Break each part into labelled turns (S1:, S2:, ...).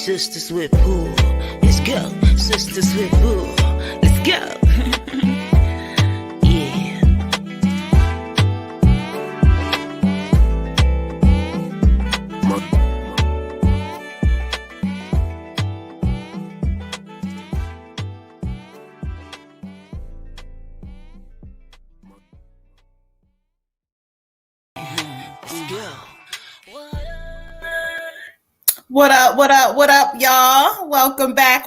S1: Sistas with pool. Let's go. Sistas with pool. Let's go. Yeah. Let's go.
S2: What up, what up, what up, y'all? Welcome back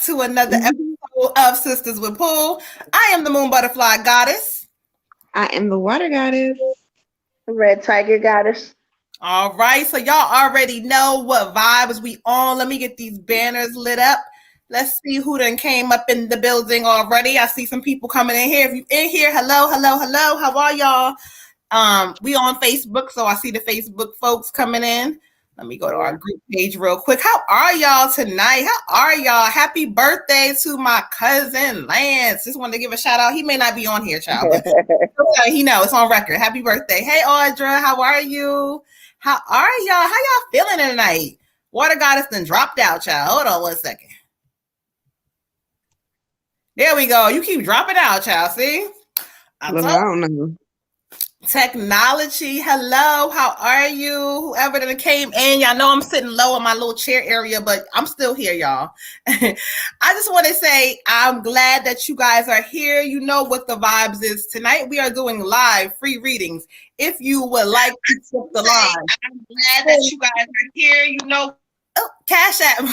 S2: to another episode of Sistas with Pool. I am the Moon Butterfly Goddess.
S3: I am the Water Goddess.
S4: Red Tiger Goddess.
S2: All right, so y'all already know what vibes we on. Let me get these banners lit up. Let's see who done came up in the building already. I see some people coming in here. If you in here, hello. How are y'all? We on Facebook, so I see the Facebook folks coming in. Let me go to our group page real quick. How are y'all tonight? How are y'all? Happy birthday to my cousin Lance. Just wanted to give a shout out. He may not be on here, child, but he know it's on record. Happy birthday. Hey, Audra, how are you? How are y'all? How y'all feeling tonight? Water Goddess done dropped out, child. Hold on one second. There we go. You keep dropping out, child. See?
S3: I don't know.
S2: Technology, hello, how are you? Whoever that came in, y'all know I'm sitting low in my little chair area, but I'm still here, y'all. I just want to say I'm glad that you guys are here. You know what the vibes is. Tonight we are doing live free readings. If you would like to flip the line, I'm glad that you guys are here. You know, Cash App,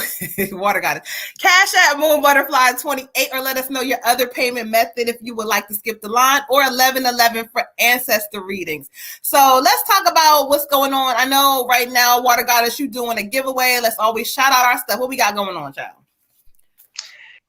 S2: Water Goddess, Cash App Moon Butterfly 28, or let us know your other payment method if you would like to skip the line, or 1111 for ancestor readings. So let's talk about what's going on. I know right now, Water Goddess, you doing a giveaway. Let's always shout out our stuff. What we got going on, child?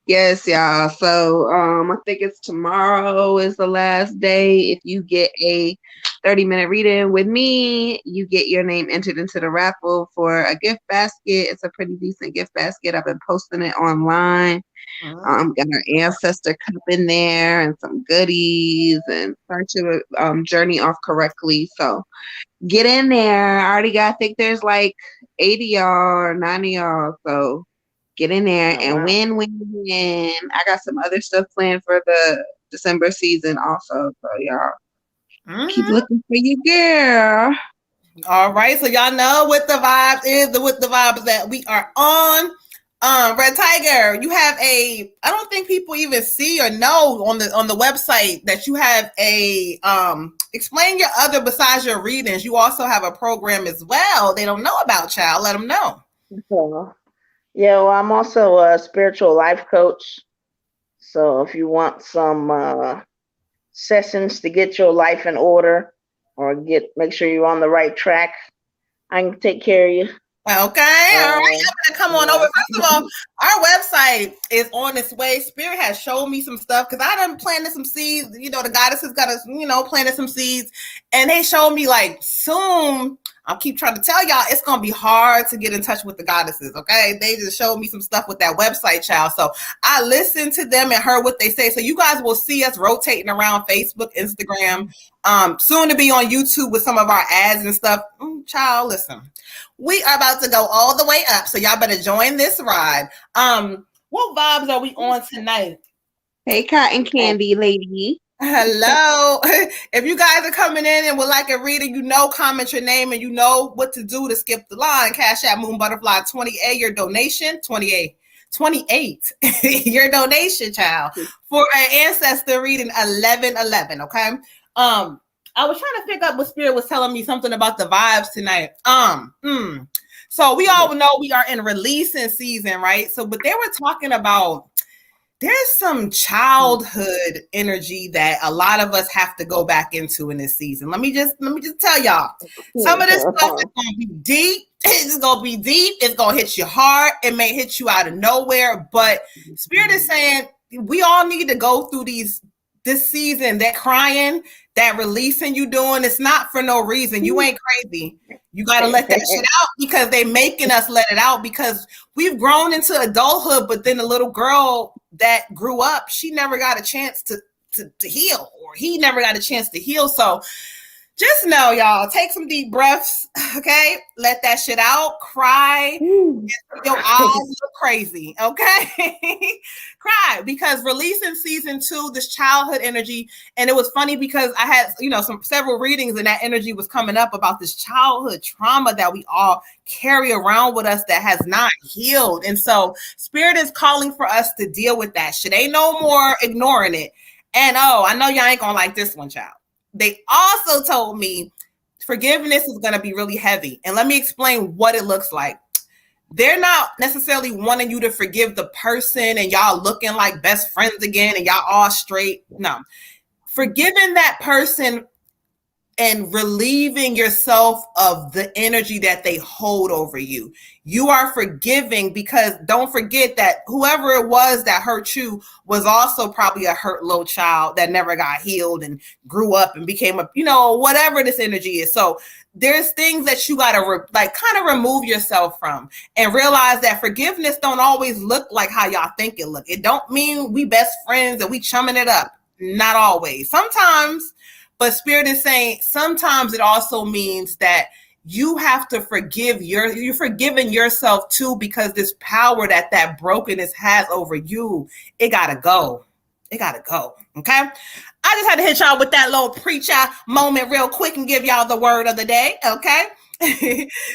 S3: Yes, y'all. So I think it's tomorrow is the last day. If you get a 30-minute reading with me, you get your name entered into the raffle for a gift basket. It's a pretty decent gift basket. I've been posting it online. Got our ancestor cup in there and some goodies, and start your journey off correctly. So get in there. I already got, I think there's like 80 y'all or 90 y'all. So get in there and win. I got some other stuff planned for the December season also. So y'all keep looking for your girl.
S2: All right. So y'all know what the vibe is, what the vibes that we are on. Red Tiger, you have I don't think people even see or know on the website that you have explain your other besides your readings. You also have a program as well. They don't know about, child. Let them know.
S4: Yeah, well, I'm also a spiritual life coach. So if you want some sessions to get your life in order or make sure you're on the right track, I can take care of you.
S2: Okay, all right. I'm gonna come on over. First of all, our website is on its way. Spirit has shown me some stuff because I done planted some seeds. You know, the goddesses got us, planted some seeds, and they showed me like soon. I'll keep trying to tell y'all it's gonna be hard to get in touch with the goddesses. Okay, they just showed me some stuff with that website, child. So I listened to them and heard what they say. So you guys will see us rotating around Facebook, Instagram, soon to be on YouTube with some of our ads and stuff. Child, listen. We are about to go all the way up, so y'all better join this ride. What vibes are we on tonight?
S3: Hey, Cotton Candy lady.
S2: Hello. If you guys are coming in and would like a reading, comment your name and you know what to do to skip the line. Cash App Moon Butterfly 28, your donation, 28, your donation, child, for an ancestor reading 1111, okay? I was trying to pick up what Spirit was telling me something about the vibes tonight. So we all know we are in releasing season, right? So, but they were talking about there's some childhood energy that a lot of us have to go back into in this season. Let me just tell y'all, some of this stuff is gonna be deep. It's gonna be deep. It's gonna hit you hard. It may hit you out of nowhere, but Spirit is saying we all need to go through this season. That crying, that releasing you doing, it's not for no reason. You ain't crazy. You got to let that shit out because they making us let it out because we've grown into adulthood, but then the little girl that grew up, she never got a chance to heal, or he never got a chance to heal. So Just know, y'all, take some deep breaths, okay? Let that shit out. Cry. Your eyes look crazy, okay? Cry, because releasing season 2, this childhood energy, and it was funny because I had, several readings, and that energy was coming up about this childhood trauma that we all carry around with us that has not healed. And so Spirit is calling for us to deal with that shit. Ain't no more ignoring it. And I know y'all ain't gonna like this one, child. They also told me forgiveness is going to be really heavy. And let me explain what it looks like. They're not necessarily wanting you to forgive the person and y'all looking like best friends again and y'all all straight. No. Forgiving that person and relieving yourself of the energy that they hold over you. You are forgiving, because don't forget that whoever it was that hurt you was also probably a hurt little child that never got healed and grew up and became a, whatever this energy is. So there's things that you got to kind of remove yourself from, and realize that forgiveness don't always look like how y'all think it look. It don't mean we best friends and we chumming it up. Not always. Sometimes. But Spirit is saying sometimes it also means that you have to forgive you're forgiving yourself too, because this power that brokenness has over you, it gotta go. It gotta go. Okay. I just had to hit y'all with that little preacher moment real quick and give y'all the word of the day. Okay.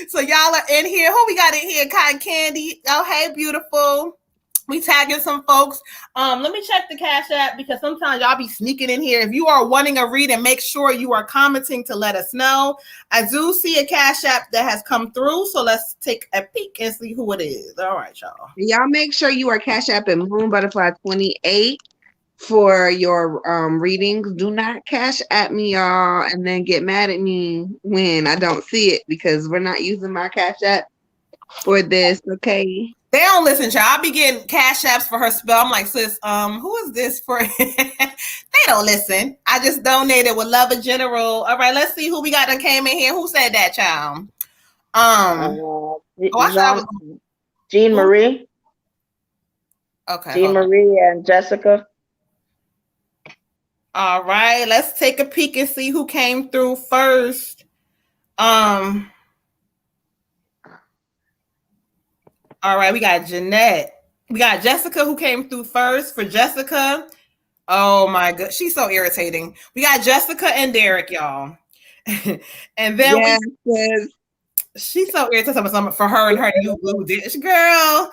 S2: So y'all are in here. Who we got in here? Cotton Candy. Oh, hey, beautiful. We tagging some folks. Let me check the Cash App, because sometimes y'all be sneaking in here. If you are wanting a reading, make sure you are commenting to let us know. I do see a Cash App that has come through, so let's take a peek and see who it is. All right, y'all.
S3: Y'all make sure you are Cash App and Moon Butterfly 28 for your readings. Do not Cash at me, y'all, and then get mad at me when I don't see it, because we're not using my Cash App for this, okay?
S2: They don't listen, y'all. I be getting Cash Apps for her spell. I'm like, sis, who is this for? They don't listen. I just donated with love in general. All right, let's see who we got that came in here. Who said that, child?
S4: Jean Marie.
S2: Okay.
S4: Jean Marie and Jessica.
S2: All right, let's take a peek and see who came through first. All right, we got Jeanette. We got Jessica who came through first. For Jessica, oh my God, she's so irritating. We got Jessica and Derek, y'all. And then she's so irritating for her and her new blue dish. Girl,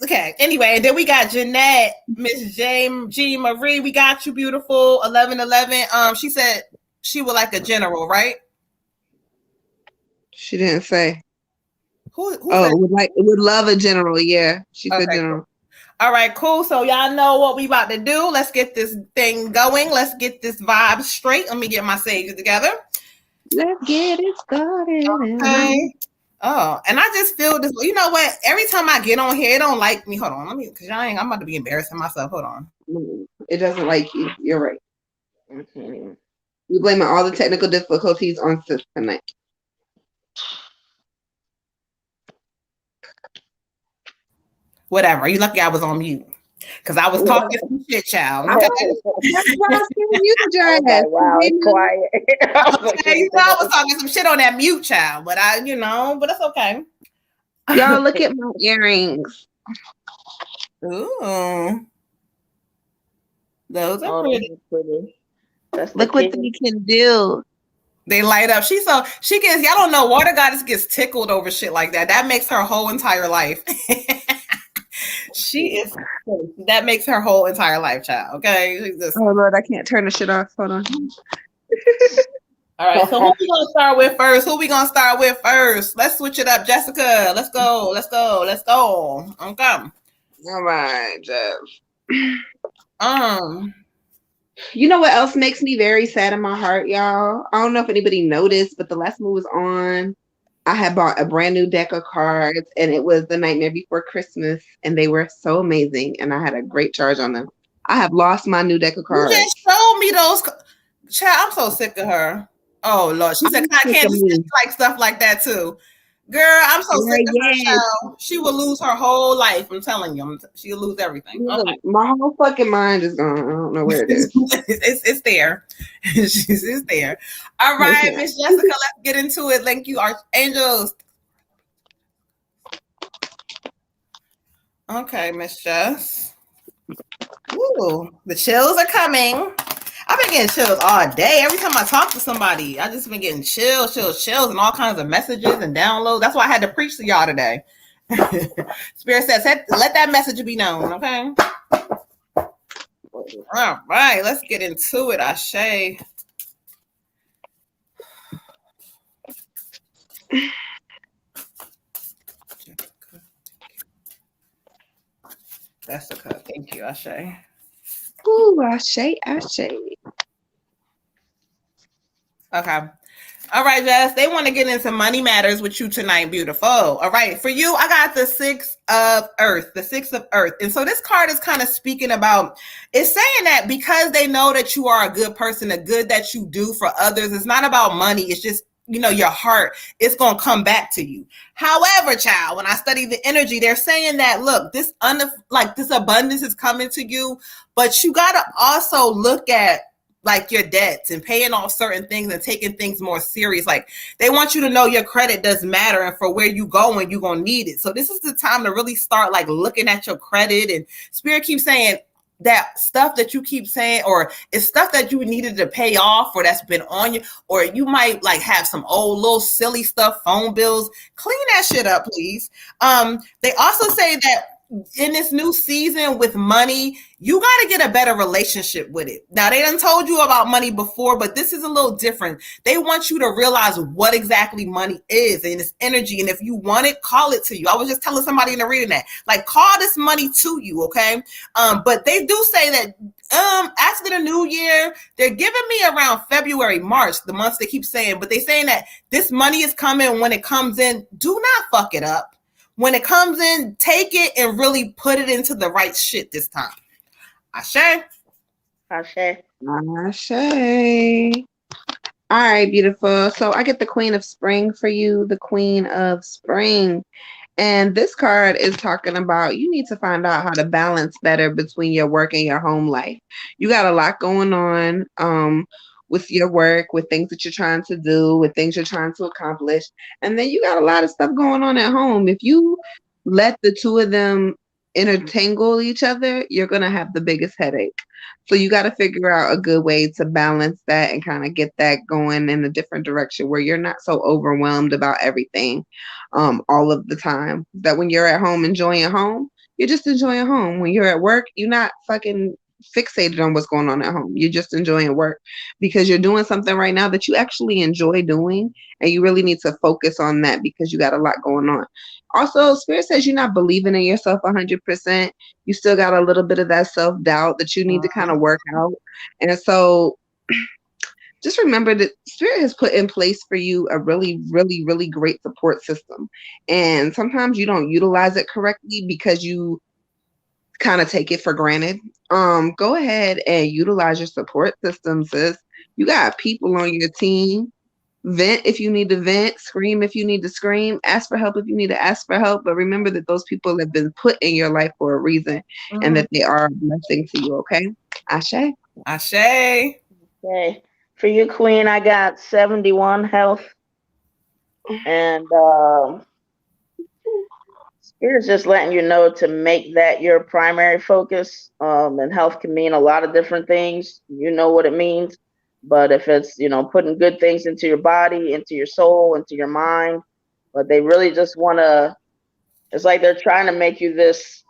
S2: okay. Anyway, and then we got Jeanette, Miss Jean Marie. We got you, beautiful. 1111. She said she would like a general, right?
S3: She didn't say.
S2: Who
S3: would love a general. Yeah, she said general.
S2: Cool. All right, cool. So y'all know what we about to do. Let's get this thing going. Let's get this vibe straight. Let me get my sages together.
S3: Let's get it started.
S2: Okay. Oh, and I just feel this. You know what? Every time I get on here, it don't like me. Hold on, I'm about to be embarrassing myself. Hold on.
S3: It doesn't like you. You're right. Okay. We blame all the technical difficulties on Sis tonight.
S2: Whatever. You lucky I was on mute, because I was talking some shit, child. Okay.
S4: Wow, it's quiet.
S2: Okay, I was talking some shit on that mute, child, but but it's okay.
S3: Y'all, look at my earrings.
S2: Ooh, those are pretty.
S3: Look what they can do.
S2: They light up. She gets. Y'all don't know. Water Goddess gets tickled over shit like that. That makes her whole entire life. She is. That makes her whole entire life, child. Okay.
S3: Oh Lord, I can't turn the shit off. Hold on.
S2: All right. So who we gonna start with first? Let's switch it up, Jessica. Let's go. Okay.
S3: All right, Jeff. You know what else makes me very sad in my heart, y'all? I don't know if anybody noticed, but the last move was on. I had bought a brand new deck of cards, and it was The Nightmare Before Christmas, and they were so amazing, and I had a great charge on them. I have lost my new deck of cards.
S2: You just showed me those. Child, I'm so sick of her. Oh Lord, she said I can't just like stuff like that too. Girl, I'm so sick of her,
S3: Yeah,
S2: child. She will lose her whole life. I'm telling you, she'll lose everything.
S3: look,
S2: Okay,
S3: my whole fucking mind is gone. I don't know where it is.
S2: it's there. It's there. All right,
S3: Okay.
S2: Miss Jessica, let's get into it. Thank you, Archangels. Okay, Miss Jess. Ooh, the chills are coming. I've been getting chills all day. Every time I talk to somebody, I just been getting chills, and all kinds of messages and downloads. That's why I had to preach to y'all today. Spirit says, let that message be known, okay? All right, let's get into it, Ashe. That's the cut. Thank you, Ashe.
S3: Ooh, Ashe, Ashe.
S2: Okay. All right, Jess. They want to get into money matters with you tonight, beautiful. All right. For you, I got the Six of Earth, the Six of Earth. And so this card is kind of speaking about, it's saying that because they know that you are a good person, the good that you do for others, it's not about money. It's just, your heart, it's going to come back to you. However, child, when I study the energy, they're saying that, look, this abundance is coming to you, but you got to also look at like your debts and paying off certain things and taking things more serious. Like they want you to know your credit does matter, and for where you going, you're going to need it. So this is the time to really start like looking at your credit. And Spirit keeps saying that stuff that you keep saying, or it's stuff that you needed to pay off, or that's been on you, or you might like have some old little silly stuff, phone bills. Clean that shit up, please. They also say that in this new season with money, you got to get a better relationship with it. Now, they done told you about money before, but this is a little different. They want you to realize what exactly money is and its energy. And if you want it, call it to you. I was just telling somebody in the reading that, like, call this money to you, okay? But they do say that after the new year, they're giving me around February, March, the months they keep saying, but they're saying that this money is coming. When it comes in, do not fuck it up. When it comes in, take it and really put it into the right shit this time. Ashe.
S4: Ashe.
S3: Ashe. All right, beautiful. So I get the Queen of Spring for you, the Queen of Spring. And this card is talking about you need to find out how to balance better between your work and your home life. You got a lot going on with your work, with things that you're trying to do, with things you're trying to accomplish. And then you got a lot of stuff going on at home. If you let the two of them intertangle each other, you're going to have the biggest headache. So you got to figure out a good way to balance that and kind of get that going in a different direction where you're not so overwhelmed about everything all of the time. That when you're at home enjoying home, you're just enjoying home. When you're at work, you're not fucking fixated on what's going on at home. You're just enjoying work because you're doing something right now that you actually enjoy doing, and you really need to focus on that because you got a lot going on. Also, Spirit says you're not believing in yourself 100%. You still got a little bit of that self-doubt that you need to kind of work out. And so just remember that Spirit has put in place for you a really, really, really great support system. And sometimes you don't utilize it correctly because you kind of take it for granted. Go ahead and utilize your support system, sis. You got people on your team. Vent if you need to vent, scream if you need to scream, ask for help if you need to ask for help. But remember that those people have been put in your life for a reason and that they are a blessing to you, okay? Ashe.
S2: Ashe.
S4: Okay. For you, Queen, I got 71 health. And Spirit's just letting you know to make that your primary focus. And health can mean a lot of different things. You know what it means. But if it's, putting good things into your body, into your soul, into your mind, but they really just want to, it's like they're trying to make you this,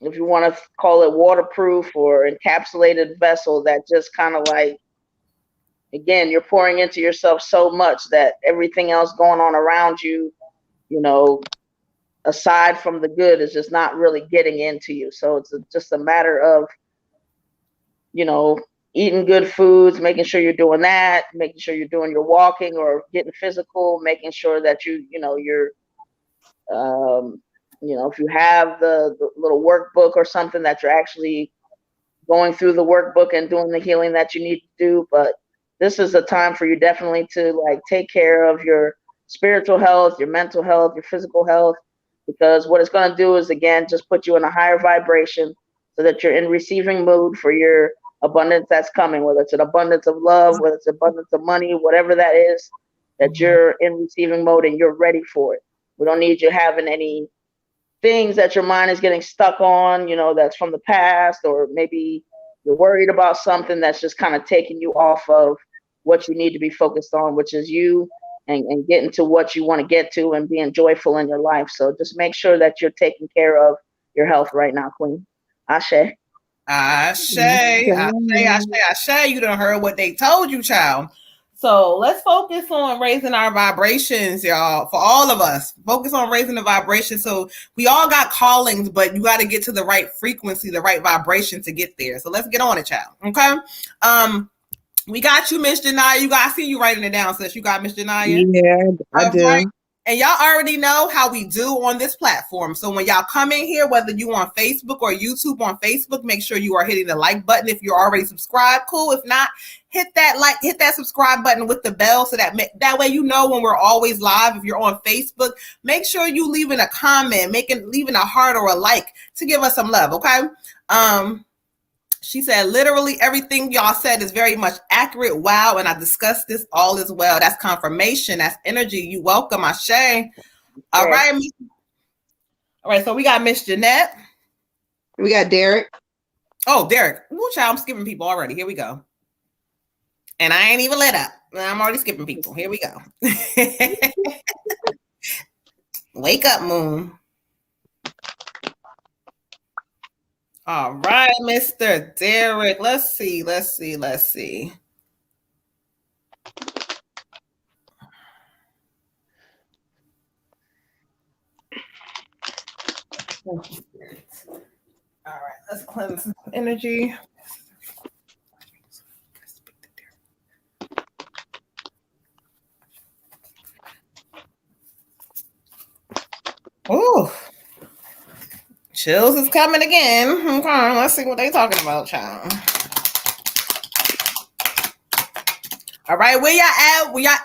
S4: if you want to call it waterproof or encapsulated vessel that just kind of like, again, you're pouring into yourself so much that everything else going on around you, aside from the good, is just not really getting into you. So it's just a matter of, eating good foods, making sure you're doing that, making sure you're doing your walking or getting physical, making sure that you're, if you have the little workbook or something that you're actually going through the workbook and doing the healing that you need to do. But this is a time for you definitely to like take care of your spiritual health, your mental health, your physical health, because what it's going to do is, again, just put you in a higher vibration so that you're in receiving mood for your abundance that's coming, whether it's an abundance of love, whether it's abundance of money, whatever that is, that you're in receiving mode and you're ready for it. We don't need you having any things that your mind is getting stuck on, that's from the past, or maybe you're worried about something that's just kind of taking you off of what you need to be focused on, which is you and getting to what you want to get to and being joyful in your life. So just make sure that you're taking care of your health right now, Queen. Ashe.
S2: Ashe. You done heard what they told you, child. So let's focus on raising our vibrations, y'all, for all of us. Focus on raising the vibration. So we all got callings, but you got to get to the right frequency, the right vibration to get there. So let's get on it, child. Okay. We got you, Miss Janaya. I see you writing it down, sis. You got Miss Janaya?
S3: Yeah, I do.
S2: Right. And y'all already know how we do on this platform. So when y'all come in here, whether you on Facebook or YouTube, on Facebook, make sure you are hitting the like button. If you're already subscribed, cool. If not, hit that subscribe button with the bell so that way you know when we're always live. If you're on Facebook, make sure you leaving a comment, leaving a heart or a like to give us some love, okay? She said, literally everything y'all said is very much accurate. Wow. And I discussed this all as well. That's confirmation. That's energy. You welcome, Ashe. All right. All right. So we got Miss Jeanette.
S3: We got Derek.
S2: Oh, Derek. Ooh, child, I'm skipping people already. Here we go. And I ain't even lit up. I'm already skipping people. Here we go. Wake up, Moon. All right, Mr. Derek. Let's see. All right, let's cleanse energy. Ooh. Chills is coming again. Okay, let's see what they talking about, child. All right, where y'all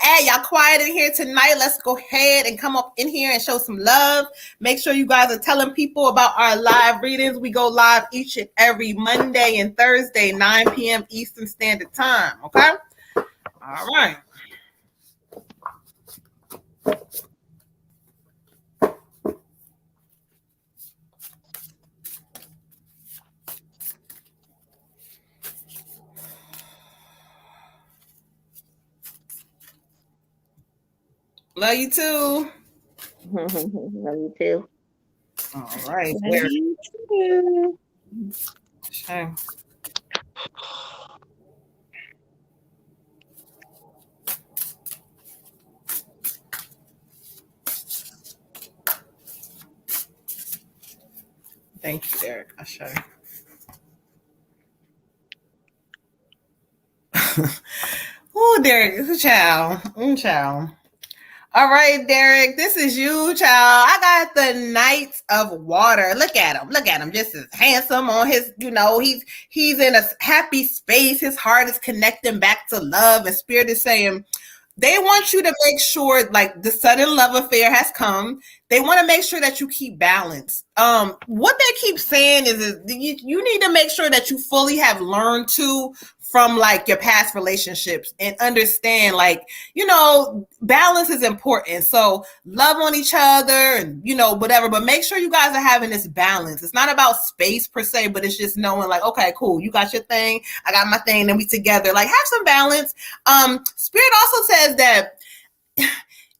S2: at? Y'all quiet in here tonight. Let's go ahead and come up in here and show some love. Make sure you guys are telling people about our live readings. We go live each and every Monday and Thursday, 9 p.m. Eastern Standard Time, okay? All right. Love you too.
S4: Love you too.
S2: All right.
S3: Love you too.
S2: Okay. Thank you, Derek. I'll show you. Oh, Derek, child. All right, Derek, this is you, child. I got the Knights of Water. Look at him. Just as handsome on his, he's in a happy space. His heart is connecting back to love, and Spirit is saying, they want you to make sure, like, the sudden love affair has come. They want to make sure that you keep balance. What they keep saying is you need to make sure that you fully have learned from like your past relationships and understand, like, balance is important. So love on each other and, whatever, but make sure you guys are having this balance. It's not about space per se, but it's just knowing like, okay, cool. You got your thing. I got my thing. Then we together, like, have some balance. Spirit also says that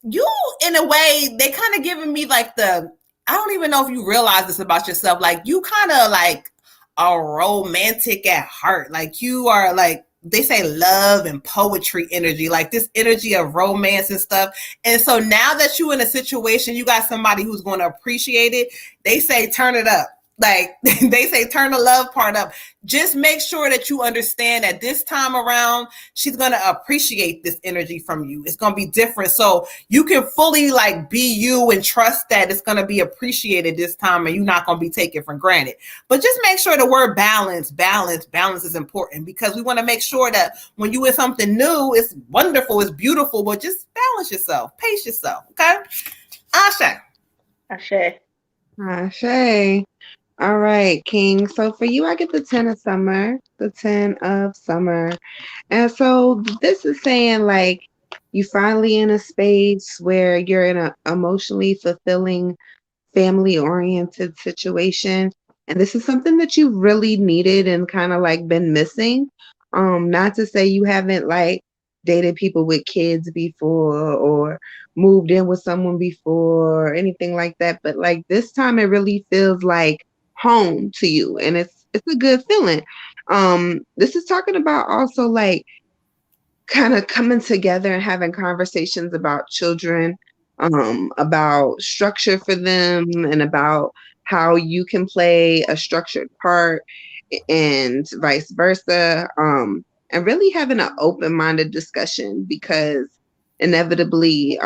S2: you, in a way, they kind of giving me like I don't even know if you realize this about yourself. Like, you kind of like a romantic at heart. Like, you are like, they say love and poetry energy, like this energy of romance and stuff. And so now that you're in a situation, you got somebody who's going to appreciate it. They say, turn it up. Like they say, turn the love part up. Just make sure that you understand that this time around, she's going to appreciate this energy from you. It's going to be different. So you can fully like be you and trust that it's going to be appreciated this time and you're not going to be taken for granted. But just make sure the word balance is important, because we want to make sure that when you in something new, it's wonderful, it's beautiful, but just balance yourself, pace yourself. Okay. Asha.
S4: Ashe.
S3: Shay. All right, King. So for you, I get the 10 of summer, the 10 of summer. And so this is saying like you finally in a space where you're in a emotionally fulfilling, family oriented situation. And this is something that you really needed and kind of like been missing. Not to say you haven't like dated people with kids before or moved in with someone before or anything like that, but like this time it really feels like home to you, and it's a good feeling. This is talking about also like kind of coming together and having conversations about children, about structure for them, and about how you can play a structured part and vice versa. And really having an open-minded discussion, because inevitably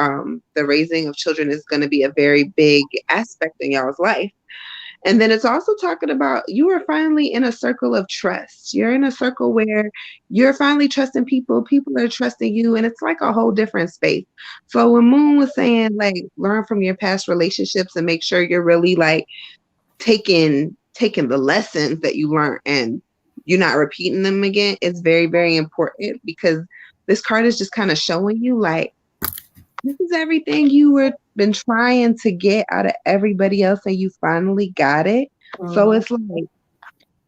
S3: the raising of children is going to be a very big aspect in y'all's life. And then it's also talking about you are finally in a circle of trust. You're in a circle where you're finally trusting people. People are trusting you. And it's like a whole different space. So when Moon was saying, like, learn from your past relationships and make sure you're really like taking the lessons that you learned and you're not repeating them again, it's very, very important, because this card is just kind of showing you like, this is everything you were been trying to get out of everybody else and you finally got it. So it's like,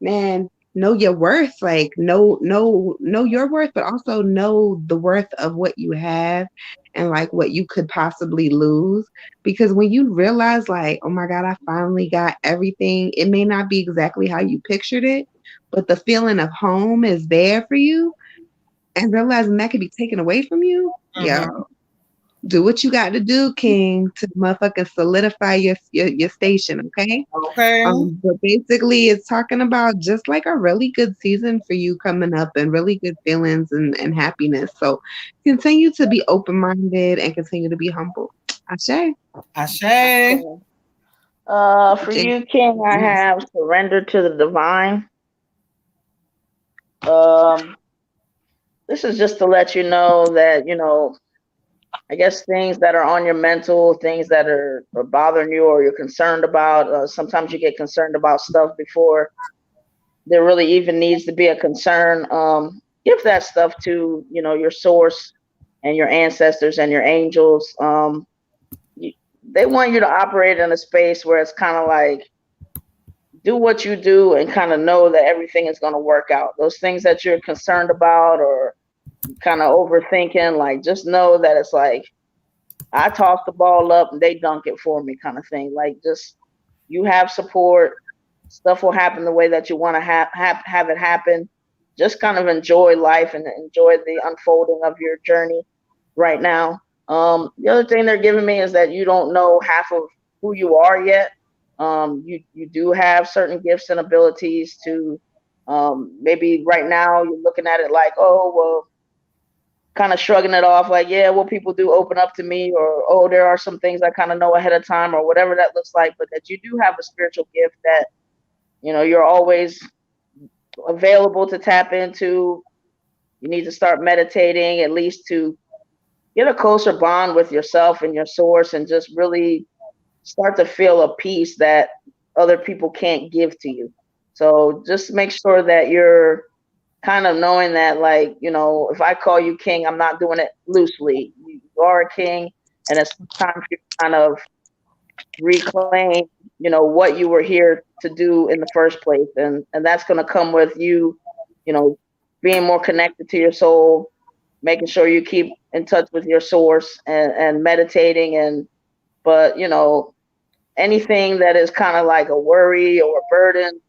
S3: man, know your worth, like know your worth, but also know the worth of what you have and like what you could possibly lose. Because when you realize like, oh my God, I finally got everything, it may not be exactly how you pictured it, but the feeling of home is there for you, and realizing that could be taken away from you. Yeah, do what you got to do, King, to motherfucking solidify your station, okay?
S2: Okay.
S3: But basically, it's talking about just like a really good season for you coming up and really good feelings and happiness. So continue to be open minded and continue to be humble. Ashe.
S2: Ashe.
S4: For you, King, I have surrender to the divine. This is just to let you know that, I guess things that are on your mental, things that are bothering you or you're concerned about. Sometimes you get concerned about stuff before there really even needs to be a concern. Give that stuff to, your source and your ancestors and your angels. They want you to operate in a space where it's kind of like, do what you do and kind of know that everything is going to work out. Those things that you're concerned about or kind of overthinking, like just know that it's like, I toss the ball up and they dunk it for me kind of thing. Like just, you have support, stuff will happen the way that you want to have it happen. Just kind of enjoy life and enjoy the unfolding of your journey right now. The other thing they're giving me is that you don't know half of who you are yet. You do have certain gifts and abilities to, maybe right now you're looking at it like, oh, well, kind of shrugging it off like, yeah, well, people do open up to me, or, oh, there are some things I kind of know ahead of time, or whatever that looks like, but that you do have a spiritual gift that, you're always available to tap into. You need to start meditating, at least to get a closer bond with yourself and your source, and just really start to feel a peace that other people can't give to you. So just make sure that you're kind of knowing that, like, if I call you king, I'm not doing it loosely. You are a king, and it's time for you to kind of reclaim, what you were here to do in the first place. And that's going to come with you, being more connected to your soul, making sure you keep in touch with your source and meditating. But, anything that is kind of like a worry or a burden,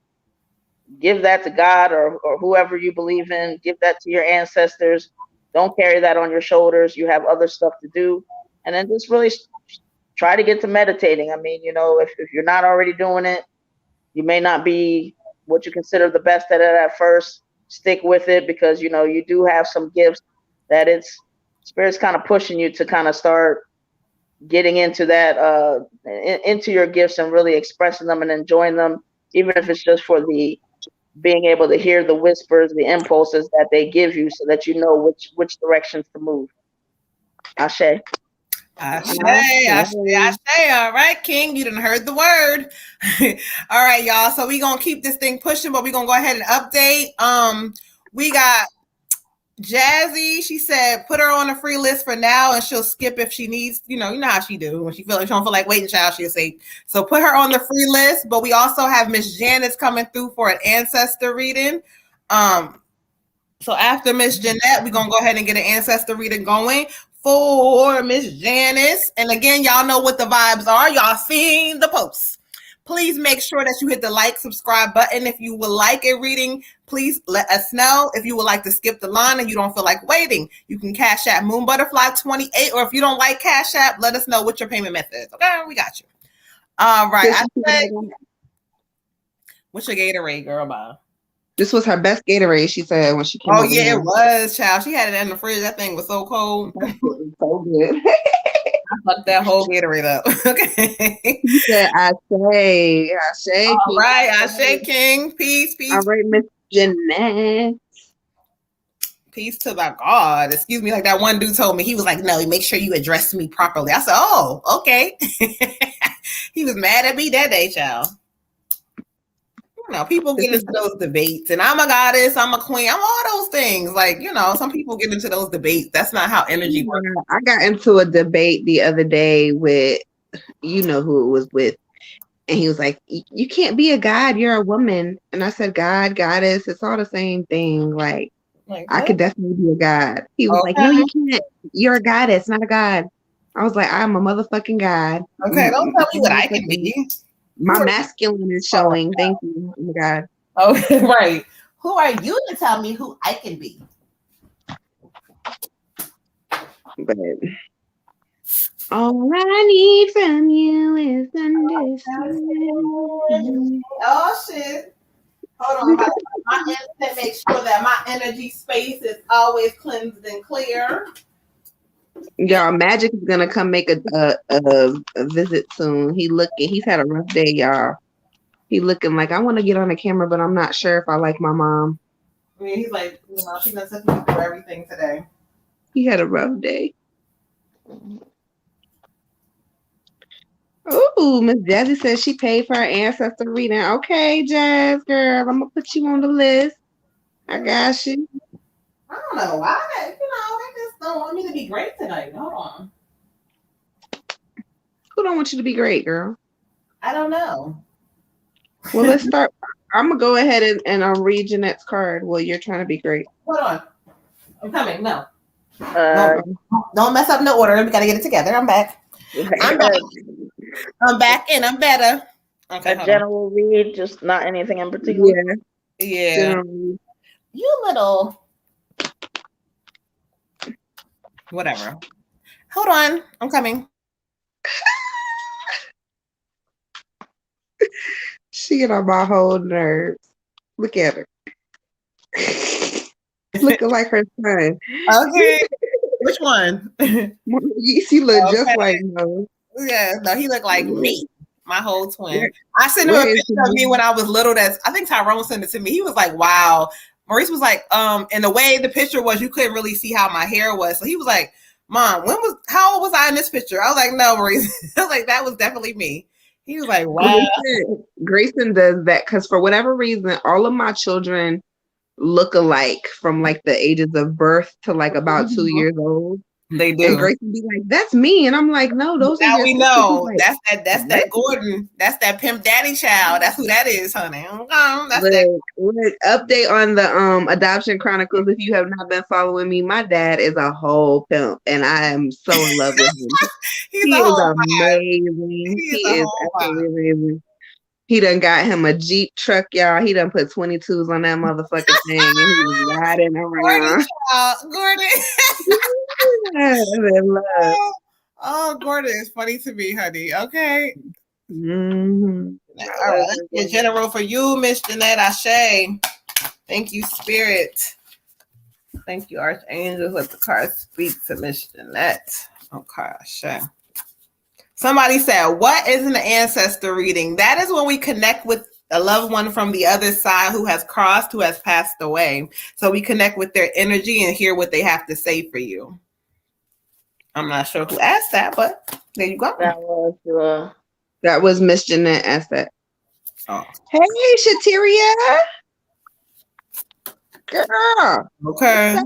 S4: give that to God or whoever you believe in. Give that to your ancestors. Don't carry that on your shoulders. You have other stuff to do. And then just really try to get to meditating. I mean, if you're not already doing it, You may not be what you consider the best at it at first. Stick with it because you do have some gifts that it's spirit's kind of pushing you to kind of start getting into that into your gifts and really expressing them and enjoying them, even if it's just for the being able to hear the whispers, the impulses that they give you, so that you know which directions to move. Ashe.
S2: Ashe. All right, King, you done heard the word. All right, y'all. So we gonna keep this thing pushing, but we gonna go ahead and update. We got Jazzy. She said put her on a free list for now, and she'll skip if she needs. You know how she do when she don't feel like waiting. Child, she'll say. So put her on the free list. But we also have Miss Janice coming through for an ancestor reading. So after Miss Jeanette, we're gonna go ahead and get an ancestor reading going for Miss Janice. And again, y'all know what the vibes are. Y'all seen the posts. Please make sure that you hit the like, subscribe button. If you would like a reading, please let us know. If you would like to skip the line and you don't feel like waiting, you can Cash App Moon Butterfly 28. Or if you don't like Cash App, let us know what your payment method is. Okay, we got you. All right. What's your Gatorade, girl? Bye.
S3: This was her best Gatorade, she said, when she came
S2: Oh,
S3: over
S2: yeah,
S3: here.
S2: it was, child. She had it in the fridge. That thing was so cold.
S3: That was so good.
S2: I fucked that whole Gatorade up. Okay.
S3: She said, I say.
S2: All right, Ashe King. Peace.
S3: All right, Miss Jeanette.
S2: Peace to the God. Excuse me, like that one dude told me. He was like, no, make sure you address me properly. I said, oh, okay. He was mad at me that day, child. People get into those debates, and I'm a goddess, I'm a queen, I'm all those things. Like, some people get into those debates. That's not how energy works.
S3: I got into a debate the other day with, who it was with, and he was like, you can't be a god, you're a woman. And I said, God, goddess, it's all the same thing. Like I could definitely be a god. He was like, no, you can't. You're a goddess, not a god. I was like, I'm a motherfucking god.
S2: Okay, don't tell me what I can be.
S3: My masculine is showing. Thank you. Oh my God.
S2: Oh, right. Who are you to tell me who I can be?
S3: But all I need from you is understanding.
S2: Oh shit. Hold on. My instant make sure that my energy space is always cleansed and clear.
S3: Y'all, Magic is gonna come make a visit soon. He's had a rough day, y'all. He looking like, I want to get on the camera, but I'm not sure if I like my mom.
S2: I mean, he's like, she done took me through everything today.
S3: He had a rough day. Ooh, Miss Jazzy says she paid for her ancestor reading. Okay, Jazz girl, I'm gonna put you on the list. I got you.
S2: I don't know why. They just don't want me to be great tonight. Hold on.
S3: Who don't want you to be great, girl?
S2: I don't know.
S3: Well, let's start. I'm gonna go ahead and read Jeanette's card while you're trying to be great.
S2: Hold on. I'm coming. No. Don't mess up no order. We gotta get it together. I'm back. I'm back and I'm better. Okay.
S4: A general read, just not anything in particular.
S2: Yeah. You little. Whatever. Hold on. I'm coming.
S3: She get on my whole nerves. Look at her. Looking like her son.
S2: Okay. Which one?
S3: She look just like me.
S2: Yeah, no, he looked like me. My whole twin. Yeah. I sent him a picture of me when I was little. I think Tyrone sent it to me. He was like, wow. Maurice was like, and the way the picture was, you couldn't really see how my hair was. So he was like, Mom, how old was I in this picture? I was like, no, Maurice. I was like, that was definitely me. He was like, wow.
S3: Grayson does that because for whatever reason, all of my children look alike from like the ages of birth to like about 2 years old.
S2: They do.
S3: And Grayson be like, that's me. And I'm like, no, those
S2: now
S3: are
S2: we know. Like, that's that Gordon. That's that pimp daddy child. That's who that is, honey.
S3: Look, update on the Adoption Chronicles. If you have not been following me, my dad is a whole pimp and I am so in love with him. He is amazing. He is absolutely amazing. He done got him a Jeep truck, y'all. He done put 22s on that motherfucking thing and he was riding around.
S2: Gordon. Oh, Gordon is funny to me, honey. Okay.
S3: Mm-hmm.
S2: All right. let's get general for you, Miss Jeanette Ashe. Thank you, Spirit. Thank you, Archangel. Let the card speak to Miss Jeanette. Okay, Ashe. Somebody said, what is an ancestor reading? That is when we connect with a loved one from the other side who has crossed, who has passed away. So we connect with their energy and hear what they have to say for you. I'm not sure who asked that, but there you go.
S3: That was Miss Jeanette asked that.
S2: Oh.
S3: Hey, Shateria. Girl.
S2: Okay.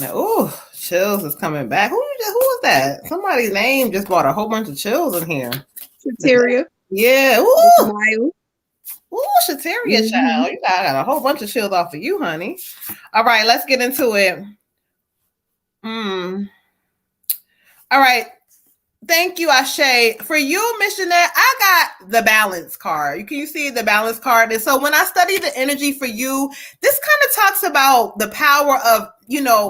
S2: Oh, chills is coming back. Who was that? Somebody's name just brought a whole bunch of chills in here.
S3: Shateria.
S2: Yeah.
S3: Ooh,
S2: Shateria, child. You got a whole bunch of chills off of you, honey. All right, let's get into it. All right. Thank you, Ashe. For you, Miss Jeanette, I got the balance card. Can you see the balance card? And so when I study the energy for you, this kind of talks about the power of,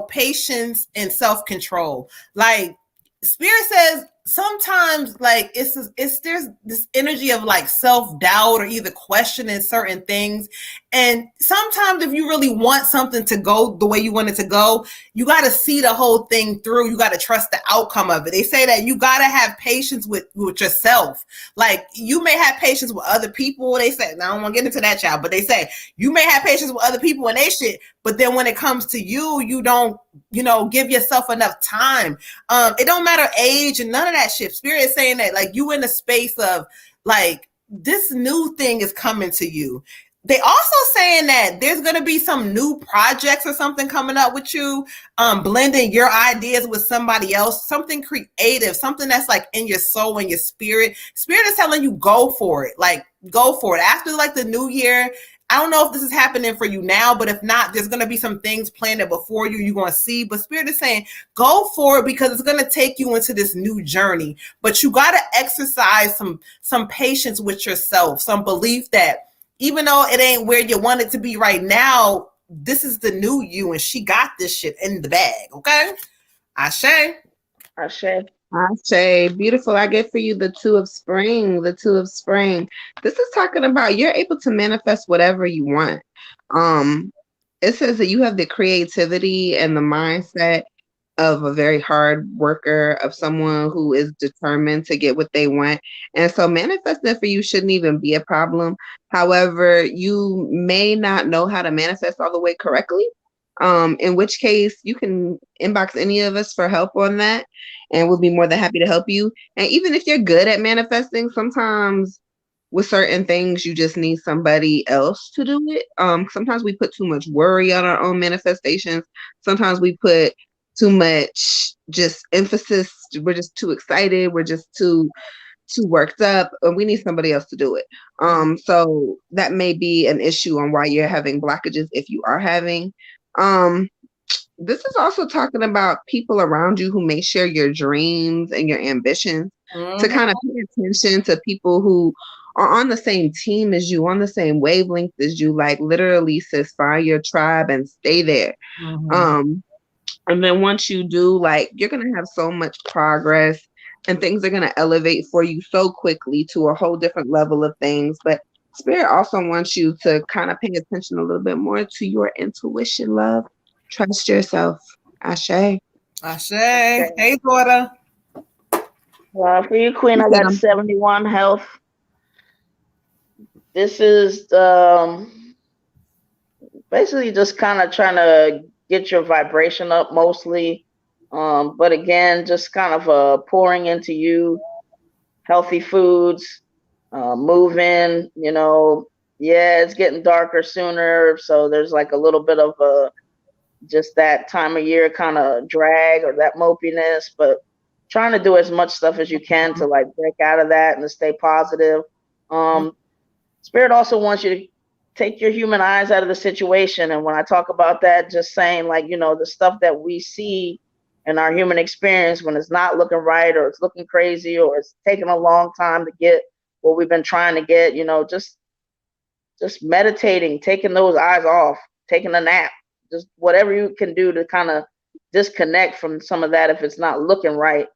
S2: patience and self-control. Like Spirit says, sometimes like it's there's this energy of like self-doubt or either questioning certain things. And sometimes if you really want something to go the way you want it to go, you got to see the whole thing through. You got to trust the outcome of it. They say that you got to have patience with yourself. Like you may have patience with other people. They say, now I don't want to get into that, child, but they say you may have patience with other people and they shit. But then when it comes to you, you don't, give yourself enough time. It don't matter age and none of that shit. Spirit is saying that like you in a space of like this new thing is coming to you. They also saying that there's going to be some new projects or something coming up with you, blending your ideas with somebody else, something creative, something that's like in your soul and your spirit. Spirit is telling you go for it. Like go for it. After like the new year, I don't know if this is happening for you now, but if not, there's going to be some things planned before you're going to see. But Spirit is saying, go for it because it's going to take you into this new journey. But you got to exercise some patience with yourself, some belief that even though it ain't where you want it to be right now, this is the new you and she got this shit in the bag. Okay? Ashe.
S3: Beautiful. I get for you the 2 of spring. The 2 of spring. This is talking about you're able to manifest whatever you want. It says that you have the creativity and the mindset of a very hard worker, of someone who is determined to get what they want. And so manifesting for you shouldn't even be a problem. However, you may not know how to manifest all the way correctly. In which case you can inbox any of us for help on that. And we'll be more than happy to help you. And even if you're good at manifesting, sometimes with certain things, you just need somebody else to do it. Sometimes we put too much worry on our own manifestations. Sometimes we put too much just emphasis. We're just too excited. We're just too worked up. And we need somebody else to do it. So that may be an issue on why you're having blockages if you are having. This is also talking about people around you who may share your dreams and your ambitions, to kind of pay attention to people who are on the same team as you, on the same wavelength as you, like literally sis, find your tribe and stay there. And then once you do, like you're going to have so much progress and things are going to elevate for you so quickly to a whole different level of things. But Spirit also wants you to kind of pay attention a little bit more to your intuition, love. Trust yourself. Ashe.
S2: Hey, daughter.
S4: For you, Queen, I got 71 health. This is basically just kind of trying to get your vibration up mostly. But again, just kind of pouring into you, healthy foods, moving, it's getting darker sooner. So there's like a little bit of just that time of year kind of drag or that mopiness, but trying to do as much stuff as you can to like break out of that and to stay positive. Spirit also wants you to take your human eyes out of the situation. And when I talk about that, just saying like, the stuff that we see in our human experience when it's not looking right or it's looking crazy or it's taking a long time to get what we've been trying to get, just meditating, taking those eyes off, taking a nap, just whatever you can do to kind of disconnect from some of that if it's not looking right.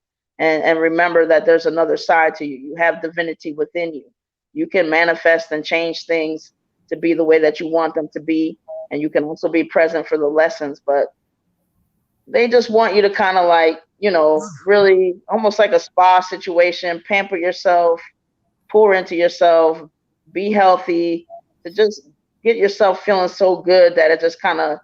S4: and remember that there's another side to you. You have divinity within you. You can manifest and change things to be the way that you want them to be, and you can also be present for the lessons. But they just want you to kind of like, really almost like a spa situation, pamper yourself, pour into yourself, be healthy, to just get yourself feeling so good that it just kind of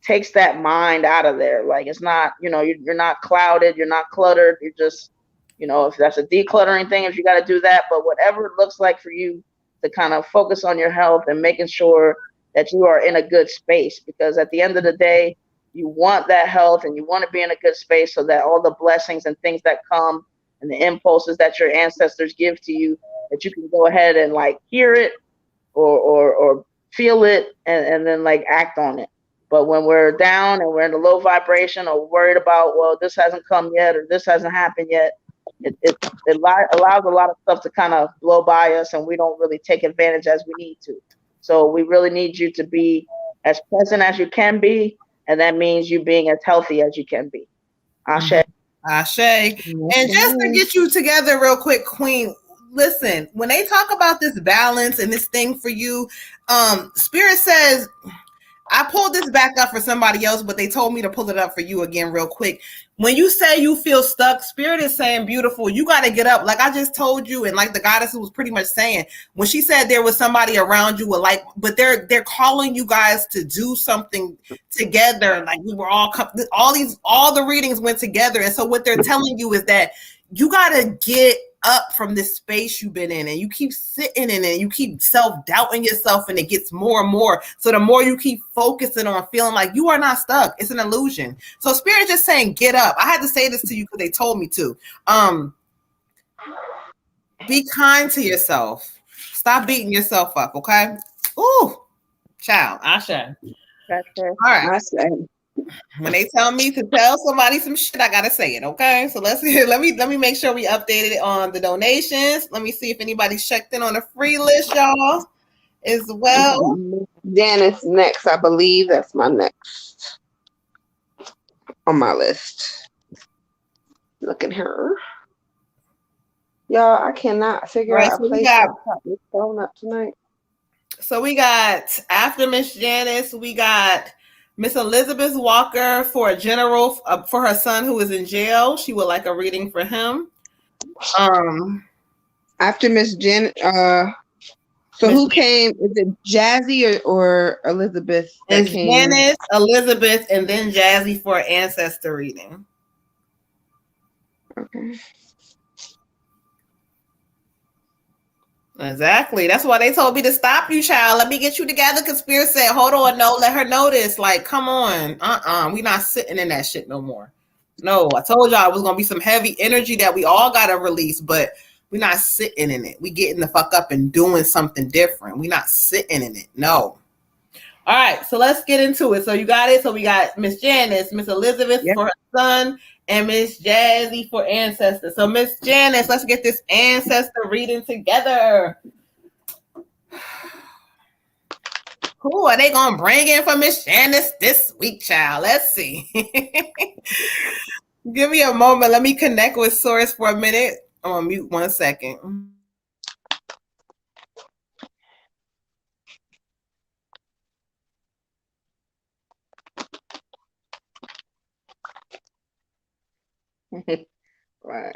S4: takes that mind out of there. Like it's not, you're not clouded, you're not cluttered. You're just, if that's a decluttering thing, if you got to do that, but whatever it looks like for you to kind of focus on your health and making sure that you are in a good space, because at the end of the day, you want that health and you want to be in a good space so that all the blessings and things that come and the impulses that your ancestors give to you, that you can go ahead and like hear it or feel it and then like act on it. But when we're down and we're in a low vibration or worried about, well, this hasn't come yet or this hasn't happened yet, it allows a lot of stuff to kind of blow by us and we don't really take advantage as we need to. So we really need you to be as present as you can be, and that means you being as healthy as you can be. Ashe.
S2: Ashe. And just to get you together real quick, Queen, listen, when they talk about this balance and this thing for you, Spirit says, I pulled this back up for somebody else, but they told me to pull it up for you again real quick. When you say you feel stuck, Spirit is saying, beautiful, you got to get up. Like I just told you, and like the goddess was pretty much saying, when she said there was somebody around you, but they're calling you guys to do something together. Like we were all the readings went together. And so what they're telling you is that you got to get up from this space you've been in, and you keep sitting in it, you keep self-doubting yourself, and it gets more and more. So the more you keep focusing on feeling like you are not stuck, it's an illusion. So Spirit just saying, get up. I had to say this to you because they told me to. Be kind to yourself. Stop beating yourself up, okay? Ooh, child, Ashe. All right. When they tell me to tell somebody some shit, I gotta say it, okay? So let me make sure we updated it on the donations. Let me see if anybody's checked in on the free list, y'all, as well.
S3: Janice next, I believe. That's my next on my list. Look at her. Y'all, I cannot figure out a place to pop this phone up tonight.
S2: So we got, after Miss Janice, we got Miss Elizabeth Walker for a general for her son who is in jail. She would like a reading for him.
S3: After Miss Jen, so who came? Is it Jazzy or Elizabeth?
S2: It's Janice, Elizabeth, and then Jazzy for an ancestor reading.
S3: Okay.
S2: Exactly. That's why they told me to stop you, child. Let me get you together. Because Spirit said, hold on, no, let her know this. Like, come on. We not sitting in that shit no more. No, I told y'all it was going to be some heavy energy that we all got to release, but we're not sitting in it. We getting the fuck up and doing something different. We not sitting in it. No. All right, so let's get into it. So you got it. So we got Miss Janice, Miss Elizabeth for her son, and Miss Jazzy for ancestor. So Miss Janice, let's get this ancestor reading together. Who are they gonna bring in for Miss Janice this week, child? Let's see. Give me a moment. Let me connect with Source for a minute. I'm on mute 1 second.
S3: Right.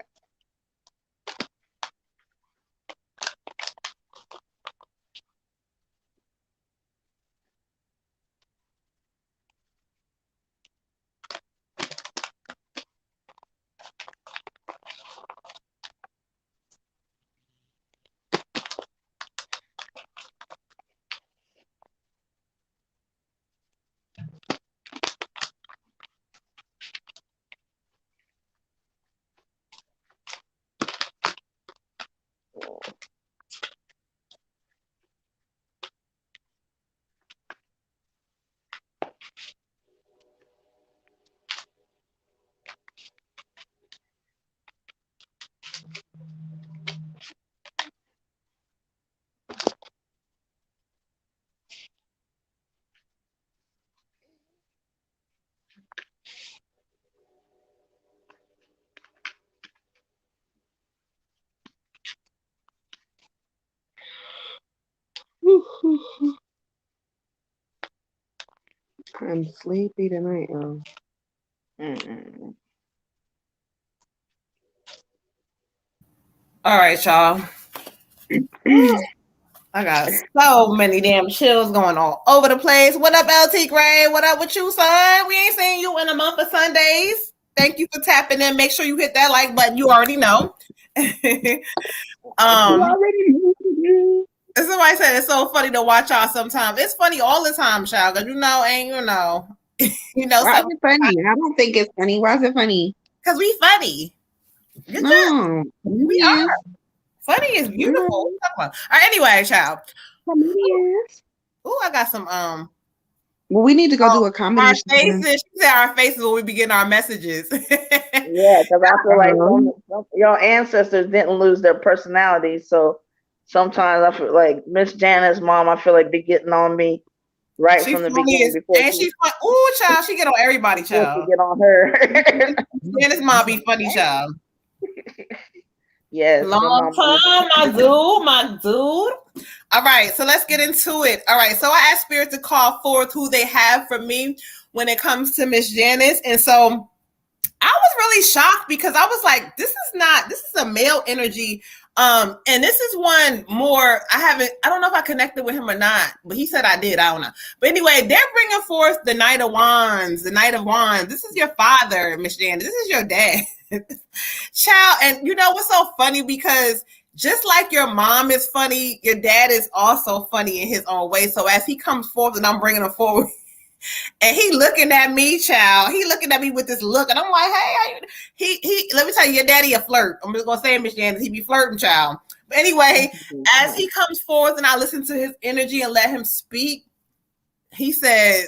S3: I'm sleepy tonight, y'all.
S4: Mm-mm.
S2: All right, y'all. I got so many damn chills going all over the place. What up, LT Gray? What up with you, son? We ain't seen you in a month of Sundays. Thank you for tapping in. Make sure you hit that like button. You already know.
S3: You already know.
S2: Somebody said it's so funny to watch y'all sometimes. It's funny all the time, child, because you know
S3: Why is
S2: something.
S3: it funny? I don't think it's funny. Why is it funny?
S2: Because we funny. Good job.
S3: No.
S2: We
S3: Yes.
S2: are. Funny is beautiful.
S3: No.
S2: What you talking about? All right, anyway, child.
S3: Comedians.
S2: Ooh, I got some
S3: Well, we need to go do a comedy
S2: our
S3: show.
S2: faces. She said our faces when we be getting our messages.
S4: Yeah, because I feel like your ancestors didn't lose their personality, so sometimes I feel like Miss Janice's mom. I feel like be getting on me right
S2: She
S4: from the
S2: funny
S4: beginning
S2: as,
S4: before
S2: and she fun. Ooh, child, she get on everybody,
S4: before she
S2: child.
S4: get on her.
S2: Janice's mom be funny, child.
S4: Yes, your
S2: Long
S4: mom.
S2: time, my dude. All right, so let's get into it. All right, so I asked Spirit to call forth who they have for me when it comes to Miss Janice, and so I was really shocked because I was like, this is a male energy. And this is one more. I don't know if I connected with him or not, but he said I did. I don't know. But anyway, they're bringing forth the Knight of Wands, the Knight of Wands. This is your father, Miss Janice. This is your dad. Child, and you know what's so funny? Because just like your mom is funny, your dad is also funny in his own way. So as he comes forth and I'm bringing him forward, and he looking at me, child. He looking at me with this look, and I'm like, hey, he. Let me tell you, your daddy a flirt. I'm just gonna say, Miss Janice, he be flirting, child. But anyway, as he comes forth and I listen to his energy and let him speak, he said,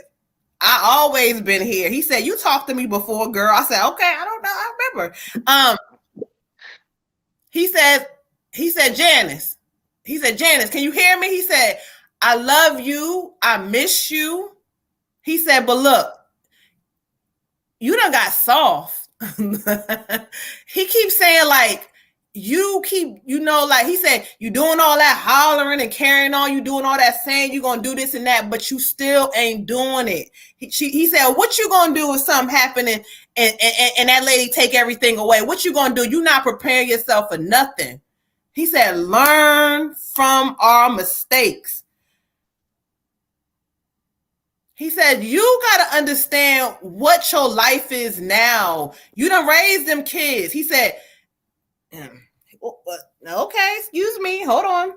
S2: I always been here. He said, you talked to me before, girl. I said, okay, I don't know. I remember. He said, Janice. He said, Janice, can you hear me? He said, I love you. I miss you. He said, but look, you done got soft. He keeps saying, like, you keep, like he said, you doing all that hollering and carrying on, you doing all that saying you gonna do this and that, but you still ain't doing it. He said, what you gonna do if something happening and that lady take everything away? What you gonna do? You not preparing yourself for nothing. He said, learn from our mistakes. He said, you got to understand what your life is now. You done raised them kids. He said, okay, excuse me. Hold on.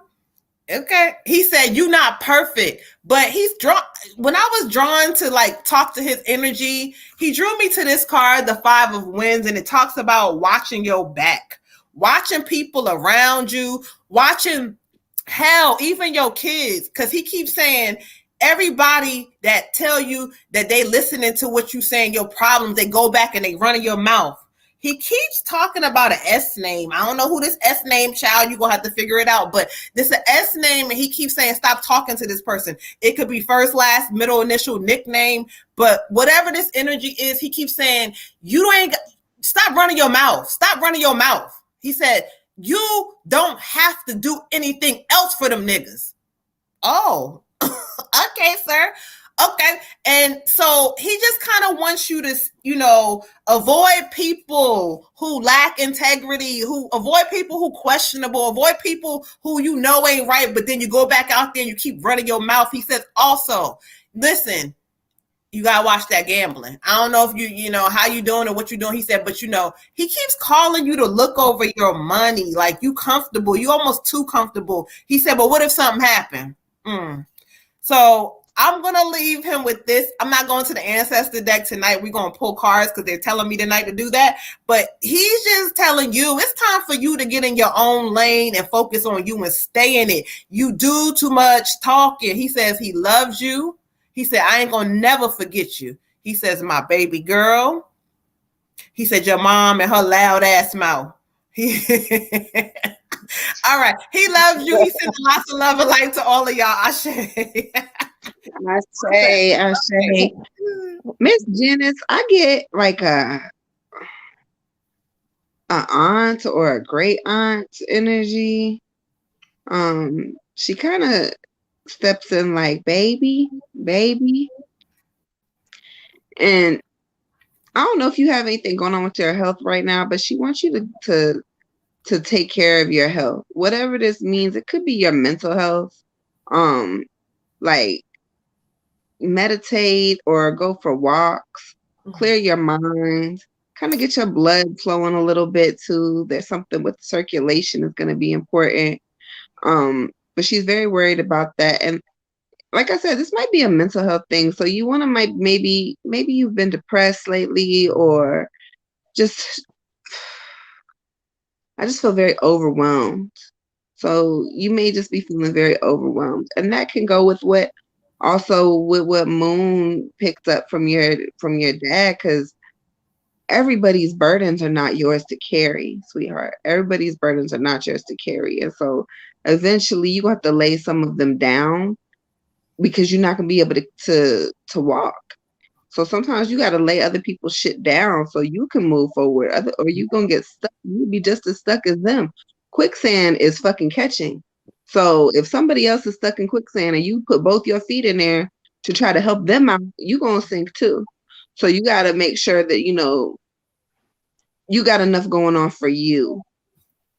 S2: Okay. He said, you not perfect, but he's drawn. When I was drawn to like talk to his energy, he drew me to this card, the 5 of Wands, and it talks about watching your back, watching people around you, watching hell, even your kids. Cause he keeps saying, everybody that tell you that they listening to what you saying, your problems, they go back and they run in your mouth. He keeps talking about an S name. I don't know who this S name, child. You're going to have to figure it out. But this is an S name, and he keeps saying, stop talking to this person. It could be first, last, middle, initial, nickname. But whatever this energy is, he keeps saying, stop running your mouth. Stop running your mouth. He said, you don't have to do anything else for them niggas. Oh, okay, sir. Okay. And so he just kind of wants you to, avoid people who lack integrity, avoid people who questionable, avoid people who ain't right, but then you go back out there and you keep running your mouth. He says also, listen, you gotta watch that gambling. I don't know if you know how you doing or what you're doing. He said, but he keeps calling you to look over your money. Like you comfortable, you almost too comfortable. He said, but what if something happened? So I'm going to leave him with this. I'm not going to the ancestor deck tonight. We're going to pull cards because they're telling me tonight to do that. But he's just telling you it's time for you to get in your own lane and focus on you and stay in it. You do too much talking. He says he loves you. He said, I ain't going to never forget you. He says, my baby girl. He said, your mom and her loud ass mouth. All right. He loves you. He sends lots of love and light to all of y'all. I say.
S3: I say, Miss Janice, I get like a aunt or a great aunt energy. She kind of steps in like baby. And I don't know if you have anything going on with your health right now, but she wants you to take care of your health. Whatever this means, it could be your mental health. Like meditate or go for walks, clear your mind, kind of get your blood flowing a little bit too. There's something with circulation is going to be important. But she's very worried about that. And like I said, this might be a mental health thing. So you want to maybe you've been depressed lately, or just I just feel very overwhelmed. So you may just be feeling very overwhelmed. And that can go with what Moon picked up from your dad, because everybody's burdens are not yours to carry, sweetheart. Everybody's burdens are not yours to carry. And so eventually you have to lay some of them down, because you're not gonna be able to walk. So sometimes you got to lay other people's shit down so you can move forward. Or you gonna get stuck. You'll be just as stuck as them. Quicksand is fucking catching. So if somebody else is stuck in quicksand and you put both your feet in there to try to help them out, you gonna sink too. So you got to make sure that you got enough going on for you,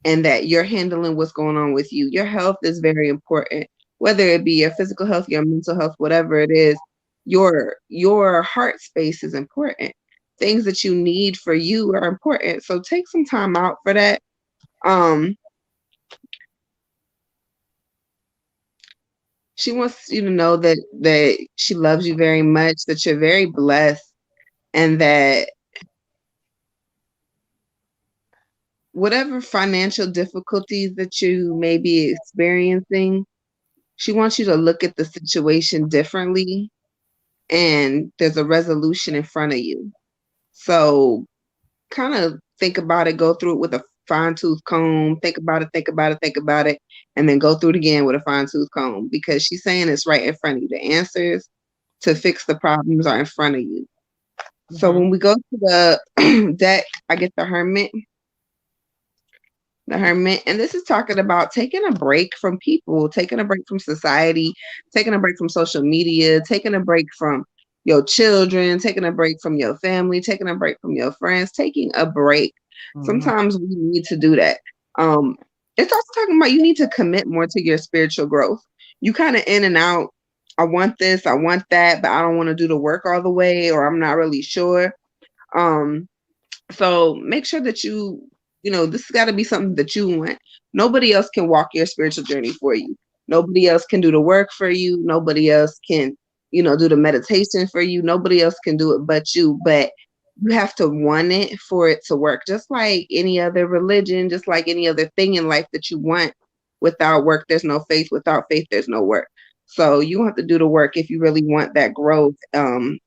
S3: and that you're handling what's going on with you. Your health is very important, whether it be your physical health, your mental health, whatever it is. Your heart space is important. Things that you need for you are important. So take some time out for that. She wants you to know that she loves you very much, that you're very blessed, and that whatever financial difficulties that you may be experiencing, she wants you to look at the situation differently, and there's a resolution in front of you. So kind of think about it, go through it with a fine-tooth comb, think about it, and then go through it again with a fine-tooth comb, because she's saying it's right in front of you. The answers to fix the problems are in front of you. So when we go to the deck, I get the Hermit. And this is talking about taking a break from people, taking a break from society, taking a break from social media, taking a break from your children, taking a break from your family, taking a break from your friends, taking a break. Sometimes we need to do that. It's also talking about you need to commit more to your spiritual growth. You kind of in and out. I want this, I want that, but I don't want to do the work all the way, or I'm not really sure. So make sure that this has got to be something that you want. Nobody else can walk your spiritual journey for you. Nobody else can do the work for you. Nobody else can, do the meditation for you. Nobody else can do it but you. But you have to want it for it to work. Just like any other religion, just like any other thing in life that you want. Without work, there's no faith. Without faith, there's no work. So you have to do the work if you really want that growth and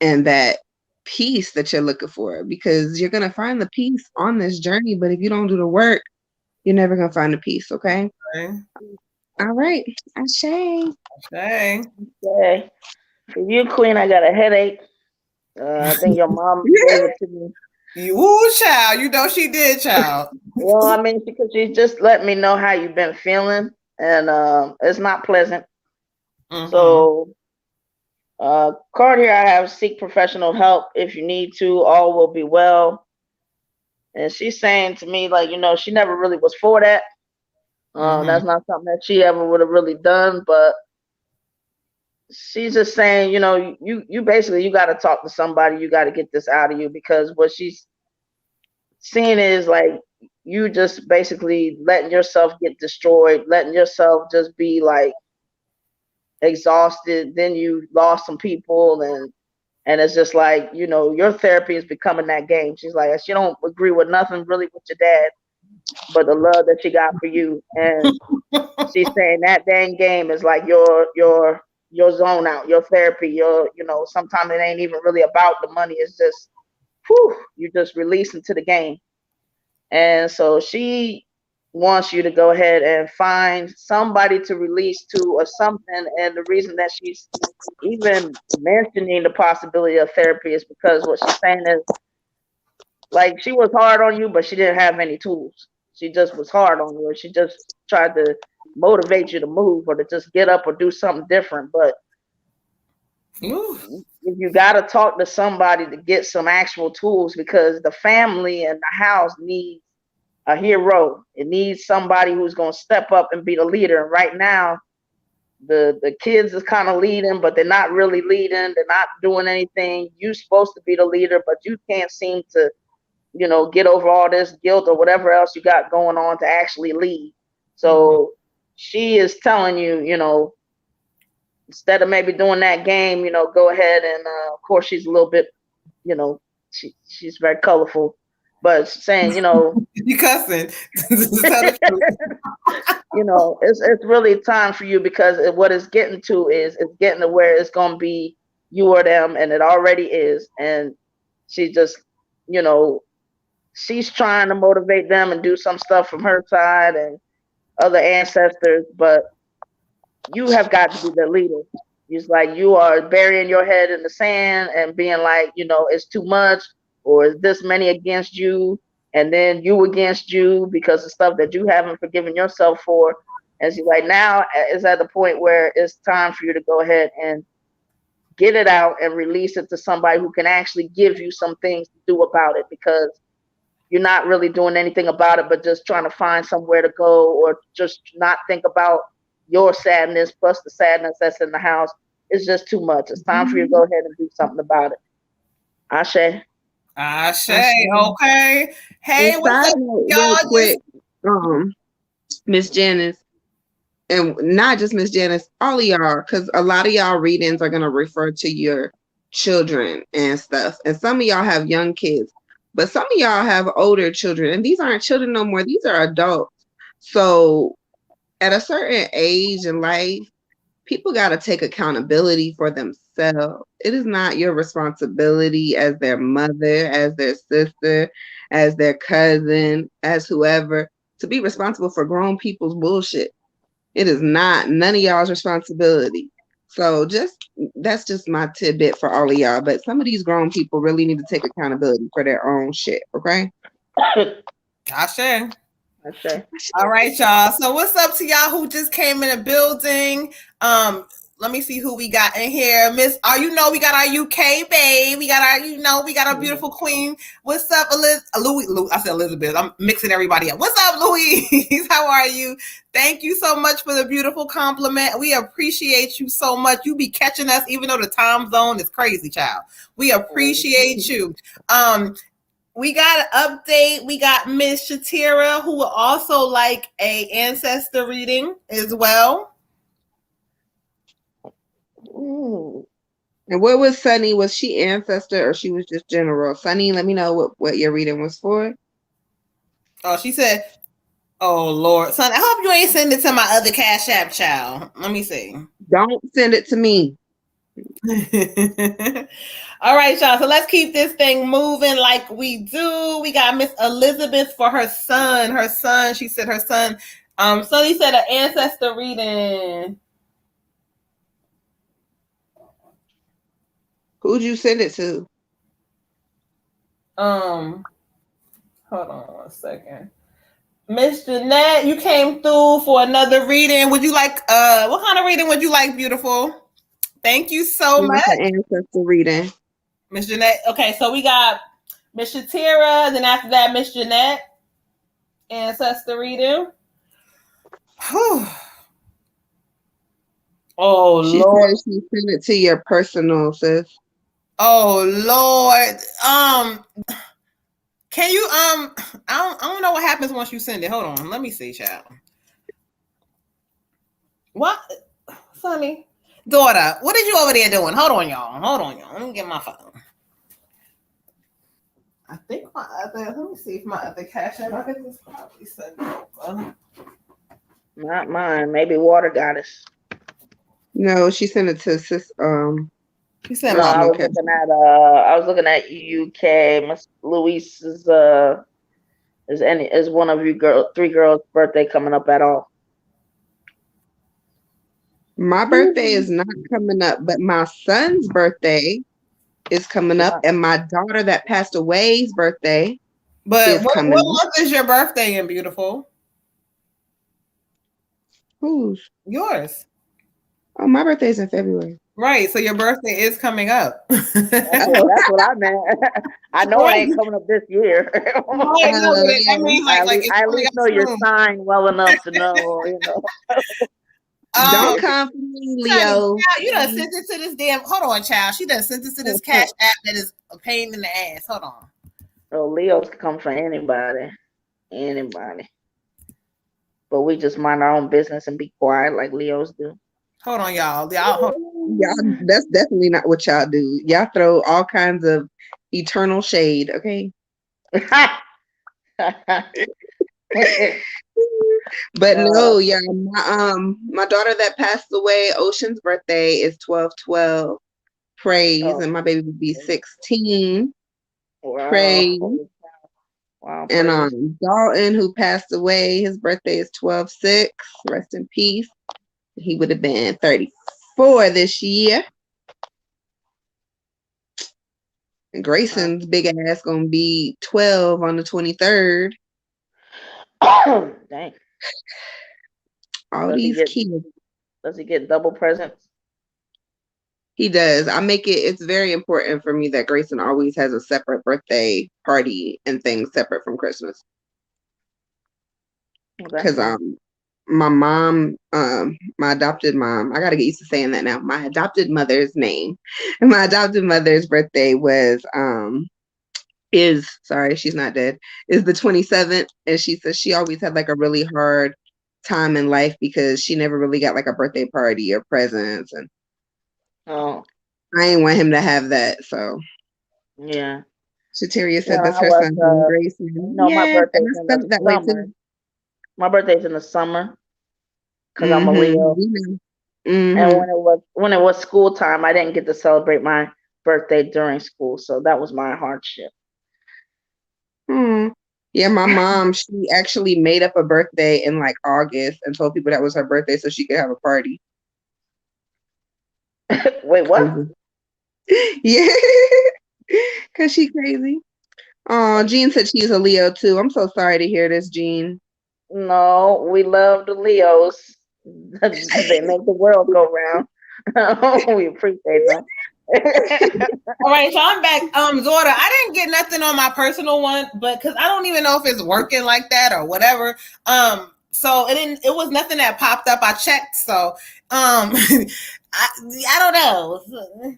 S3: that peace that you're looking for, because you're going to find the peace on this journey. But if you don't do the work, you're never going to find the peace. Okay. All right. Ashay.
S4: Okay. For you, Queen, I got a headache. I think your mom gave it to me.
S2: You, child. You know she did, child.
S4: Well, I mean, because she just let me know how you've been feeling, and it's not pleasant. So, card here, I have seek professional help if you need to. All will be well. And she's saying to me, like, she never really was for that. That's not something that she ever would have really done. But she's just saying, you basically, you got to talk to somebody. You got to get this out of you, because what she's seeing is like you just basically letting yourself get destroyed, letting yourself just be like exhausted. Then you lost some people, and it's just like, your therapy is becoming that game. She's like, she don't agree with nothing really with your dad, but the love that she got for you. And she's saying that dang game is like your zone out, your therapy, sometimes it ain't even really about the money. It's just, you just release into the game. And so she wants you to go ahead and find somebody to release to or something. And the reason that she's even mentioning the possibility of therapy is because what she's saying is, like, she was hard on you, but she didn't have any tools. She just was hard on you, or she just tried to motivate you to move or to just get up or do something different. But you got to talk to somebody to get some actual tools, because the family and the house needs a hero. It needs somebody who's going to step up and be the leader. And right now, the kids is kind of leading, but they're not really leading. They're not doing anything. You're supposed to be the leader, but you can't seem to, get over all this guilt or whatever else you got going on to actually lead. So she is telling you, instead of maybe doing that game, go ahead and of course she's a little bit, she's very colorful, but saying,
S2: You cussing.
S4: it's really time for you, because what it's getting to is it's getting to where it's going to be you or them, and it already is. And she just, she's trying to motivate them and do some stuff from her side and other ancestors, but you have got to be the leader. It's like you are burying your head in the sand and being like, it's too much, or is this many against you, and then you against you because of stuff that you haven't forgiven yourself for. And she's like, now is at the point where it's time for you to go ahead and get it out and release it to somebody who can actually give you some things to do about it, because you're not really doing anything about it, but just trying to find somewhere to go, or just not think about your sadness plus the sadness that's in the house. It's just too much. It's time for you to go ahead and do something about it. Ashe.
S2: Ashe. Okay. Hey, what's up, y'all?
S3: Real quick, Miss Janice, and not just Miss Janice, all of y'all, because a lot of y'all readings are gonna refer to your children and stuff, and some of y'all have young kids, but some of y'all have older children, and these aren't children no more. These are adults. So at a certain age in life, people got to take accountability for themselves. It is not your responsibility as their mother, as their sister, as their cousin, as whoever, to be responsible for grown people's bullshit. It is not none of y'all's responsibility. So that's just my tidbit for all of y'all. But some of these grown people really need to take accountability for their own shit, okay?
S2: Ashe. All right, y'all. So what's up to y'all who just came in the building? Let me see who we got in here. Miss, we got our UK babe. We got our beautiful queen. What's up, Louis? I said Elizabeth. I'm mixing everybody up. What's up, Louise? How are you? Thank you so much for the beautiful compliment. We appreciate you so much. You be catching us even though the time zone is crazy, child. We appreciate you. We got an update. We got Miss Shatira, who will also like a ancestor reading as well.
S4: Ooh.
S3: And what was Sunny? Was she ancestor or she was just general? Sunny, let me know what your reading was for.
S2: Oh, she said, oh, Lord. Son, I hope you ain't send it to my other Cash App, child. Let me see.
S3: Don't send it to me.
S2: All right, y'all. So let's keep this thing moving like we do. We got Miss Elizabeth for her son. Her son, she said her son. Sonny said an ancestor reading.
S3: Who'd you send it to?
S2: Hold on one second. Miss Jeanette, you came through for another reading. Would you like what kind of reading would you like, beautiful? Thank you so much.
S3: An ancestor reading.
S2: Miss Jeanette. Okay, so we got Miss Shatira, then after that, Miss Jeanette. Ancestor reading. Whew. Oh,
S3: she
S2: Lord.
S3: Said she sent it to your personal, sis.
S2: Oh, Lord. Can you I don't know what happens once you send it. Hold on. Let me see, child. What? Sonny? Daughter, what are you over there doing? Hold on, y'all. Let me get my phone. I think let me see if my other Cash App, I think it's probably sent over.
S4: Not mine. Maybe Water Goddess.
S3: No, she sent it to sis.
S2: She sent
S4: no, I was looking at UK. Miss Louise's is one of you three girls' birthday coming up at all?
S3: My birthday is not coming up, but my son's birthday is coming up, and my daughter that passed away's birthday is coming up.
S2: What month is your birthday in, beautiful?
S3: Whose?
S2: Yours.
S3: Oh, my birthday's in February.
S2: Right. So your birthday is coming up.
S4: That's what I meant. I know it ain't coming up this year.
S2: Right, no, but
S3: Yeah.
S2: that means like it's
S4: I at
S2: coming
S4: least
S2: up
S4: know your
S2: soon.
S4: sign well enough to know,
S3: Don't come for me,
S2: Honey,
S3: Leo.
S2: child, you done sent it to this damn. Hold on, child. She done sent it to this cash app that is a pain in the ass. Hold on.
S4: So Leos can come for anybody. Anybody. But we just mind our own business and be quiet like Leos do.
S2: Hold on, y'all. Y'all.
S3: Y'all, that's definitely not what y'all do. Y'all throw all kinds of eternal shade, okay? But no, yeah, my daughter that passed away, Ocean's birthday is 12/12. Praise, and my baby would be 16.
S4: Wow.
S3: Praise.
S4: Wow.
S3: And Dalton, who passed away, his birthday is 12/6. Rest in peace. He would have been 34 this year. And Grayson's big ass gonna be 12 on the 23rd.
S4: Dang.
S3: All these kids.
S4: Does he get double presents?
S3: He does. It's very important for me that Grayson always has a separate birthday party and things separate from Christmas. Because my mom, my adopted mom, I gotta get used to saying that now. My adopted mother's name. And my adopted mother's birthday sorry, she's not dead, is the 27th. And she says she always had like a really hard time in life because she never really got like a birthday party or presents, and I didn't want him to have that. So
S4: yeah,
S3: Shateria said that's her son, Grayson.
S4: No, my birthday's in the summer. My birthday's in the summer because I'm a Leo. And when it was school time, I didn't get to celebrate my birthday during school, so that was my hardship.
S3: Yeah, my mom, she actually made up a birthday in like August and told people that was her birthday so she could have a party.
S4: Wait, what?
S3: Yeah, because she crazy. Oh, Jean said she's a Leo too. I'm so sorry to hear this, Jean.
S4: No, we love the Leos. They make the world go round. We appreciate them.
S2: All right, so I'm back. Zorda, I didn't get nothing on my personal one, but because I don't even know if it's working like that or whatever. So it was nothing that popped up. I checked, so I don't know.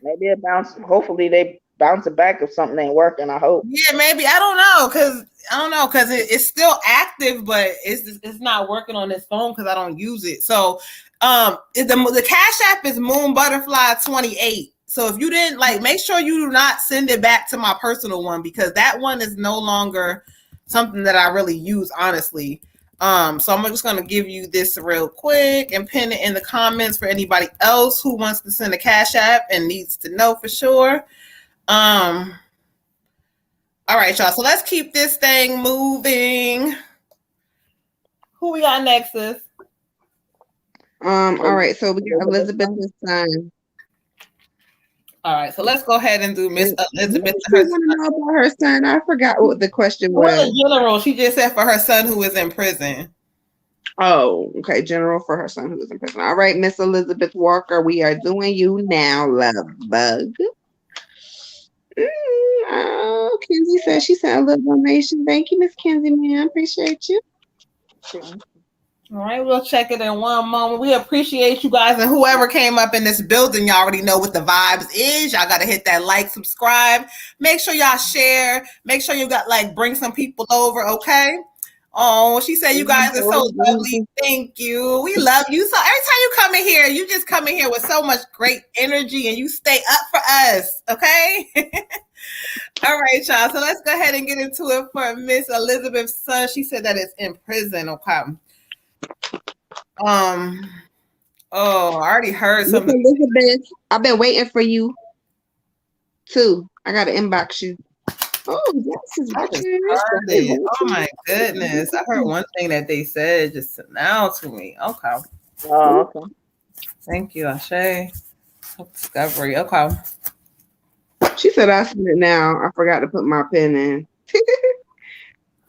S4: Maybe it bounced. Hopefully they bounce it back if something ain't working. I hope.
S2: Yeah, maybe. I don't know because it's still active, but it's not working on this phone because I don't use it. So the Cash App is Moon Butterfly 28. So if you didn't make sure you do not send it back to my personal one because that one is no longer something that I really use, honestly. So I'm just gonna give you this real quick and pin it in the comments for anybody else who wants to send a Cash App and needs to know for sure. All right, y'all. So let's keep this thing moving. Who we got next, sis?
S3: All right, so we got Elizabeth's son.
S2: All right, so let's go ahead and do Miss Elizabeth.
S3: I want to know about her son. I forgot what the question was.
S2: In general, she just said for her son who is in prison.
S3: Oh, okay. General for her son who is in prison. All right, Miss Elizabeth Walker, we are doing you now, love bug. Kenzie said she sent a little donation. Thank you, Miss Kenzie, man. Appreciate you.
S2: All right, we'll check it in one moment. We appreciate you guys, and whoever came up in this building, y'all already know what the vibes is. Y'all got to hit that like, subscribe. Make sure y'all share. Make sure you got bring some people over, okay? Oh, she said you guys are so lovely. Thank you. We love you. So every time you come in here, you just come in here with so much great energy, and you stay up for us, okay? All right, y'all. So let's go ahead and get into it for Miss Elizabeth's son. She said that it's in prison, okay? I already heard something.
S3: Elizabeth, I've been waiting for you too. I gotta inbox you. Oh, yes,
S2: oh my goodness. I heard one thing that they said just now to me. Okay.
S4: Oh, okay.
S2: Thank you, Ashe. Discovery. Okay.
S3: She said I sent it now. I forgot to put my pen in.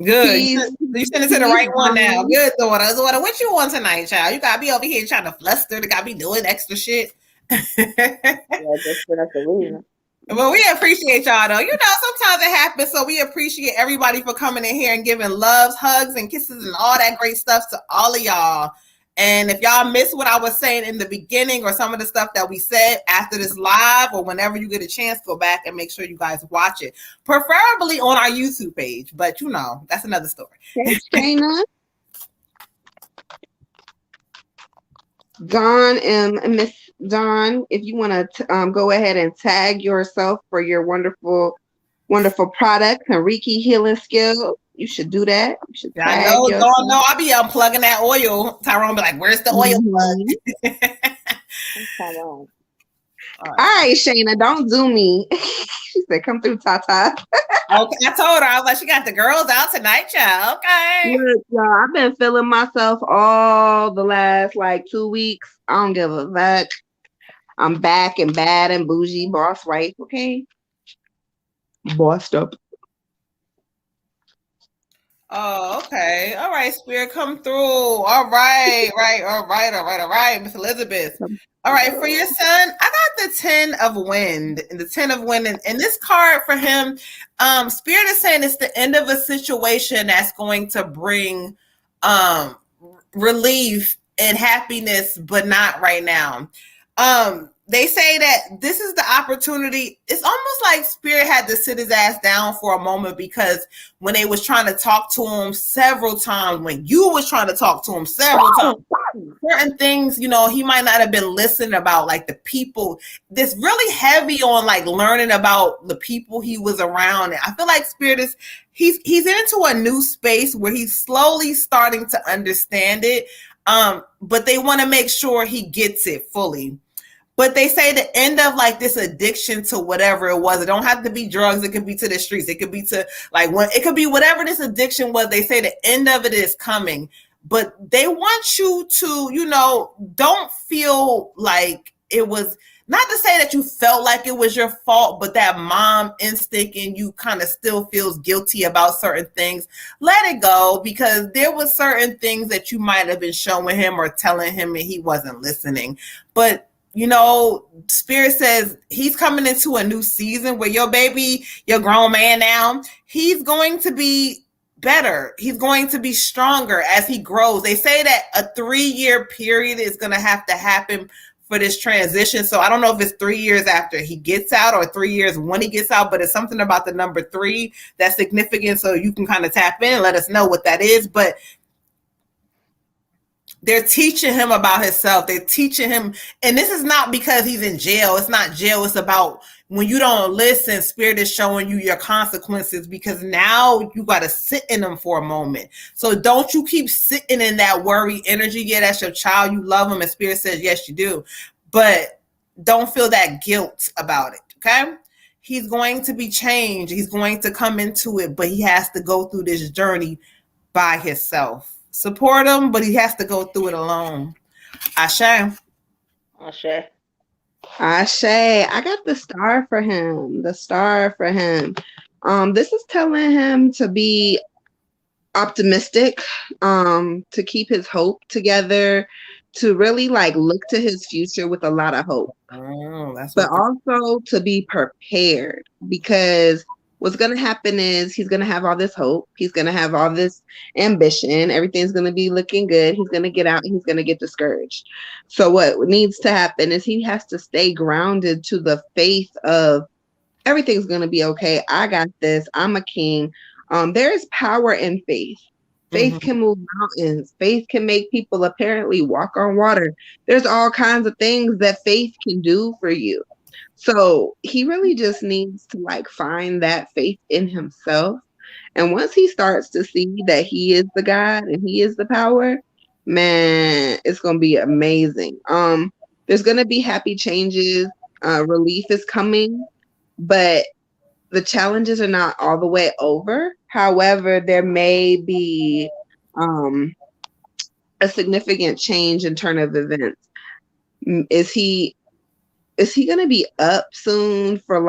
S2: Good. You sent it to the right one now. Good, daughter. What you want tonight, child? You gotta be over here trying to fluster. You gotta be doing extra shit.
S4: Yeah, just for that's the reason.
S2: Well, we appreciate y'all though. Sometimes it happens, so we appreciate everybody for coming in here and giving loves, hugs, and kisses and all that great stuff to all of y'all. And if y'all missed what I was saying in the beginning or some of the stuff that we said after this live or whenever you get a chance, go back and make sure you guys watch it, preferably on our YouTube page. But that's another story.
S3: Hey, Shayna. Dawn and Miss Dawn, if you want to go ahead and tag yourself for your wonderful, wonderful products and Reiki healing skill, you should do that. You should tag
S2: I know,
S3: yourself.
S2: Dawn, I'll be unplugging that oil. Tyrone be like, "Where's the oil plug?"
S3: All right, Shayna, don't do me. She said, "Come through, Tata."
S2: Okay, I told her, I was like, she got the girls out tonight, y'all. Okay.
S3: Look, y'all, I've been feeling myself all the last 2 weeks. I don't give a fuck. I'm back and bad and bougie, boss wife, okay? Bossed up.
S2: Oh, okay. All right, Spirit, come through. All right, all right, Miss Elizabeth. All right, for your son, I got the 10 of wind. And the 10 of wind. And this card for him, Spirit is saying it's the end of a situation that's going to bring relief and happiness, but not right now. They say that this is the opportunity. It's almost like Spirit had to sit his ass down for a moment, because when they was trying to talk to him several times, when you was trying to talk to him several times, certain things, he might not have been listening about, like the people. This really heavy on learning about the people he was around. And I feel like Spirit is he's into a new space where he's slowly starting to understand it. But they want to make sure he gets it fully. But they say the end of this addiction to whatever it was. It don't have to be drugs. It could be to the streets. It could be to it could be whatever this addiction was. They say the end of it is coming. But they want you to, don't feel like it was, not to say that you felt like it was your fault, but that mom instinct in you kind of still feels guilty about certain things. Let it go, because there was certain things that you might have been showing him or telling him and he wasn't listening. But Spirit says he's coming into a new season where your baby, your grown man now, he's going to be better. He's going to be stronger as he grows. They say that a 3-year period is going to have to happen for this transition. So I don't know if it's 3 years after he gets out or 3 years when he gets out, but it's something about the number 3 that's significant. So you can kind of tap in and let us know what that is. But they're teaching him about himself. They're teaching him, and this is not because he's in jail. It's not jail. It's about when you don't listen, Spirit is showing you your consequences, because now you got to sit in them for a moment. So don't you keep sitting in that worry energy. Yeah, that's your child. You love him, and Spirit says, yes, you do. But don't feel that guilt about it, okay? He's going to be changed. He's going to come into it, but he has to go through this journey by himself. Support him, but he has to go through it alone. Ashe.
S4: Ashe.
S3: Ashe. I got the star for him. The star for him. This is telling him to be optimistic, to keep his hope together, to really look to his future with a lot of hope. But also to be prepared, because what's going to happen is he's going to have all this hope. He's going to have all this ambition. Everything's going to be looking good. He's going to get out and he's going to get discouraged. So what needs to happen is he has to stay grounded to the faith of everything's going to be okay. I got this. I'm a king. There is power in faith. Faith can move mountains. Faith can make people apparently walk on water. There's all kinds of things that faith can do for you. So he really just needs to find that faith in himself. And once he starts to see that he is the God and he is the power, man, it's going to be amazing. There's going to be happy changes. Relief is coming, but the challenges are not all the way over. However, there may be a significant change in turn of events. Is he going to be up soon for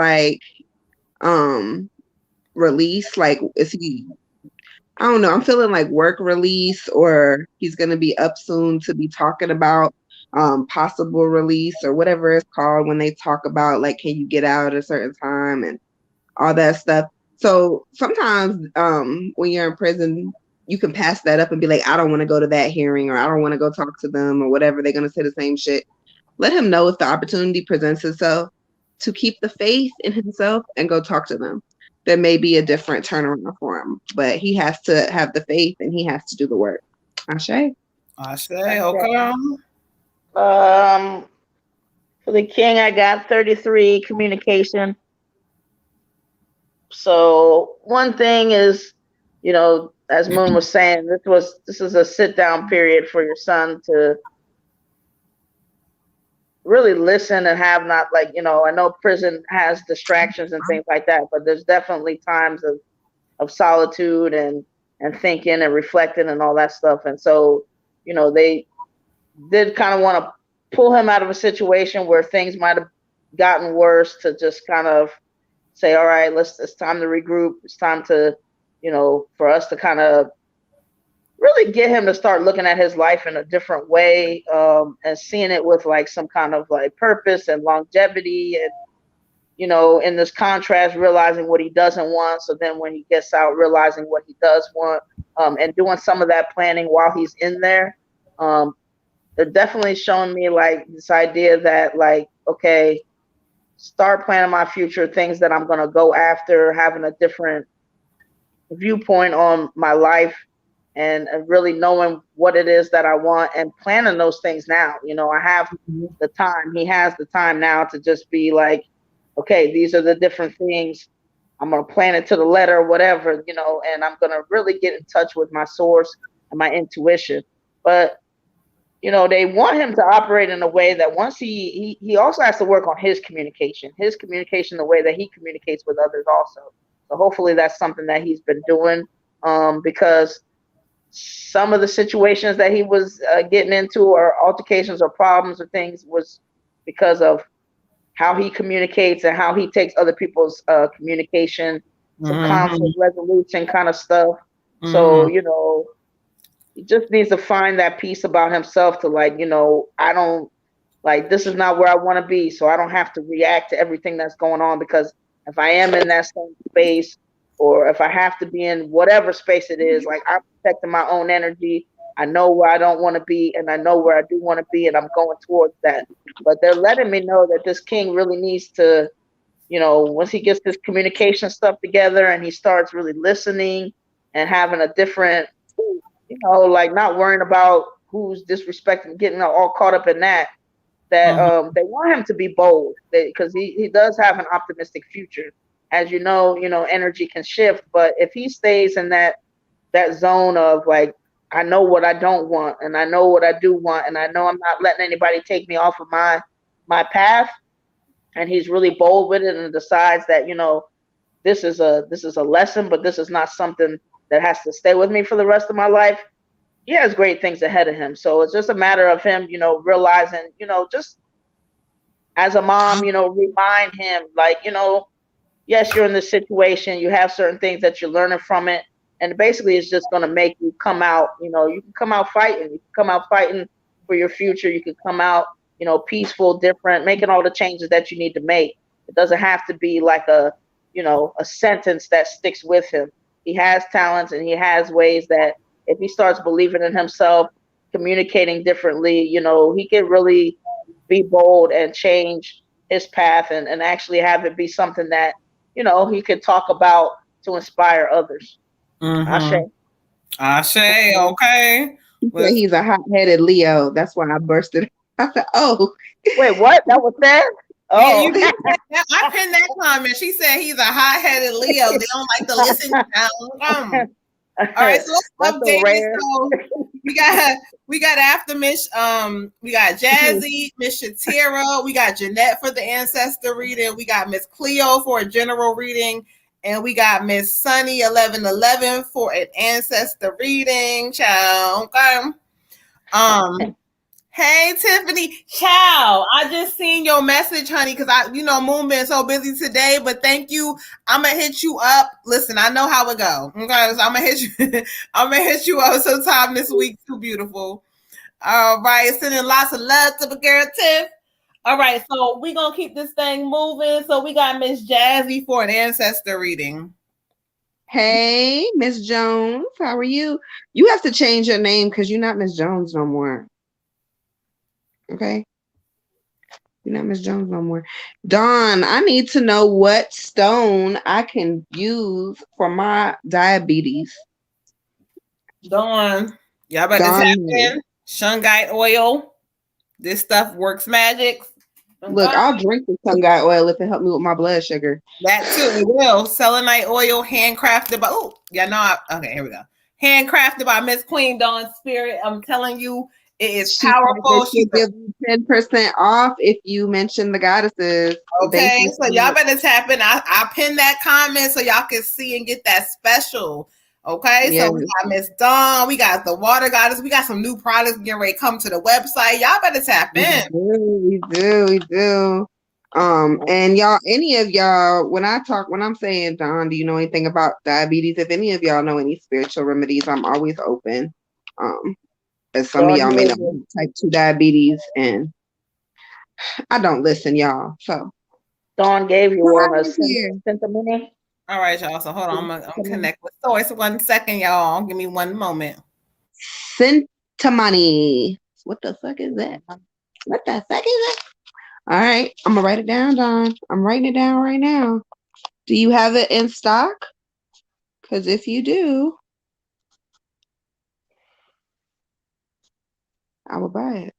S3: release? Is he, I don't know. I'm feeling work release, or he's going to be up soon to be talking about possible release or whatever it's called when they talk about like, can you get out at a certain time and all that stuff. So sometimes when you're in prison, you can pass that up and be like, I don't want to go to that hearing, or I don't want to go talk to them, or whatever. They're going to say the same shit. Let him know if the opportunity presents itself to keep the faith in himself and go talk to them. There may be a different turnaround for him, but he has to have the faith and he has to do the work. Ashe?
S2: Okay.
S4: For the king, I got 33, communication. So one thing is, as Moon was saying, this is a sit down period for your son to really listen and have not like, I know prison has distractions and things like that, but there's definitely times of solitude and thinking and reflecting and all that stuff. And so, they did kind of want to pull him out of a situation where things might have gotten worse, to just kind of say, all right, it's time to regroup. It's time to, for us to kind of really get him to start looking at his life in a different way, and seeing it with like some kind of like purpose and longevity, and, in this contrast, realizing what he doesn't want. So then when he gets out, realizing what he does want, and doing some of that planning while he's in there. They're definitely showing me like this idea that like, okay, start planning my future, things that I'm going to go after, having a different viewpoint on my life, and really knowing what it is that I want and planning those things now. I have the time. He has the time now to just be like, okay, these are the different things. I'm going to plan it to the letter or whatever, and I'm going to really get in touch with my source and my intuition. But they want him to operate in a way that once he also has to work on his communication, the way that he communicates with others also. So hopefully that's something that he's been doing, because some of the situations that he was getting into, or altercations or problems or things, was because of how he communicates and how he takes other people's communication, some conflict resolution kind of stuff. So, he just needs to find that peace about himself to like, I don't like, this is not where I want to be. So I don't have to react to everything that's going on, because if I am in that same space, or if I have to be in whatever space it is, like, I'm protecting my own energy. I know where I don't want to be, and I know where I do want to be, and I'm going towards that. But they're letting me know that this king really needs to, once he gets this communication stuff together and he starts really listening and having a different, like not worrying about who's disrespecting, getting all caught up in that, they want him to be bold, because he does have an optimistic future. As you know, energy can shift, but if he stays in that zone of like, I know what I don't want, and I know what I do want, and I know I'm not letting anybody take me off of my path, and he's really bold with it and decides that, this is a lesson, but this is not something that has to stay with me for the rest of my life. He has great things ahead of him. So it's just a matter of him, realizing, just as a mom, remind him like, yes, you're in this situation. You have certain things that you're learning from it. And basically it's just going to make you come out, you can come out fighting. You can come out fighting for your future. You can come out, peaceful, different, making all the changes that you need to make. It doesn't have to be like a sentence that sticks with him. He has talents, and he has ways that if he starts believing in himself, communicating differently, he can really be bold and change his path, and actually have it be something that, he could talk about to inspire others. Ashe.
S2: Okay.
S3: Well, he's a hot-headed Leo. That's why I bursted. I said, oh.
S4: Wait, what? That was that? Oh.
S2: Yeah, I pinned that comment. She said he's a hot-headed Leo. They don't like to listen down. All right, so let's update it. So we got after Miss we got Jazzy, Miss Shatira, we got Jeanette for the ancestor reading, we got Miss Cleo for a general reading, and we got Miss Sunny 1111 for an ancestor reading. Ciao. Okay. Hey Tiffany, ciao. I just seen your message, honey, because Moon been so busy today, but thank you. I'm gonna hit you up. Listen, I know how it go. Okay, so I'm gonna hit you up sometime this week. Too beautiful. All right, sending lots of love to the girl Tiff. All right, so we're gonna keep this thing moving. So we got Miss Jazzy for an ancestor reading.
S3: Hey, Miss Jones, how are you? You have to change your name because you're not Miss Jones no more. Okay? You're not Miss Jones no more. Dawn, I need to know what stone I can use for my diabetes.
S2: Dawn, y'all better
S3: Dawn,
S2: tap in. Shungite oil. This stuff works magic.
S3: look, I'll drink the Shungite oil if it helps me with my blood sugar.
S2: That too, it will. Selenite oil, handcrafted by okay, here we go. Handcrafted by Miss Queen Dawn Spirit. I'm telling you, it is powerful.
S3: She'll give you 10% off if you mention the goddesses.
S2: Okay, so y'all better tap in. I pinned that comment so y'all can see and get that special. Okay, yes. So we got Miss Dawn, we got the water goddess, we got some new products getting ready to come to the website. Y'all better tap in.
S3: We do. And y'all, any of y'all, when I'm saying, Dawn, do you know anything about diabetes? If any of y'all know any spiritual remedies, I'm always open. As some of y'all may know, type 2 diabetes, and I don't listen, y'all. So
S4: Dawn gave you one a sentiment.
S2: All right, y'all. So hold on, I'm gonna connect with Source. 1 second, y'all. Give me 1 moment.
S3: Centimony. What the fuck is that? What the fuck is that? All right, I'm gonna write it down, Dawn. I'm writing it down right now. Do you have it in stock? Because if you do, I will buy it.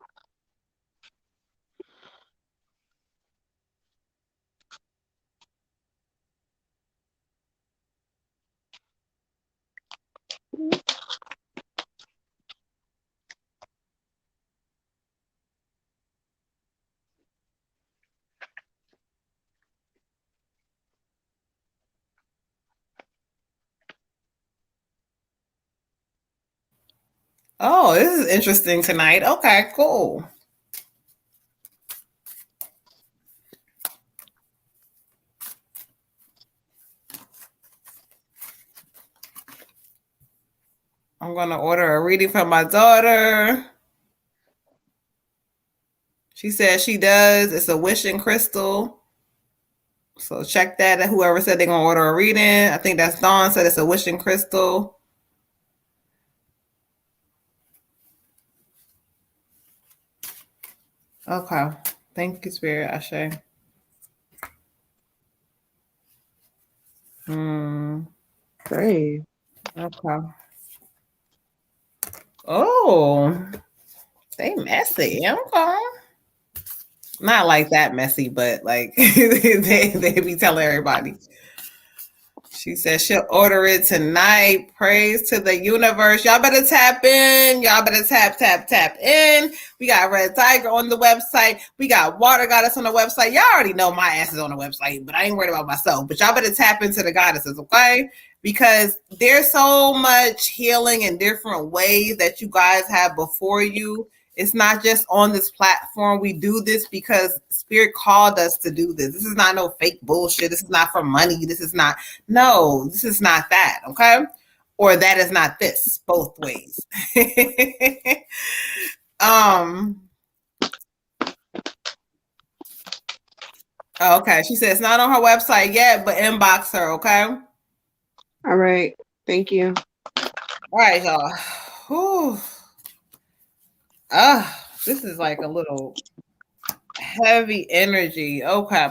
S2: Oh, this is interesting tonight. Okay, cool. I'm going to order a reading from my daughter. She says she does. It's a wishing crystal. So check that. Whoever said they're going to order a reading. I think that's Dawn said it's a wishing crystal. Okay. Thank you, Spirit. Ashe.
S3: Great.
S2: Okay. Oh, they messy. Okay. Not like that messy, but like they be telling everybody. She said she'll order it tonight. Praise to the universe. Y'all better tap in. Y'all better tap in. We got Red Tiger on the website. We got Water Goddess on the website. Y'all already know my ass is on the website, but I ain't worried about myself. But y'all better tap into the goddesses, okay? Because there's so much healing in different ways that you guys have before you. It's not just on this platform. We do this because Spirit called us to do this. This is not no fake bullshit. This is not for money. This is not that, okay? Or that is not this, both ways. Okay, she said it's not on her website yet, but inbox her, okay?
S3: All right. Thank you.
S2: All right, y'all. Whew. This is like a little heavy energy. Okay.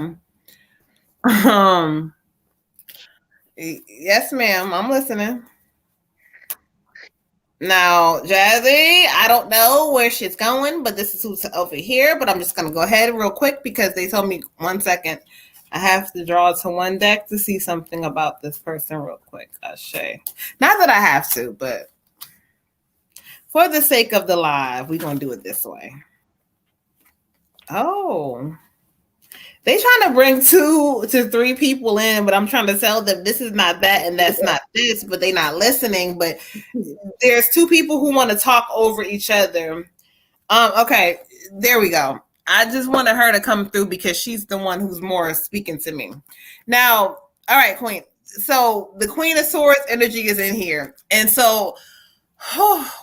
S2: Yes, ma'am. I'm listening. Now, Jazzy, I don't know where she's going, but this is who's over here. But I'm just gonna go ahead real quick because they told me 1 second. I have to draw to one deck to see something about this person real quick. Ashe. Not that I have to, but for the sake of the live, we're gonna do it this way. Oh. They trying to bring 2 to 3 people in, but I'm trying to tell them this is not that and that's not this, but they not listening. But there's 2 people who want to talk over each other. Okay, there we go. I just wanted her to come through because she's the one who's more speaking to me. Now, all right, Queen. So the Queen of Swords energy is in here. And so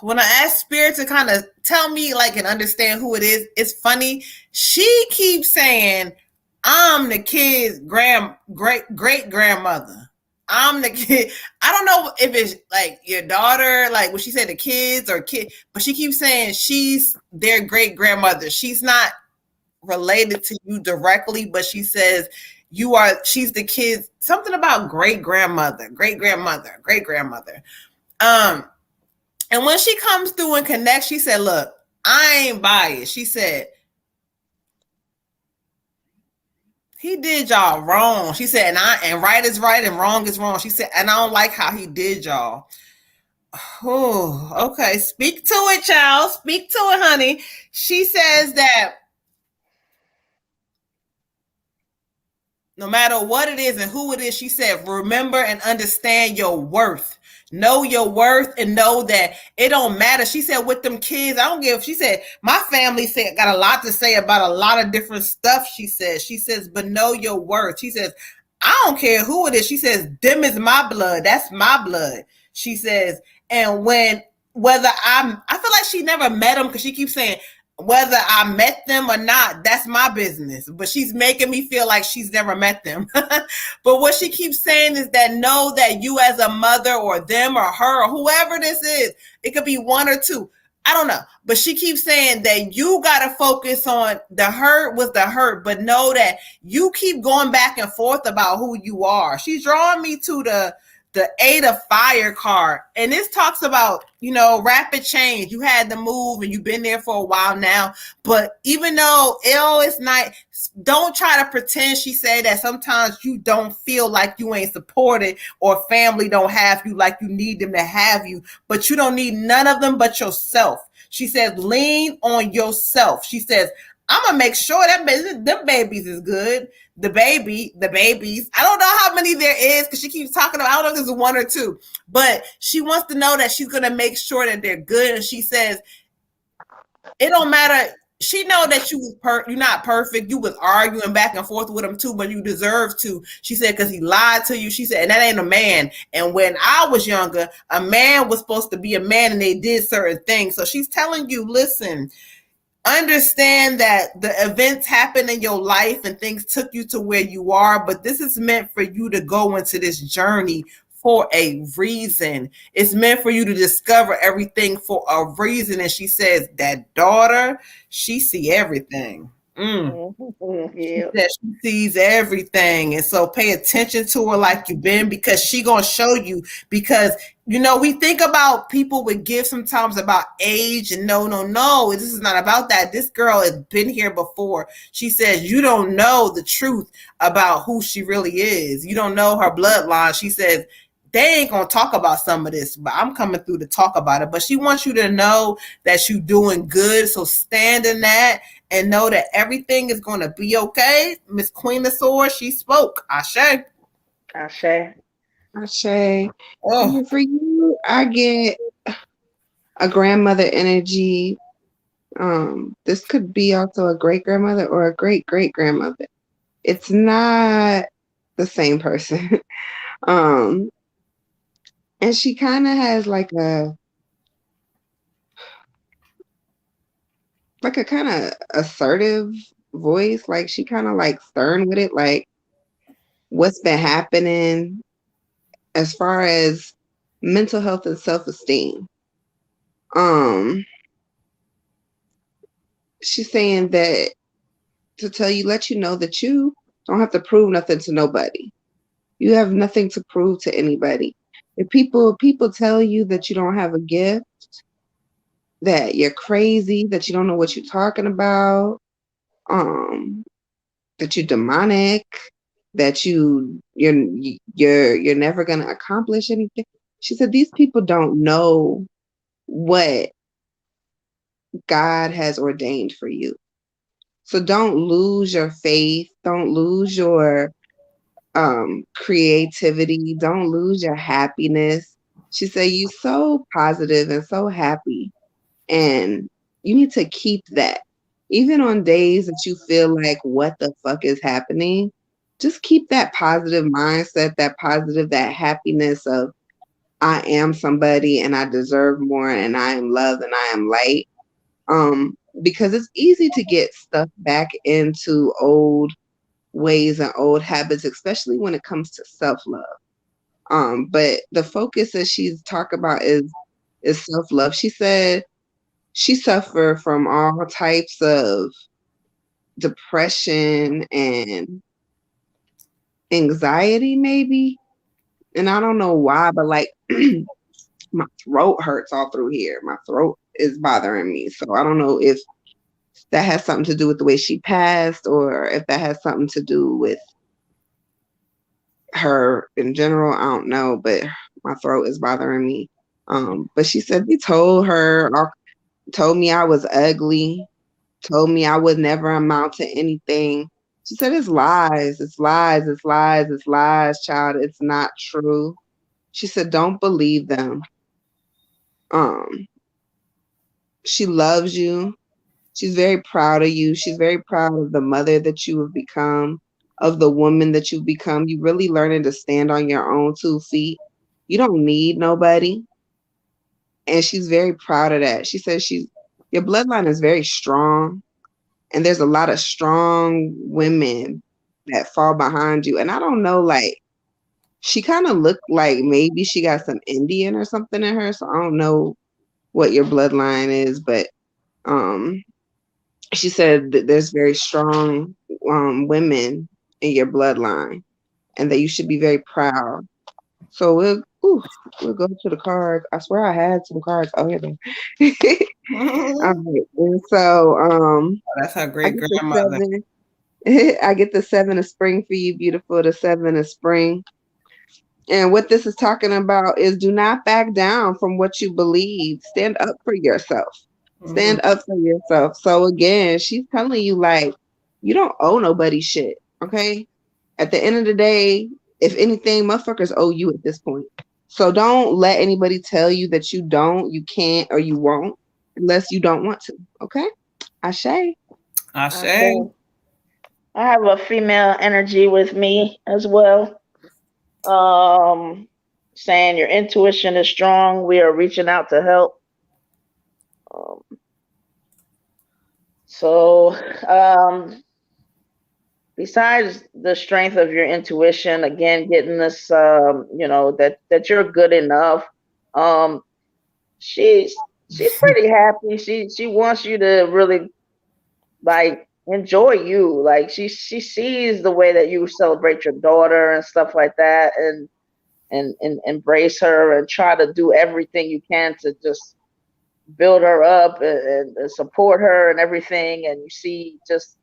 S2: When I ask Spirit to kind of tell me like and understand who it is, it's funny. She keeps saying, "I'm the kid's great grandmother. I'm the kid." I don't know if it's like your daughter, like when she said the kids or kid, but she keeps saying she's their great grandmother. She's not related to you directly, but she says you are. She's the kids. Something about great grandmother, great grandmother, great grandmother. Um, and when she comes through and connects, she said, "Look, I ain't biased." She said, "He did y'all wrong." She said, and right is right and wrong is wrong. She said, "And I don't like how he did y'all." Oh, okay. Speak to it, child. Speak to it, honey. She says that no matter what it is and who it is, she said, remember and understand your worth. Know your worth and know that it don't matter. She said, with them kids, I don't give. She said, my family said got a lot to say about a lot of different stuff. She says, but know your worth. She says, I don't care who it is. She says, them is my blood. That's my blood. She says, and I feel like she never met him because she keeps saying, whether I met them or not, that's my business. But she's making me feel like she's never met them. But what she keeps saying is that know that you as a mother or them or her or whoever this is, it could be one or two. I don't know. But she keeps saying that you got to focus on the hurt was the hurt, but know that you keep going back and forth about who you are. She's drawing me to the 8 of Fire card. And this talks about, rapid change. You had to move and you've been there for a while now. But even though it's not, don't try to pretend, she said, that sometimes you don't feel like you ain't supported or family don't have you like you need them to have you. But you don't need none of them but yourself. She says, lean on yourself. She says, I'm going to make sure that them babies is good. The babies. I don't know how many there is because she keeps talking about, I don't know if there's one or two, but she wants to know that she's going to make sure that they're good. And she says, it don't matter. She know that you're not perfect. You was arguing back and forth with him too, but you deserve to. She said, because he lied to you. She said, and that ain't a man. And when I was younger, a man was supposed to be a man and they did certain things. So she's telling you, listen, understand that the events happen in your life and things took you to where you are, but this is meant for you to go into this journey for a reason. It's meant for you to discover everything for a reason. And she says that daughter, she see everything.
S4: Yeah.
S2: She sees everything, and so pay attention to her like you've been, because she gonna show you. Because we think about people with gifts sometimes about age, and no, this is not about that. This girl has been here before. She says you don't know the truth about who she really is. You don't know her bloodline. She says they ain't gonna talk about some of this, but I'm coming through to talk about it. But she wants you to know that you're doing good, so stand in that and know that everything is going to be okay. Miss Queen of Swords, she spoke. Ashe.
S4: Ashe.
S3: Oh. For you, I get a grandmother energy. This could be also a great grandmother or a great great grandmother. It's not the same person. And she kind of has like a kind of assertive voice. Like she kind of like stern with it. Like what's been happening as far as mental health and self-esteem. She's saying that to let you know that you don't have to prove nothing to nobody. You have nothing to prove to anybody. If people tell you that you don't have a gift, that you're crazy, that you don't know what you're talking about, that you're demonic, that you're never gonna accomplish anything. She said these people don't know what God has ordained for you. So don't lose your faith, don't lose your creativity, don't lose your happiness. She said you're so positive and so happy, and you need to keep that. Even on days that you feel like what the fuck is happening, just keep that positive mindset, that happiness of I am somebody and I deserve more and I am loved and I am light. Because it's easy to get stuck back into old ways and old habits, especially when it comes to self-love. But the focus that she's talked about is self-love. She said she suffered from all types of depression and anxiety, maybe. And I don't know why, but like my throat hurts all through here. My throat is bothering me. So I don't know if that has something to do with the way she passed or if that has something to do with her in general. I don't know, but my throat is bothering me. But she said they told me I was ugly, told me I would never amount to anything. She said it's lies, it's lies, it's lies, it's lies, child. It's not true. She said, don't believe them. Um, she loves you. She's very proud of you. She's very proud of the mother that you have become, of the woman that you've become. You really learning to stand on your own 2 feet. You don't need nobody. And she's very proud of that. She says your bloodline is very strong. And there's a lot of strong women that fall behind you. And I don't know, like, she kind of looked like maybe she got some Indian or something in her. So I don't know what your bloodline is, but um she said that there's very strong women in your bloodline and that you should be very proud. So we'll go to the cards. I swear I had some cards. Oh, here they are. All right. And so
S2: That's her
S3: I
S2: great
S3: get the
S2: grandmother.
S3: 7. I get the 7 of spring for you, beautiful. The 7 of spring. And what this is talking about is do not back down from what you believe. Stand up for yourself. Stand up for yourself. So again, she's telling you like you don't owe nobody shit. Okay. At the end of the day, if anything, motherfuckers owe you at this point. So don't let anybody tell you that you don't, you can't, or you won't unless you don't want to. Okay. Ashe.
S2: Ashe.
S4: Okay. I have a female energy with me as well. Saying your intuition is strong. We are reaching out to help. Um, so, besides the strength of your intuition, again, getting this, that you're good enough. Um, she's pretty happy. She wants you to really like enjoy you. Like she sees the way that you celebrate your daughter and stuff like that, and embrace her and try to do everything you can to just build her up and support her and everything. And you see just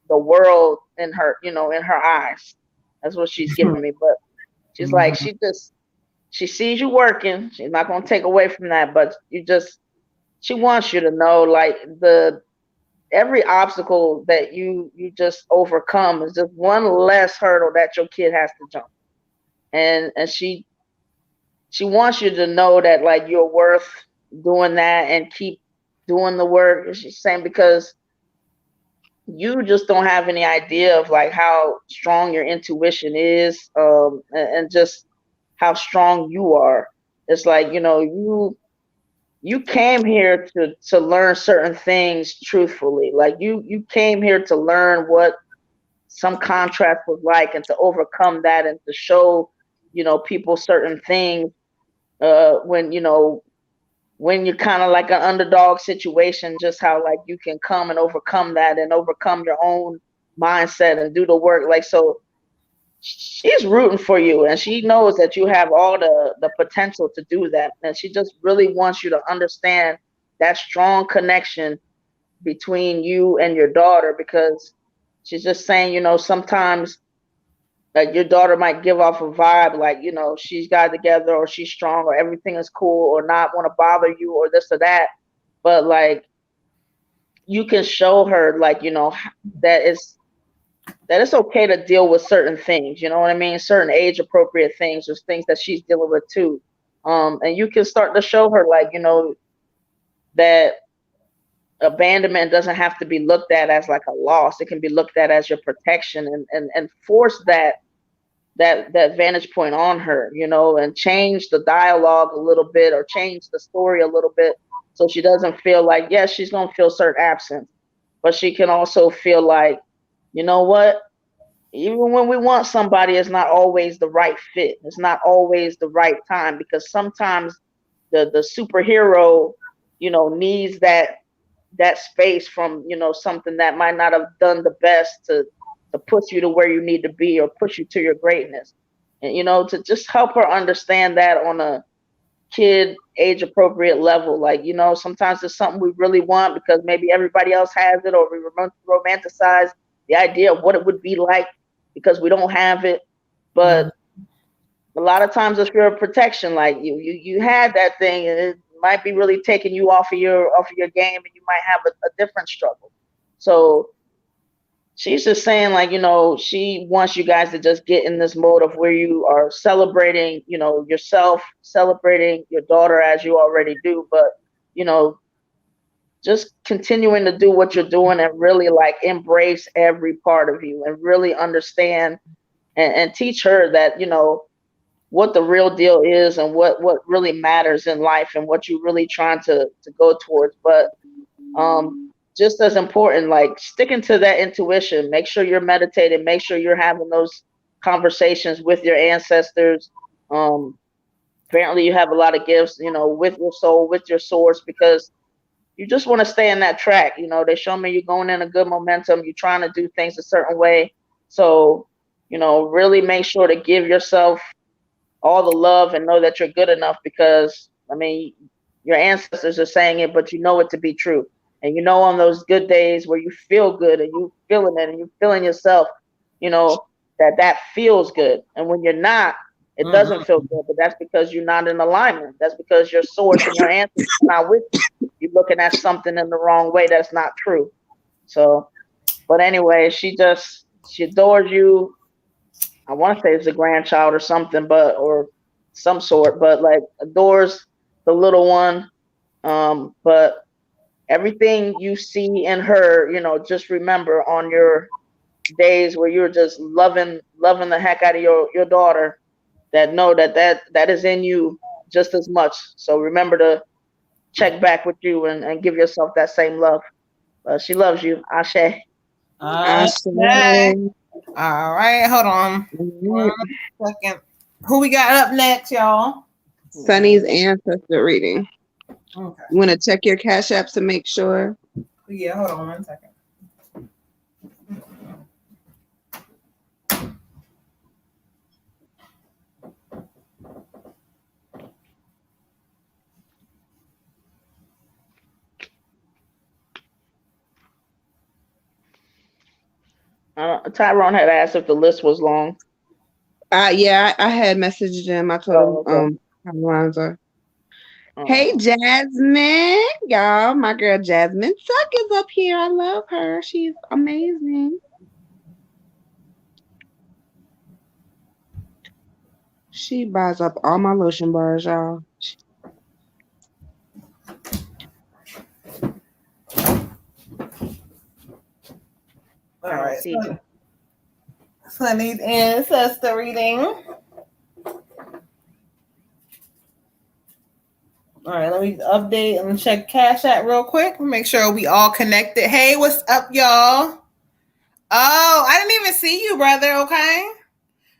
S4: the world in her, in her eyes. That's what she's giving me. But she's like, she sees you working. She's not gonna take away from that, but she wants you to know like every obstacle that you just overcome is just one less hurdle that your kid has to jump. And she wants you to know that like you're worth doing that and keep doing the work. And she's saying because you just don't have any idea of like how strong your intuition is, and just how strong you are. It's like you came here to learn certain things truthfully. Like you came here to learn what some contrast was like and to overcome that and to show people certain things, when when you're kind of like an underdog situation, just how like you can come and overcome that and overcome your own mindset and do the work. Like, so she's rooting for you and she knows that you have all the potential to do that. And she just really wants you to understand that strong connection between you and your daughter, because she's just saying, sometimes like your daughter might give off a vibe like, she's got it together or she's strong or everything is cool or not want to bother you or this or that. But like you can show her like, that it's okay to deal with certain things, you know what I mean? Certain age appropriate things or things that she's dealing with too. And you can start to show her like, that abandonment doesn't have to be looked at as like a loss. It can be looked at as your protection, and force that that vantage point on her, and change the dialogue a little bit or change the story a little bit so she doesn't feel like, yes, she's going to feel certain absence, but she can also feel like, you know what? Even when we want somebody, it's not always the right fit. It's not always the right time, because sometimes the superhero, needs that space from, something that might not have done the best to push you to where you need to be or push you to your greatness. And, to just help her understand that on a kid age appropriate level. Like, sometimes it's something we really want because maybe everybody else has it, or we romanticize the idea of what it would be like because we don't have it. But a lot of times it's your protection. Like you had that thing, and it might be really taking you off of your game, and you might have a different struggle. So she's just saying, like, she wants you guys to just get in this mode of where you are celebrating, yourself, celebrating your daughter as you already do, but, just continuing to do what you're doing and really like embrace every part of you and really understand and teach her that, what the real deal is and what really matters in life and what you're really trying to go towards. But just as important, like sticking to that intuition, make sure you're meditating, make sure you're having those conversations with your ancestors. Apparently you have a lot of gifts, with your soul, with your source, because you just want to stay in that track. They show me you're going in a good momentum. You're trying to do things a certain way. So, really make sure to give yourself all the love and know that you're good enough, because, I mean, your ancestors are saying it, but you know it to be true. And on those good days where you feel good and you feeling it and you feeling yourself, that feels good. And when you're not, it doesn't feel good, but that's because you're not in alignment. That's because your source and your ancestors are not with you. You're looking at something in the wrong way that's not true. So, but anyway, she adores you. I want to say it's a grandchild or something, or some sort, but like adores the little one. But everything you see in her, just remember on your days where you're just loving the heck out of your daughter, that know that is in you just as much. So remember to check back with you and give yourself that same love. She loves you. Ashe.
S2: Okay. All right, hold on 1 second. Who we got up next, y'all?
S3: Sunny's ancestor reading.
S2: Okay.
S3: You want to check your Cash Apps to make sure?
S2: Yeah, hold on 1 second.
S4: Tyrone had asked if the list was long.
S3: Yeah, I had messaged him. I told him how the lines are. Hey, Jasmine, y'all. My girl Jasmine Suck is up here. I love her. She's amazing. She buys up all my lotion bars, y'all.
S2: All right. Sunny's ancestor reading. All right, let me update and check Cash App real quick. Make sure we all connected. Hey, what's up, y'all? Oh, I didn't even see you, brother. Okay.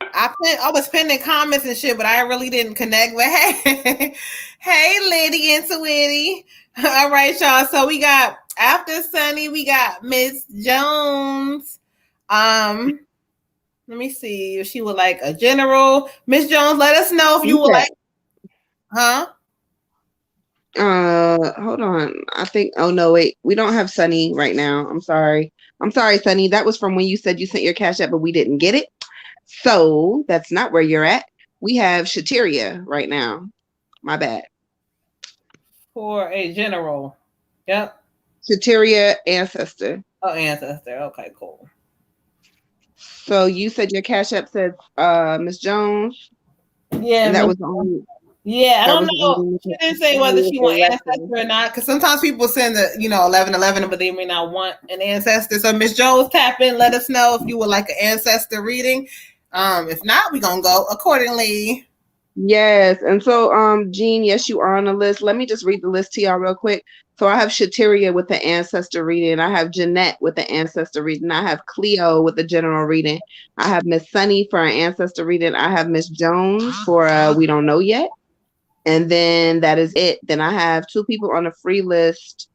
S2: I was pinning comments and shit, but I really didn't connect. But hey, hey, Liddy and Sweetie. All right, y'all. So we got after Sunny, we got Miss Jones. Let me see if she would like a general. Miss Jones, let us know if you would like. Huh?
S3: Hold on. I think. Oh no, wait. We don't have Sunny right now. I'm sorry, Sunny. That was from when you said you sent your Cash App, but we didn't get it. So that's not where you're at. We have Shateria right now. My bad.
S2: For a general. Yep.
S3: Shateria ancestor.
S2: Oh, ancestor. Okay, cool.
S3: So you said your Cash App said Miss Jones.
S2: Yeah.
S3: And that was the only.
S2: Yeah, I don't know. She didn't say whether she want ancestor or not, because sometimes people send the 1111, but they may not want an ancestor. So Miss Jones, tap in. Let us know if you would like an ancestor reading. If not, we're gonna go accordingly.
S3: Yes. And so, Jean, yes, you are on the list. Let me just read the list to y'all real quick. So I have Shateria with the ancestor reading. I have Jeanette with the ancestor reading. I have Cleo with the general reading. I have Miss Sunny for an ancestor reading. I have Miss Jones for We Don't Know Yet. And then that is it. Then I have 2 people on the free list.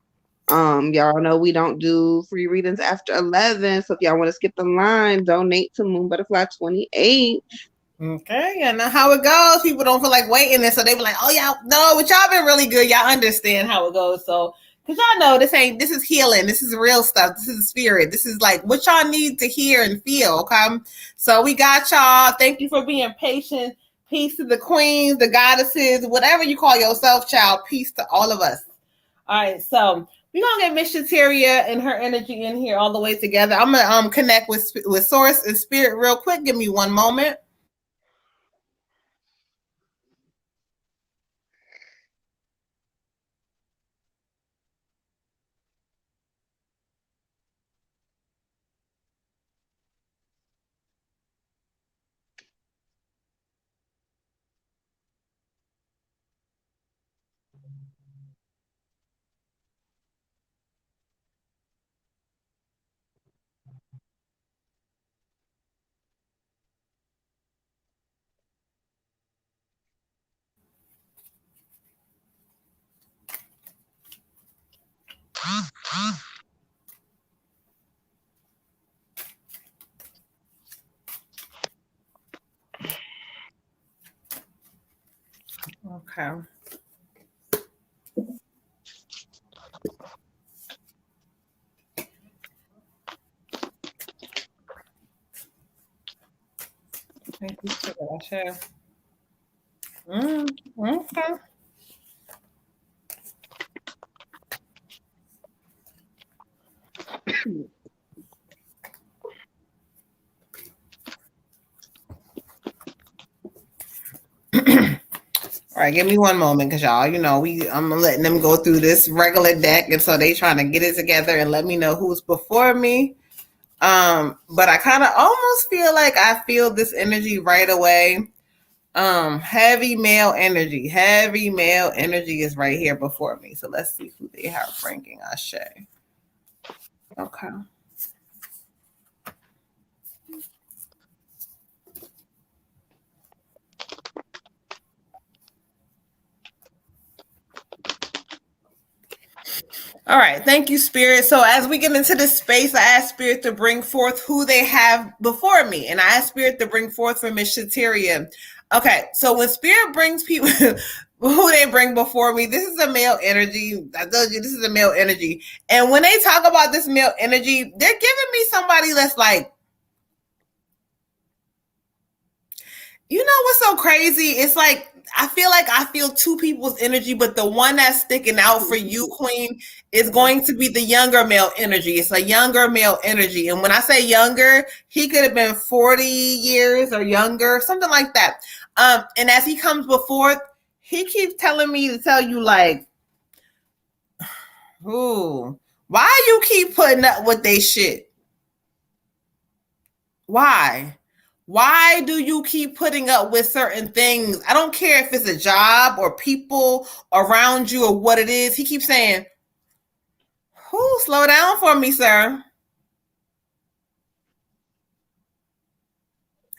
S3: Y'all know we don't do free readings after 11. So if y'all want to skip the line, donate to Moon Butterfly 28.
S2: Okay, and how it goes. People don't feel like waiting, and so they be like, "Oh, y'all know, but y'all been really good. Y'all understand how it goes." So, because y'all know this is healing. This is real stuff. This is spirit. This is like what y'all need to hear and feel. Okay, so we got y'all. Thank you for being patient. Peace to the queens, the goddesses, whatever you call yourself, child. Peace to all of us. All right, so we're gonna get Miss Shateria and her energy in here all the way together. I'm gonna connect with source and spirit real quick. Give me one moment. Okay. Thank you for that, share. Okay. All right, give me one moment, cause y'all, I'm letting them go through this regular deck, and so they trying to get it together and let me know who's before me. But I kind of almost feel like I feel this energy right away. Heavy male energy. Heavy male energy is right here before me. So let's see who they have ranking Ashe. Okay. All right, thank you, Spirit. So as we get into this space, I ask Spirit to bring forth who they have before me, and I ask Spirit to bring forth for Miss Shateria. Okay, so when Spirit brings people who they bring before me, this is a male energy. I told you this is a male energy, and when they talk about this male energy, they're giving me somebody that's like, you know what's so crazy? It's like I feel 2 people's energy, but the one that's sticking out for you, Queen, is going to be the younger male energy. It's a younger male energy. And when I say younger, he could have been 40 years or younger, something like that. And as he comes before, he keeps telling me to tell you, like, ooh, why you keep putting up with they shit? Why? Why do you keep putting up with certain things? I don't care if it's a job or people around you or what it is. He keeps saying, "Who? Slow down for me, sir."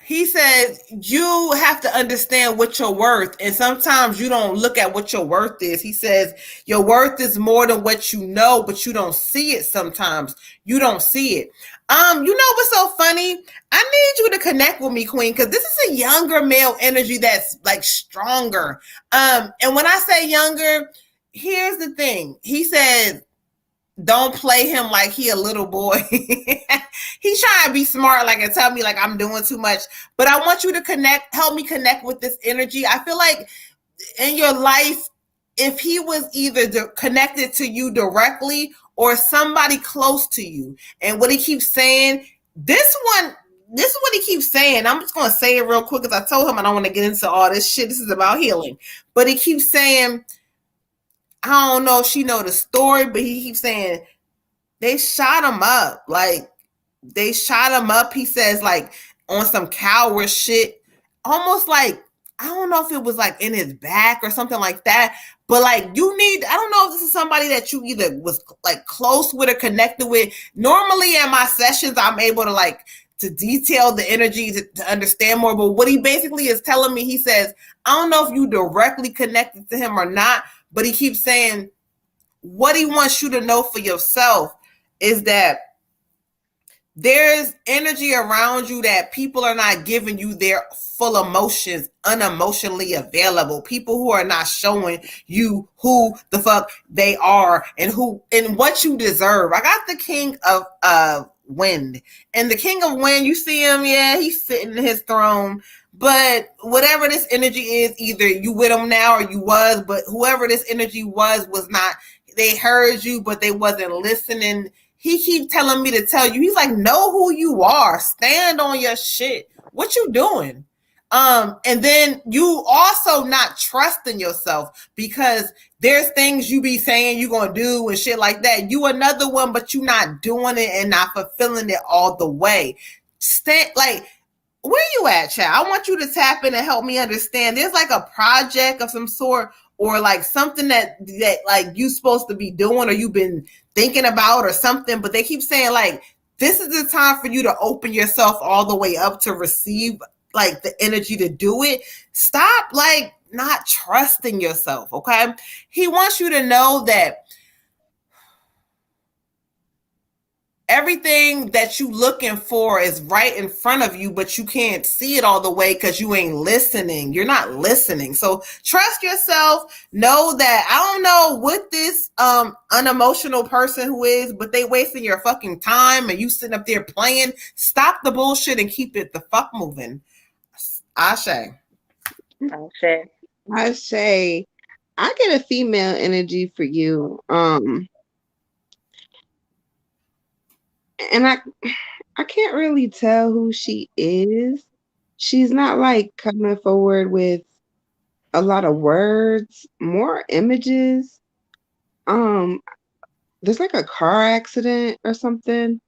S2: He says you have to understand what you're worth, and sometimes you don't look at what your worth is. He says your worth is more than what you know, but you don't see it. Sometimes you don't see it. You know what's so funny? I need you to connect with me, Queen, because this is a younger male energy that's like stronger. And when I say younger, here's the thing. He says don't play him like he a little boy. He's trying to be smart, like, and tell me like I'm doing too much. But I want you to help me connect with this energy. I feel like in your life, if he was either connected to you directly or somebody close to you, and what he keeps saying, this is what he keeps saying. I'm just going to say it real quick because I told him I don't want to get into all this shit. This is about healing. But he keeps saying, I don't know if she know the story, but he keeps saying they shot him up. Like they shot him up. He says like on some coward shit, almost like, I don't know if it was like in his back or something like that, but like you need, I don't know if this is somebody that you either was like close with or connected with. Normally in my sessions, I'm able to like to detail the energy to understand more, but what he basically is telling me, he says, I don't know if you directly connected to him or not, but he keeps saying what he wants you to know for yourself is that there's energy around you that people are not giving you their full emotions, unemotionally available. People who are not showing you who the fuck they are and who and what you deserve. I got the king of wind. And the king of wind, you see him, yeah, he's sitting in his throne. But whatever this energy is, either you with him now or you was, but whoever this energy was not, they heard you, but they wasn't listening. He keep telling me to tell you, he's like, know who you are, stand on your shit. What you doing? And then you also not trusting yourself because there's things you be saying you gonna do and shit like that. You another one, but you not doing it and not fulfilling it all the way. Stand like, where you at, Chad? I want you to tap in and help me understand. There's like a project of some sort or like something that like you supposed to be doing or you've been thinking about or something, but they keep saying like, this is the time for you to open yourself all the way up to receive like the energy to do it. Stop like not trusting yourself, okay? He wants you to know that everything that you looking for is right in front of you, but you can't see it all the way because you ain't listening. You're not listening. So trust yourself. Know that I don't know what this unemotional person who is, but they wasting your fucking time and you sitting up there playing. Stop the bullshit and keep it the fuck moving. Ashe.
S3: I say, I get a female energy for you. And I can't really tell who she is. She's not like coming forward with a lot of words, more images. There's like a car accident or something.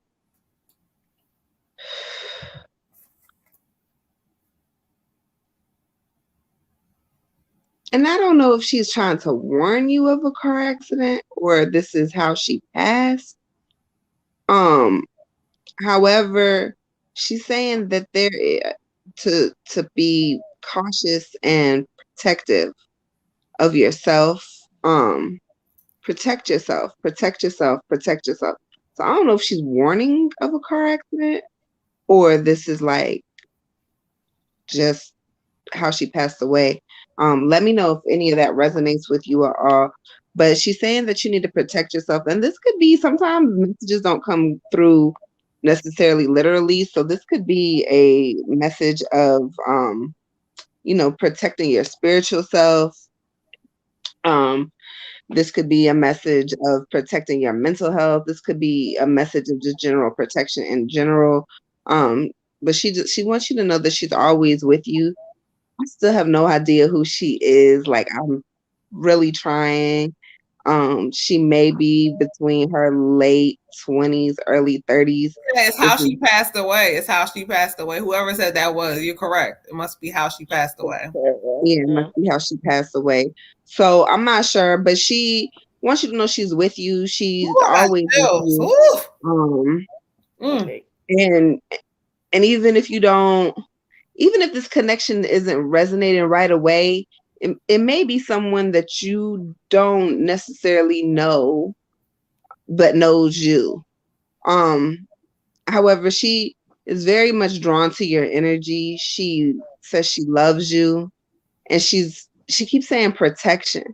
S3: And I don't know if she's trying to warn you of a car accident or this is how she passed. However, she's saying that to be cautious and protective of yourself. Protect yourself, protect yourself, protect yourself. So I don't know if she's warning of a car accident or this is like just how she passed away. Let me know if any of that resonates with you at all. But she's saying that you need to protect yourself. And this could be sometimes messages don't come through necessarily literally. So this could be a message of protecting your spiritual self. This could be a message of protecting your mental health. This could be a message of just general protection in general. But she wants you to know that she's always with you. I still have no idea who she is. Like, I'm really trying. She may be between her late 20s, early 30s.
S2: Yeah, it's how she passed away. It's how she passed away. Whoever said that was, you're correct. It must be how she passed away.
S3: Yeah, it must be how she passed away. So I'm not sure, but she wants you to know she's with you. She's always with you. And even if you don't, even if this connection isn't resonating right away, it may be someone that you don't necessarily know, but knows you. However, she is very much drawn to your energy. She says she loves you, and she keeps saying protection.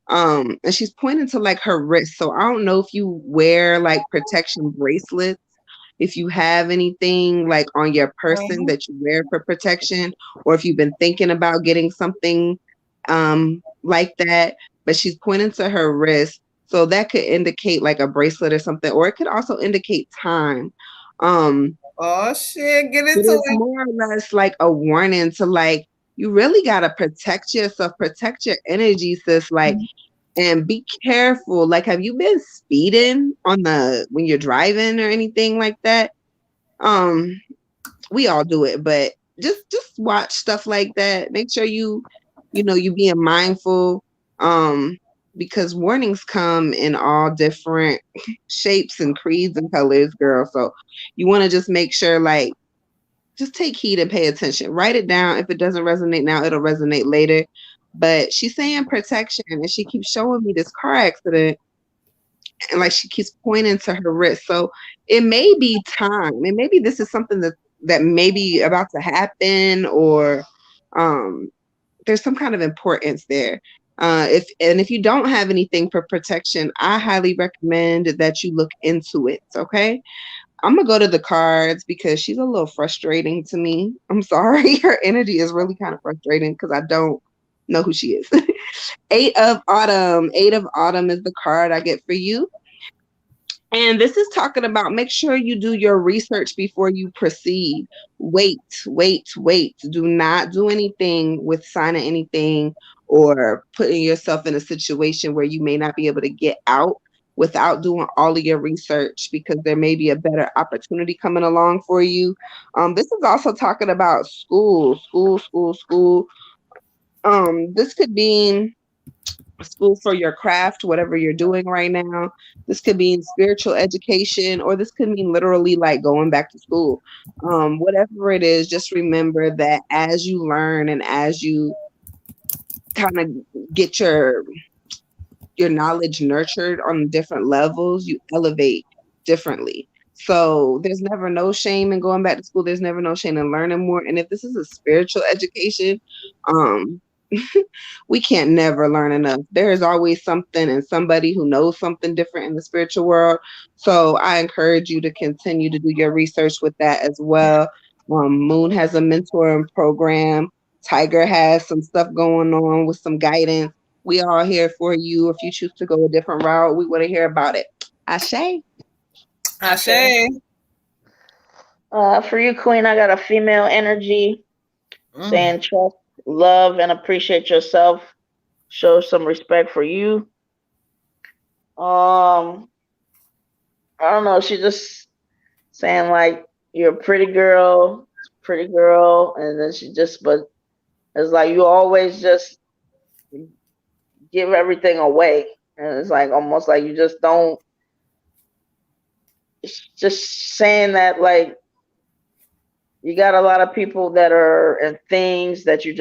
S3: And she's pointing to like her wrist. So I don't know if you wear like protection bracelets, if you have anything like on your person that you wear for protection, or if you've been thinking about getting something like that. But she's pointing to her wrist. So that could indicate like a bracelet or something, or it could also indicate time.
S2: Oh shit, get into it.
S3: More or less like a warning to like, you really gotta protect yourself, protect your energy, sis. Like, and be careful. Like, have you been speeding when you're driving or anything like that? we all do it, but just watch stuff like that. Make sure you being mindful, um, because warnings come in all different shapes and creeds and colors, girl. So you want to just make sure, like, just take heed and pay attention. Write it down. If it doesn't resonate now, it'll resonate later. But she's saying protection, and she keeps showing me this car accident, and like she keeps pointing to her wrist. So it may be time, and maybe this is something that may be about to happen, or um, there's some kind of importance there. If you don't have anything for protection, I highly recommend that you look into it. Okay, I'm gonna go to the cards because she's a little frustrating to me. I'm sorry, her energy is really kind of frustrating because I don't know who she is. Eight of Autumn. Eight of Autumn is the card I get for you. And this is talking about make sure you do your research before you proceed. Wait, wait, wait. Do not do anything with signing anything or putting yourself in a situation where you may not be able to get out without doing all of your research, because there may be a better opportunity coming along for you. This is also talking about school. This could be school for your craft, whatever you're doing right now. This could mean spiritual education, or this could mean literally like going back to school. Whatever it is, just remember that as you learn and as you kind of get your knowledge nurtured on different levels, you elevate differently. So there's never no shame in going back to school. There's never no shame in learning more. And if this is a spiritual education, um, we can't never learn enough. There is always something and somebody who knows something different in the spiritual world. So I encourage you to continue to do your research with that as well. Moon has a mentoring program. Tiger has some stuff going on with some guidance. We all here for you. If you choose to go a different route, we want to hear about it. Ashe.
S2: Ashe.
S4: For you, Queen, I got a female energy saying trust, love, and appreciate yourself. Show some respect for you. I don't know. She's just saying like you're a pretty girl, and then but it's like you always just give everything away, and it's like almost like you just don't. It's just saying that like you got a lot of people that are and things that you're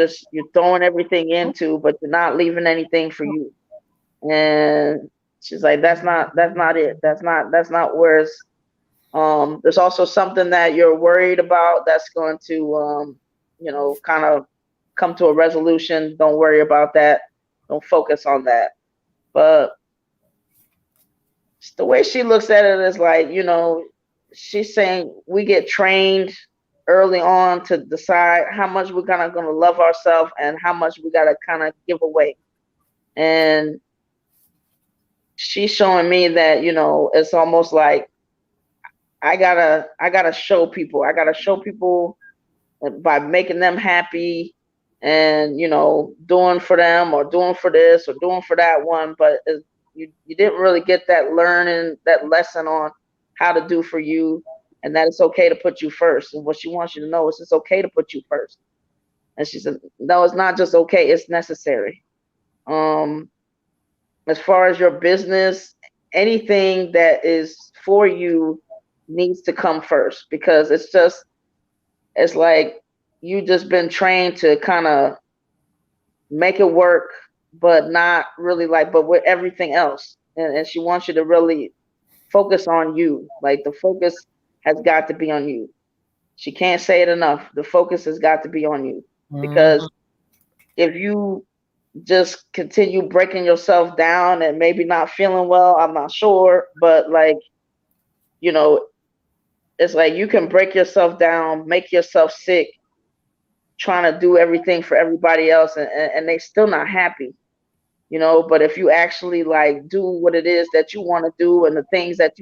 S4: throwing everything into, but you're not leaving anything for you. And she's like, that's not it. That's not where it's. There's also something that you're worried about that's going to, kind of come to a resolution. Don't worry about that. Don't focus on that. But the way she looks at it is like, she's saying we get trained early on to decide how much we're gonna love ourselves and how much we gotta kind of give away. And she's showing me that, it's almost like I gotta show people. I gotta show people by making them happy and, doing for them or doing for this or doing for that one. But you didn't really get that lesson on how to do for you, and that it's okay to put you first. And what she wants you to know is it's okay to put you first. And she said, no, it's not just okay, it's necessary. As far as your business, anything that is for you needs to come first, because it's like you just been trained to kind of make it work, but not really but with everything else. And she wants you to really focus on you. Like the focus has got to be on you. She can't say it enough. The focus has got to be on you, because if you just continue breaking yourself down and maybe not feeling well, I'm not sure, but it's like you can break yourself down, make yourself sick, trying to do everything for everybody else, and they still not happy, but if you actually do what it is that you want to do and the things that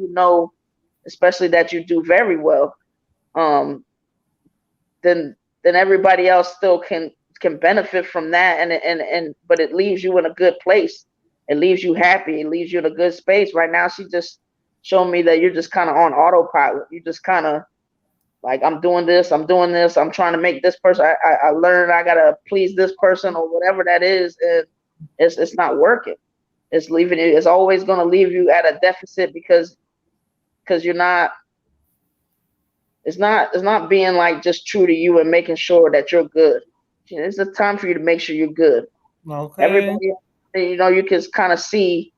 S4: especially that you do very well, then everybody else still can benefit from that, and but it leaves you in a good place. It leaves you happy. It leaves you in a good space. Right now, she just showed me that you're just kind of on autopilot. You just kind of Like I'm doing this, I'm trying to make this person. I learned I gotta please this person or whatever that is, and it's not working. It's leaving you. It's always gonna leave you at a deficit because you're not. It's not being like just true to you and making sure that you're good. It's a time for you to make sure you're good.
S2: Okay.
S4: Everybody, you can kind of see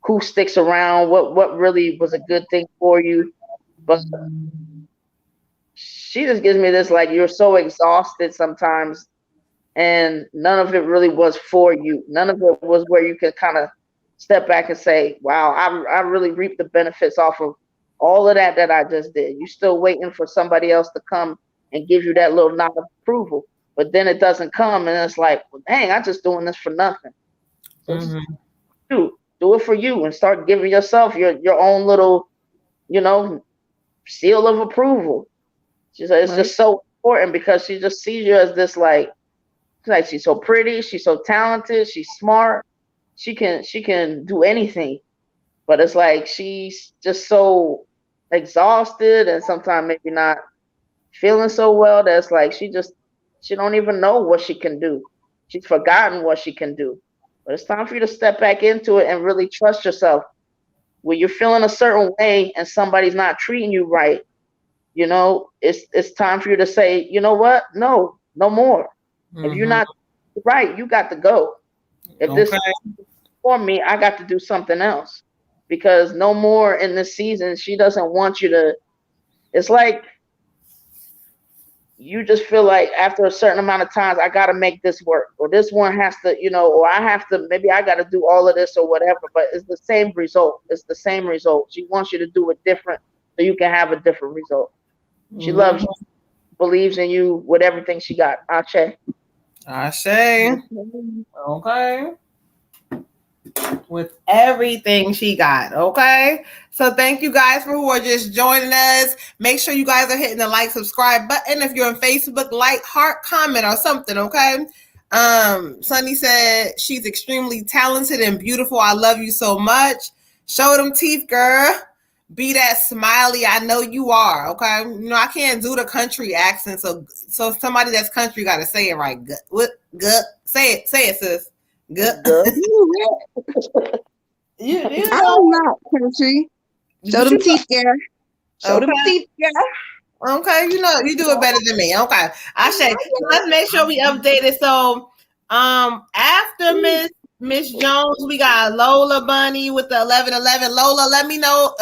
S4: who sticks around, what really was a good thing for you. But she just gives me this like you're so exhausted sometimes, and none of it really was for you. None of it was where you could kind of step back and say, "Wow, I really reaped the benefits off of all of that I just did." You're still waiting for somebody else to come and give you that little nod of approval, but then it doesn't come, and it's like, well, dang, I'm just doing this for nothing. So do it for you and start giving yourself your own little, seal of approval. It's just so important because she just sees you as this like she's so pretty, she's so talented, she's smart, she can do anything, but it's like she's just so exhausted and sometimes maybe not feeling so well that's like she don't even know what she can do. She's forgotten what she can do. But it's time for you to step back into it and really trust yourself. When you're feeling a certain way and somebody's not treating you right, it's time for you to say, you know what? No more. If you're not right, you got to go. If this is for me, I got to do something else. Because no more in this season, she doesn't want you to. It's like you just feel like after a certain amount of times, I got to make this work, or this one has to, or I have to, maybe I got to do all of this or whatever, but it's the same result. It's the same result. She wants you to do it different so you can have a different result. She loves you, believes in you with everything she got. Ashe.
S2: Okay. With everything she got. Okay. So thank you guys for who are just joining us. Make sure you guys are hitting the like, subscribe button. If you're on Facebook, like, heart, comment, or something. Okay. Sunny said she's extremely talented and beautiful. I love you so much. Show them teeth, girl. Be that smiley. I know you are. Okay. I can't do the country accent. So somebody that's country got to say it right. Good. What? Good. Say it, sis. Good.
S3: I'm not country. Show them teeth, girl. Show them teeth, girl.
S2: Okay, you do it better than me. Okay, let's make sure we update it. So, after Miss Jones, we got Lola Bunny with the 1111. Lola, let me know.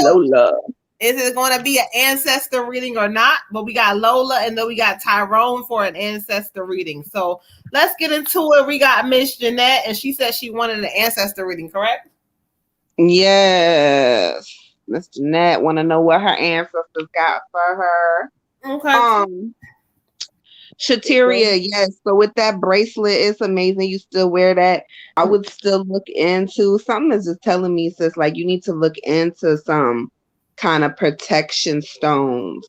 S3: Lola.
S2: Is it going to be an ancestor reading or not? But we got Lola, and then we got Tyrone for an ancestor reading. So let's get into it. We got Miss Jeanette, and she said she wanted an ancestor reading, correct?
S3: Yes. Miss Jeanette want to know what her ancestors got for her.
S2: Okay.
S3: Shateria, yes. So with that bracelet, it's amazing. You still wear that. I would still look into something is just telling me, sis, like you need to look into some kind of protection stones.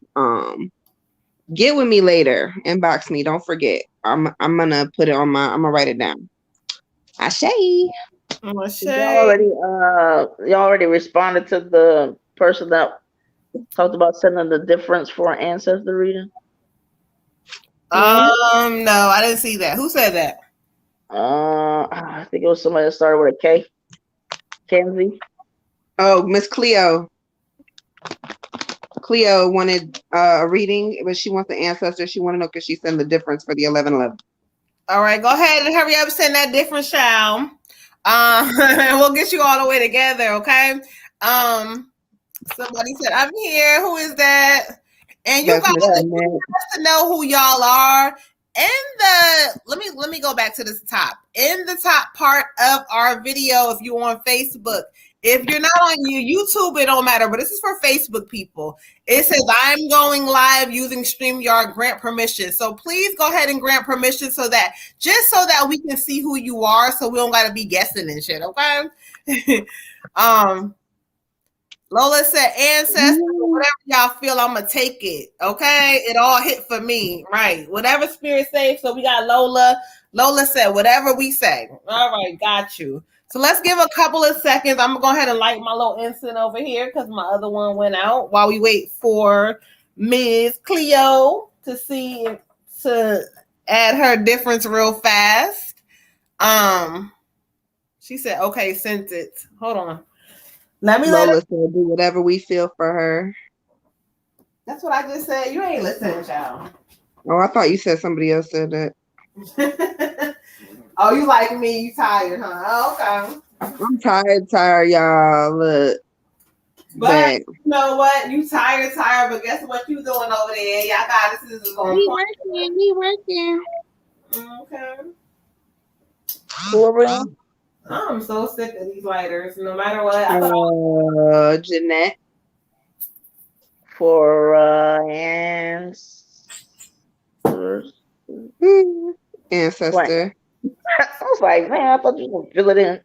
S3: Get with me later. Inbox me. Don't forget. I'm gonna put it on I'm gonna write it down. Ashe.
S4: You already responded to the person that talked about sending the difference for an ancestor reading?
S2: No, I didn't see that. Who said that?
S4: I think it was somebody that started with a K. Kenzie.
S3: Oh, Miss Cleo. Cleo wanted a reading, but she wants the ancestor. She want to know because she sent the difference for the 1111.
S2: All right, go ahead and hurry up, send that difference, child. And we'll get you all the way together, okay? Somebody said, I'm here. Who is that? And you guys to know who y'all are. Let me go back to the top. In the top part of our video, if you're on Facebook, if you're not on YouTube, it don't matter, but this is for Facebook people. It says, I'm going live using StreamYard, grant permission. So please go ahead and grant permission so that we can see who you are, so we don't got to be guessing and shit, okay? Lola said, ancestor, whatever y'all feel, I'm going to take it, okay? It all hit for me, right? Whatever spirit says, so we got Lola. Lola said, whatever we say. All right, got you. So let's give a couple of seconds. I'm gonna go ahead and light my little incense over here because my other one went out while we wait for Ms. Cleo to add her difference real fast. She said, okay, sent it. Hold on. Let me
S3: Lola said do whatever we feel for her.
S2: That's what I just said. You ain't listening, child.
S3: Oh, I thought you said somebody else said that.
S2: Oh, you like me? You tired, huh? Oh, okay.
S3: I'm tired, y'all. Look.
S2: But you know what? You tired, but guess what you doing over there? Y'all got this is going
S3: We working.
S2: Okay.
S4: For real?
S2: I'm so sick of these lighters. No matter what.
S3: Jeanette.
S4: For
S3: ancestor.
S4: I was like, man, I thought you were gonna fill it in.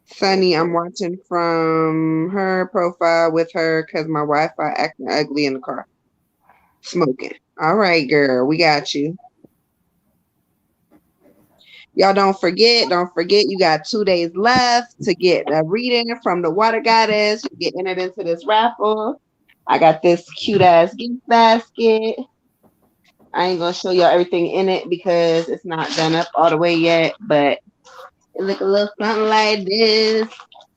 S3: Sunny, I'm watching from her profile with her because my Wi-Fi acting ugly in the car. Smoking. All right, girl, we got you. Y'all don't forget, you got 2 days left to get a reading from the Water Goddess. You get entered into this raffle. I got this cute ass gift basket. I ain't gonna show y'all everything in it because it's not done up all the way yet, but it look a little something like this.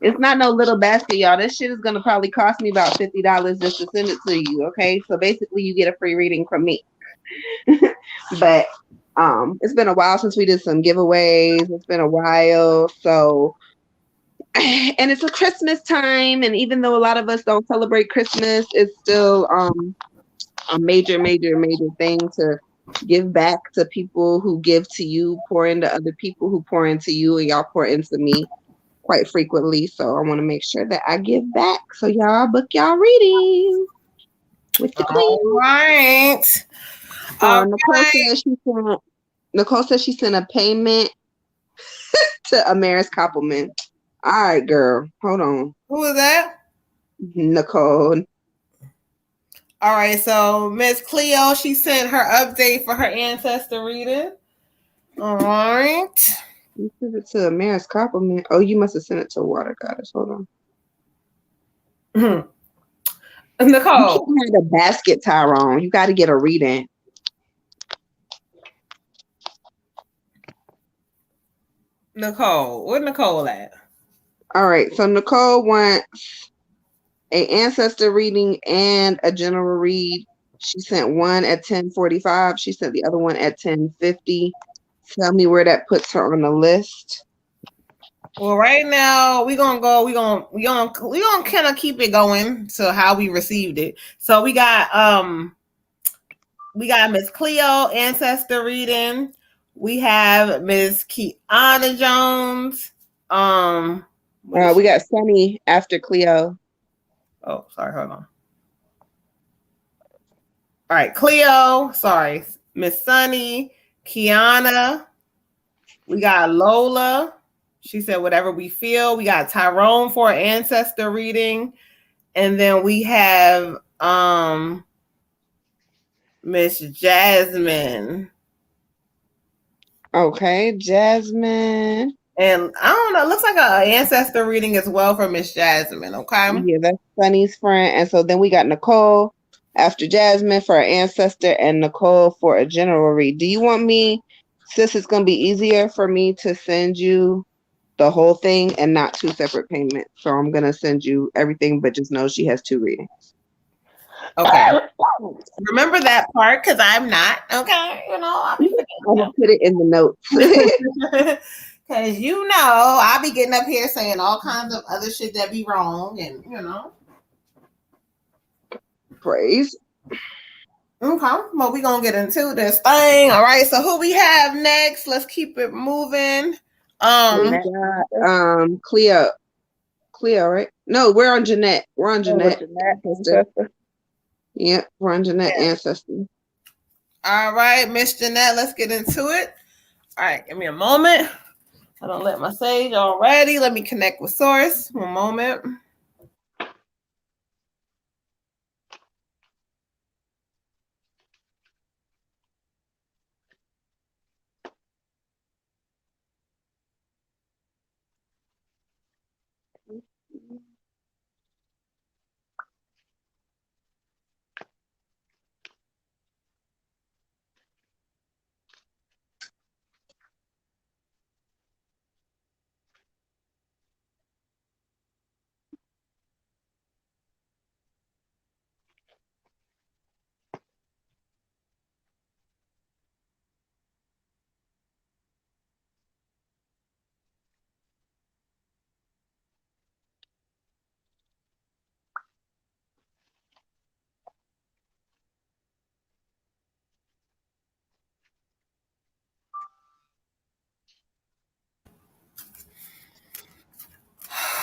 S3: It's not no little basket, y'all. This shit is gonna probably cost me about $50 just to send it to you. Okay, so basically you get a free reading from me. But it's been a while since we did some giveaways. It's been a while, so and it's a Christmas time, and even though a lot of us don't celebrate Christmas, it's still a major thing to give back to people who give to you, pour into other people who pour into you, and y'all pour into me quite frequently. So I want to make sure that I give back. So y'all book y'all reading with the queen.
S2: All right.
S3: Nicole said she sent a payment to Amaris Koppelman. All right, girl. Hold on.
S2: Who is that?
S3: Nicole.
S2: All right, so Miss Cleo, she sent her update for her ancestor reading. All right.
S3: You sent it to Amaris Koppelman. Oh, you must have sent it to Water Goddess. Hold
S2: on.
S3: Nicole. You
S2: can't
S3: have a basket tie on. You got to get a reading.
S2: Nicole. Where Nicole at?
S3: All right. So Nicole wants an ancestor reading and a general read. She sent one at 10:45. She sent the other one at 10:50. Tell me where that puts her on the list.
S2: Well, right now we're gonna kind of keep it going to how we received it. So we got Miss Cleo ancestor reading. We have Miss Kiana Jones.
S3: We got Sunny after Cleo.
S2: Oh, sorry, hold on. All right, Cleo, sorry, Miss Sunny, Kiana. We got Lola. She said whatever we feel. We got Tyrone for an ancestor reading. And then we have Miss Jasmine.
S3: Okay, Jasmine.
S2: And I don't know, it looks like an ancestor reading as well for Miss Jasmine, okay?
S3: Yeah, that's Sunny's friend. And so then we got Nicole after Jasmine for an ancestor and Nicole for a general read. Do you want me, sis, it's going to be easier for me to send you the whole thing and not 2 separate payments. So I'm going to send you everything, but just know she has 2 readings.
S2: Okay. Remember that part because I'm not, okay? You know, I'll be forgetting.
S3: I'm going to put it in the notes.
S2: Because you know, I'll be getting up here saying all kinds of other shit that be wrong and, you know.
S3: Praise.
S2: Okay, well, we're going to get into this thing. All right, so who we have next? Let's keep it moving.
S3: We got Cleo. Cleo, right? No, we're on Jeanette. We're on Jeanette. Ancestor. Yep, we're on Jeanette ancestor.
S2: All right, Miss Jeanette, let's get into it. All right, give me a moment. I don't let my sage already. Let me connect with source. One moment.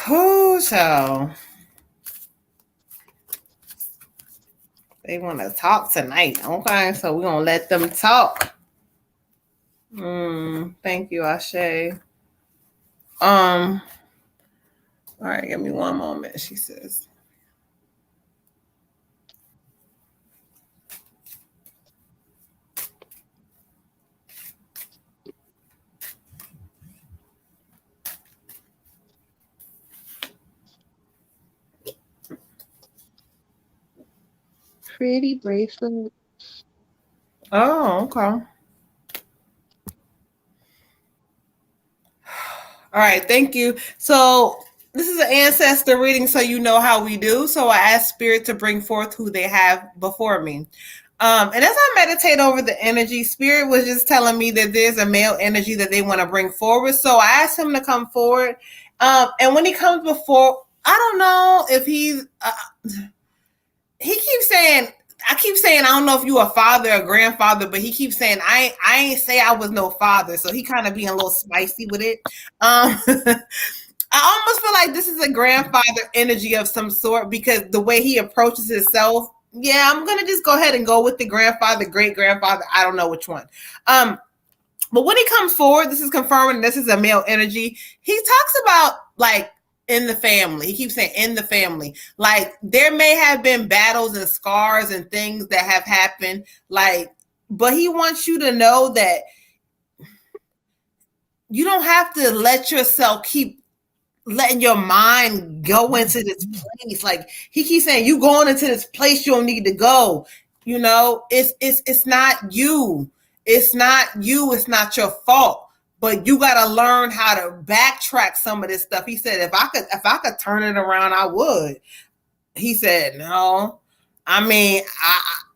S2: Who so they want to talk tonight? Okay, so we're gonna let them talk. Thank you, Ashe. All right, give me one moment. She says.
S3: Pretty bracelet.
S2: Oh, okay. All right, thank you. So this is an ancestor reading, so you know how we do. So I ask Spirit to bring forth who they have before me. And as I meditate over the energy, Spirit was just telling me that there's a male energy that they want to bring forward. So I asked him to come forward. And when he comes before, I don't know if he's. He keeps saying. I keep saying I don't know if you a father or grandfather, but he keeps saying I ain't say I was no father. So he kind of being a little spicy with it. I almost feel like this is a grandfather energy of some sort because the way he approaches himself. Yeah, I'm gonna just go ahead and go with the grandfather, great grandfather. I don't know which one. But when he comes forward, this is confirming this is a male energy. He talks about like in the family. He keeps saying in the family. Like there may have been battles and scars and things that have happened. Like, but he wants you to know that you don't have to let yourself keep letting your mind go into this place. Like he keeps saying, you going into this place you don't need to go. You know, it's not you. It's not you. It's not your fault. But you got to learn how to backtrack some of this stuff. He said, if I could turn it around, I would. He said, no. I mean,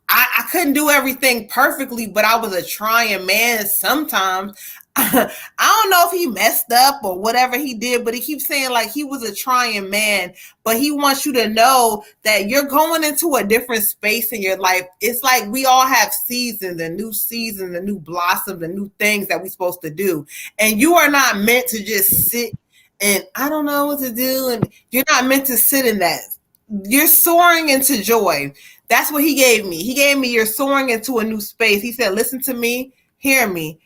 S2: I couldn't do everything perfectly, but I was a trying man sometimes. I don't know if he messed up or whatever he did, but he keeps saying like he was a trying man, but he wants you to know that you're going into a different space in your life. It's like we all have seasons, a new season, a new blossom, the new things that we're supposed to do. And you are not meant to just sit and I don't know what to do. And you're not meant to sit in that. You're soaring into joy. That's what he gave me. He gave me you're soaring into a new space. He said, listen to me, hear me.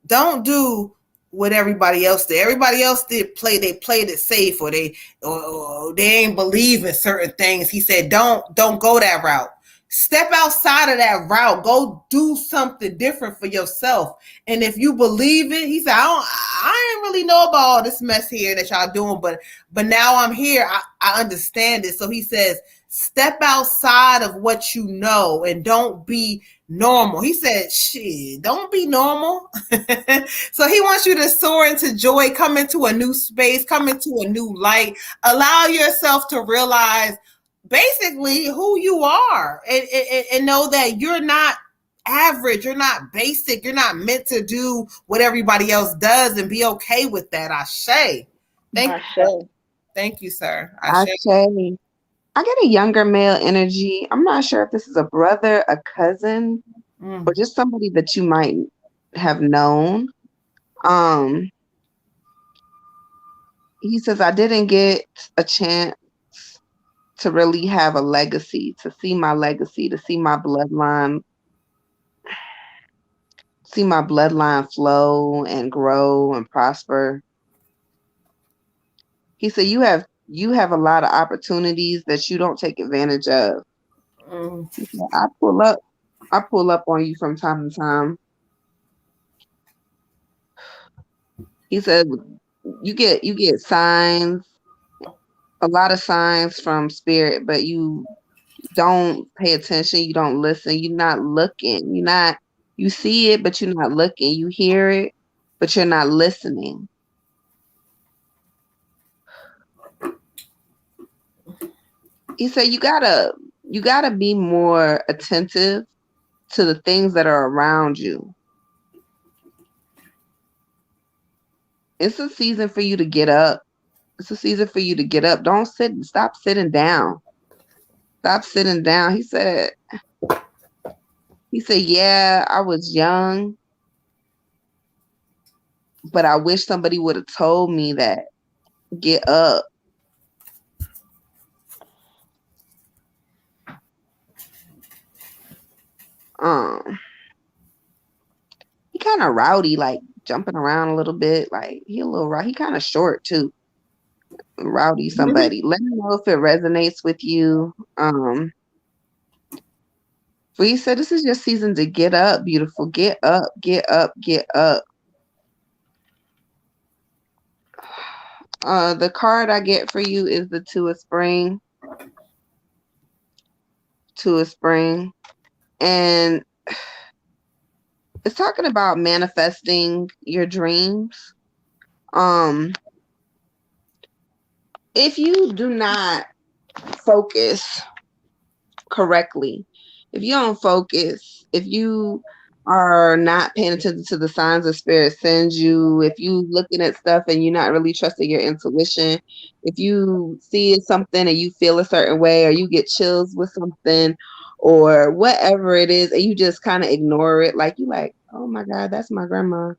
S2: Don't do what everybody else did. Everybody else did they played it safe or they ain't believe in certain things. He said, don't go that route. Step outside of that route. Go do something different for yourself. And if you believe it, he said, I ain't really know about all this mess here that y'all doing, but now I'm here. I understand it. So he says, step outside of what you know and don't be normal. He said, shit, don't be normal. So he wants you to soar into joy, come into a new space, come into a new light, allow yourself to realize basically who you are and know that you're not average, you're not basic, you're not meant to do what everybody else does and be okay with that. Ashe. Thank you, sir. Ashe.
S3: Ashe. I get a younger male energy. I'm not sure if this is a brother, a cousin, or just somebody that you might have known. He says, I didn't get a chance to really have a legacy, to see my legacy, to see my bloodline flow and grow and prosper. He said, you have a lot of opportunities that you don't take advantage of. He said, I pull up on you from time to time. He said, you get signs a lot of signs from spirit, but you don't pay attention, you don't listen, you're not looking. You see it, but you're not looking. You hear it, but you're not listening. He said you gotta be more attentive to the things that are around you. It's a season for you to get up. It's a season for you to get up. Don't stop sitting down. Stop sitting down. He said, yeah, I was young, but I wish somebody would have told me that. Get up. Um, he kind of rowdy, like jumping around a little bit. Like he a little rowdy. He kind of short too. Rowdy somebody. Let me know if it resonates with you. But he said this is your season to get up, beautiful. Get up, get up, get up. The card I get for you is the Two of Spring. Two of Spring. And it's talking about manifesting your dreams. If you do not focus correctly, if you don't focus, if you are not paying attention to the signs the spirit sends you, if you looking at stuff and you're not really trusting your intuition, if you see something and you feel a certain way or you get chills with something or whatever it is and you just kind of ignore it, like you like, oh my God, that's my grandma.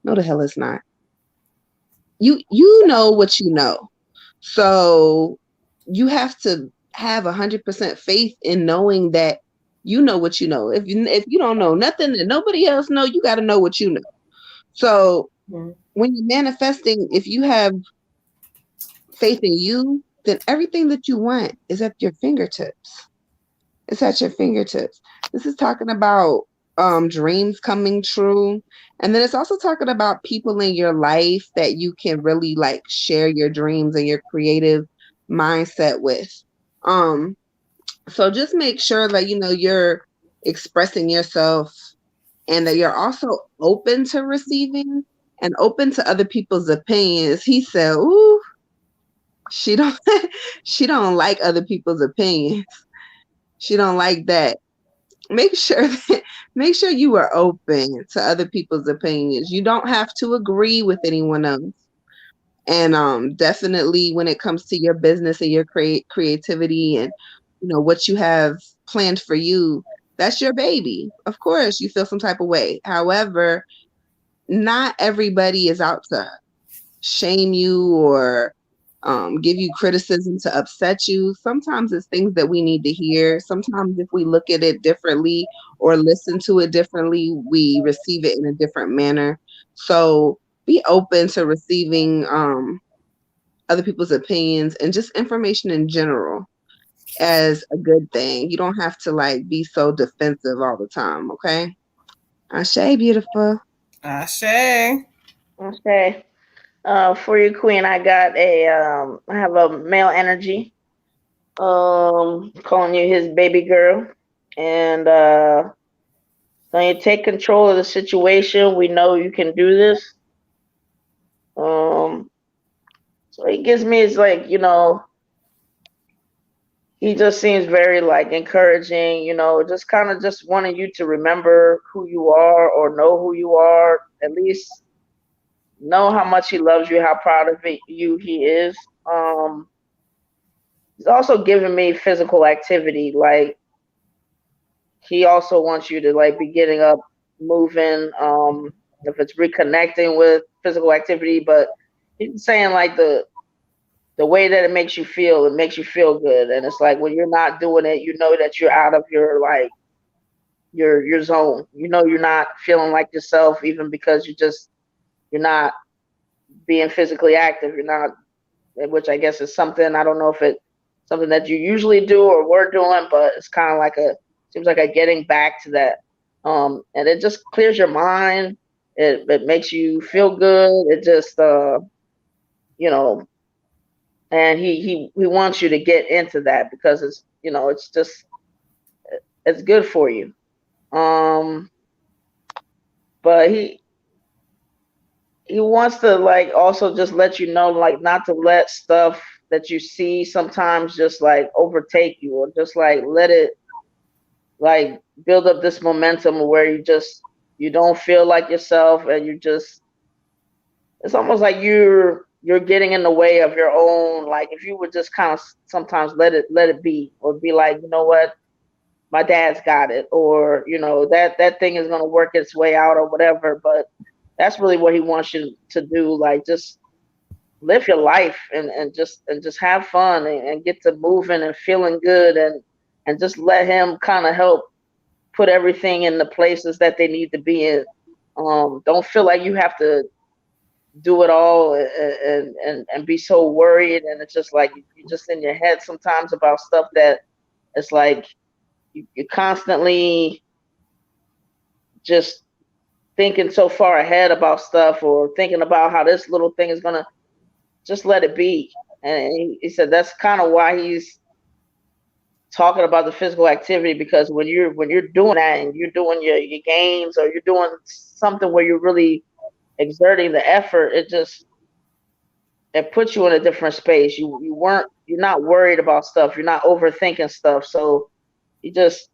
S3: No, the hell it's not. You know what you know. So you have to have 100% faith in knowing that you know what you know. If you don't know nothing that nobody else know, you got to know what you know. So when you're manifesting, if you have faith in you, then everything that you want is at your fingertips. It's at your fingertips. This is talking about dreams coming true. And then it's also talking about people in your life that you can really like share your dreams and your creative mindset with. So just make sure that you're expressing yourself and that you're also open to receiving and open to other people's opinions. He said, ooh, she don't she don't like other people's opinions. She don't like that. Make sure you are open to other people's opinions. You don't have to agree with anyone else. And definitely when it comes to your business and your creativity and what you have planned for you, that's your baby. Of course you feel some type of way. However, not everybody is out to shame you or give you criticism to upset you. Sometimes it's things that we need to hear. Sometimes if we look at it differently or listen to it differently, we receive it in a different manner. So be open to receiving other people's opinions and just information in general as a good thing. You don't have to like be so defensive all the time, okay? Ashe, beautiful.
S2: Ashe.
S4: Okay. For you, Queen, I got I have a male energy. Calling you his baby girl, and when you take control of the situation, we know you can do this. So he gives me is like he just seems very like encouraging. Just kind of just wanting you to remember who you are or know who you are, at least know how much he loves you, how proud of you he is. He's also giving me physical activity. Like he also wants you to like be getting up, moving. If it's reconnecting with physical activity, but he's saying like the way that it makes you feel, it makes you feel good. And it's like when you're not doing it, you know that you're out of your like your zone. You're not feeling like yourself, even because you're not being physically active. You're not, which I guess is something, I don't know if it's something that you usually do or were doing, but it's kind of like seems like a getting back to that. And it just clears your mind. It makes you feel good. It just, you know, and he wants you to get into that because it's it's just it's good for you. Um, but he wants to like also just let you know like not to let stuff that you see sometimes just like overtake you, or just like let it like build up this momentum where you don't feel like yourself, and you just it's almost like you're getting in the way of your own. Like if you would just kind of sometimes let it be, or be like, you know what, my dad's got it, or that thing is going to work its way out or whatever. But that's really what he wants you to do, like just live your life, and just have fun, and get to moving and feeling good, and just let him kind of help put everything in the places that they need to be in. Don't feel like you have to do it all, and be so worried, and it's just like you're just in your head sometimes about stuff that it's like you're constantly just thinking so far ahead about stuff, or thinking about how this little thing is gonna just let it be. And he said that's kind of why he's talking about the physical activity, because when you're doing that, and you're doing your games, or you're doing something where you're really exerting the effort, it puts you in a different space. You're not worried about stuff. You're not overthinking stuff. So he just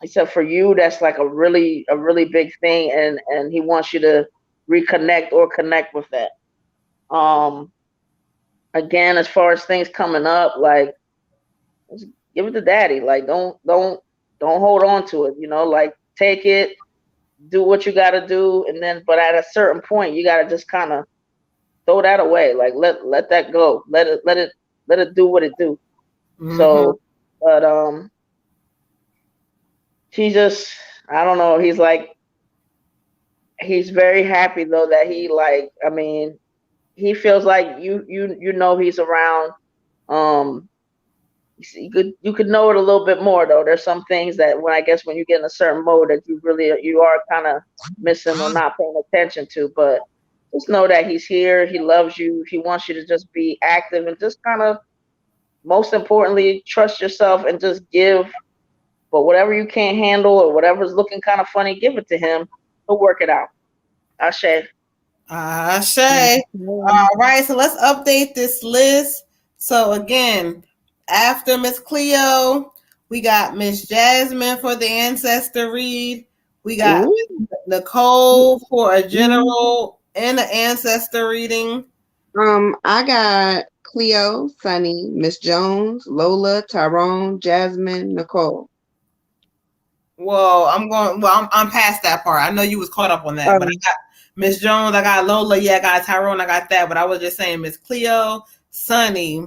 S4: he said for you that's like a really big thing, and he wants you to reconnect or connect with that. Um Again, as far as things coming up, like just give it to daddy. Like don't hold on to it, like take it, do what you gotta do, and then but at a certain point you gotta just kinda throw that away. Like let that go. Let it do what it do.
S2: Mm-hmm.
S4: So, but he just I don't know. He's very happy though that he like. I mean, he feels like he's around. Um, you could know it a little bit more though. There's some things that when I guess when you get in a certain mode that you are kind of missing or not paying attention to. But just know that he's here. He loves you. He wants you to just be active, and just kind of most importantly trust yourself, and just give. But whatever you can't handle, or whatever's looking kind of funny, give it to him. He'll work it out. Ashe.
S2: Shay. All right, so let's update this list. So again, after Miss Cleo, we got Miss Jasmine for the ancestor read. We got
S3: Ooh.
S2: Nicole for a general and an ancestor reading.
S3: I got Cleo, Sunny, Miss Jones, Lola, Tyrone, Jasmine, Nicole.
S2: Well, I'm past that part. I know you was caught up on that, but I got Miss Jones, I got Lola, yeah, I got Tyrone, I got that, but I was just saying Miss Cleo, Sunny,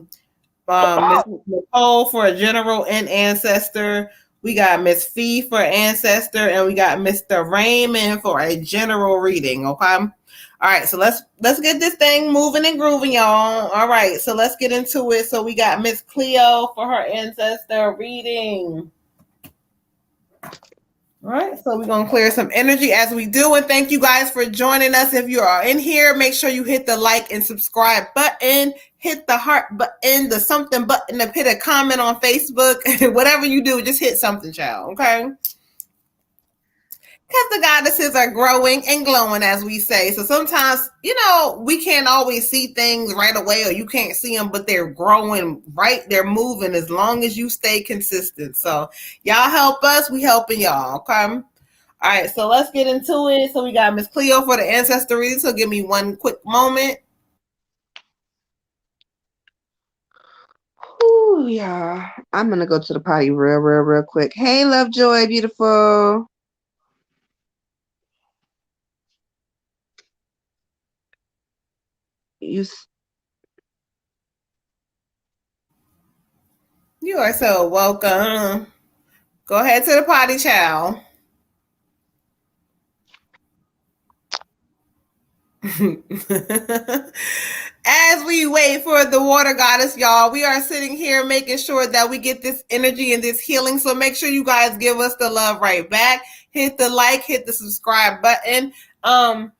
S2: Miss Nicole for a general and ancestor. We got Miss Fee for ancestor, and we got Mr. Raymond for a general reading. Okay. All right, so let's get this thing moving and grooving, y'all. All right, so let's get into it. So we got Miss Cleo for her ancestor reading. All right, so we're going to clear some energy as we do. And thank you guys for joining us. If you are in here, make sure you hit the like and subscribe button, hit the heart button, the something button, and hit a comment on Facebook. Whatever you do, just hit something, child, okay? Because the goddesses are growing and glowing, as we say. So sometimes, we can't always see things right away, or you can't see them, but they're growing, right? They're moving as long as you stay consistent. So y'all help us, we helping y'all, okay? All right, so let's get into it. So we got Miss Cleo for the ancestor reading. So give me one quick moment.
S3: Ooh, yeah. I'm gonna go to the potty real quick. Hey, Lovejoy, beautiful. You
S2: You are so welcome. Go ahead to the potty, child. As we wait for the water goddess, y'all, we are sitting here making sure that we get this energy and this healing. So make sure you guys give us the love right back. Hit the like, hit the subscribe button. All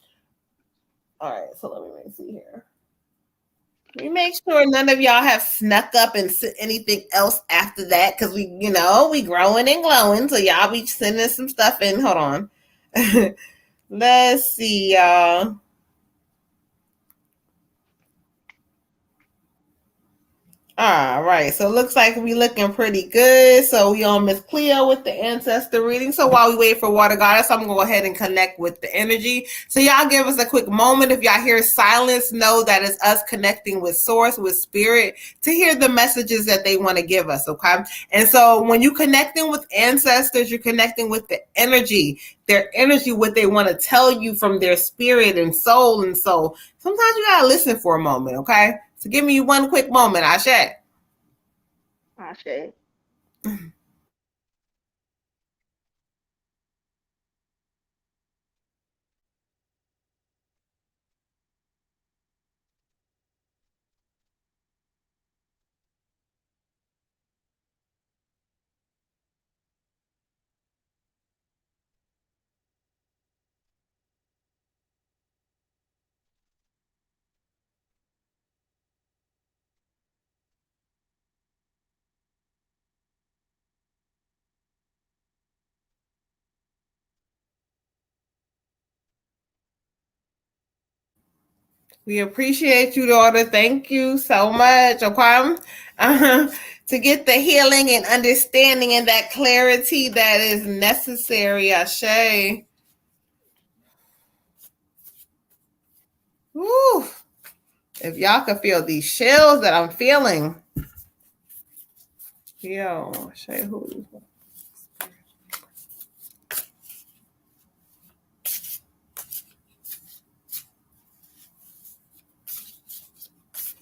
S2: right, so let me see here. We make sure none of y'all have snuck up and sent anything else after that, because we growing and glowing. So y'all be sending some stuff in. Hold on. Let's see, y'all. All right, so it looks like we looking pretty good. So we on Miss Cleo with the ancestor reading. So while we wait for Water Goddess, I'm gonna go ahead and connect with the energy. So y'all give us a quick moment. If y'all hear silence, know that it's us connecting with Source, with Spirit, to hear the messages that they want to give us. Okay, and so when you connecting with ancestors, you're connecting with the energy, their energy, what they want to tell you from their spirit and soul. And so sometimes you gotta listen for a moment. Okay. So give me one quick moment, Ashe.
S4: Ashe.
S2: We appreciate you, daughter. Thank you so much. Okay. To get the healing and understanding and that clarity that is necessary, Ashe. Woo. If y'all could feel these chills that I'm feeling. Yo, Ashe, who?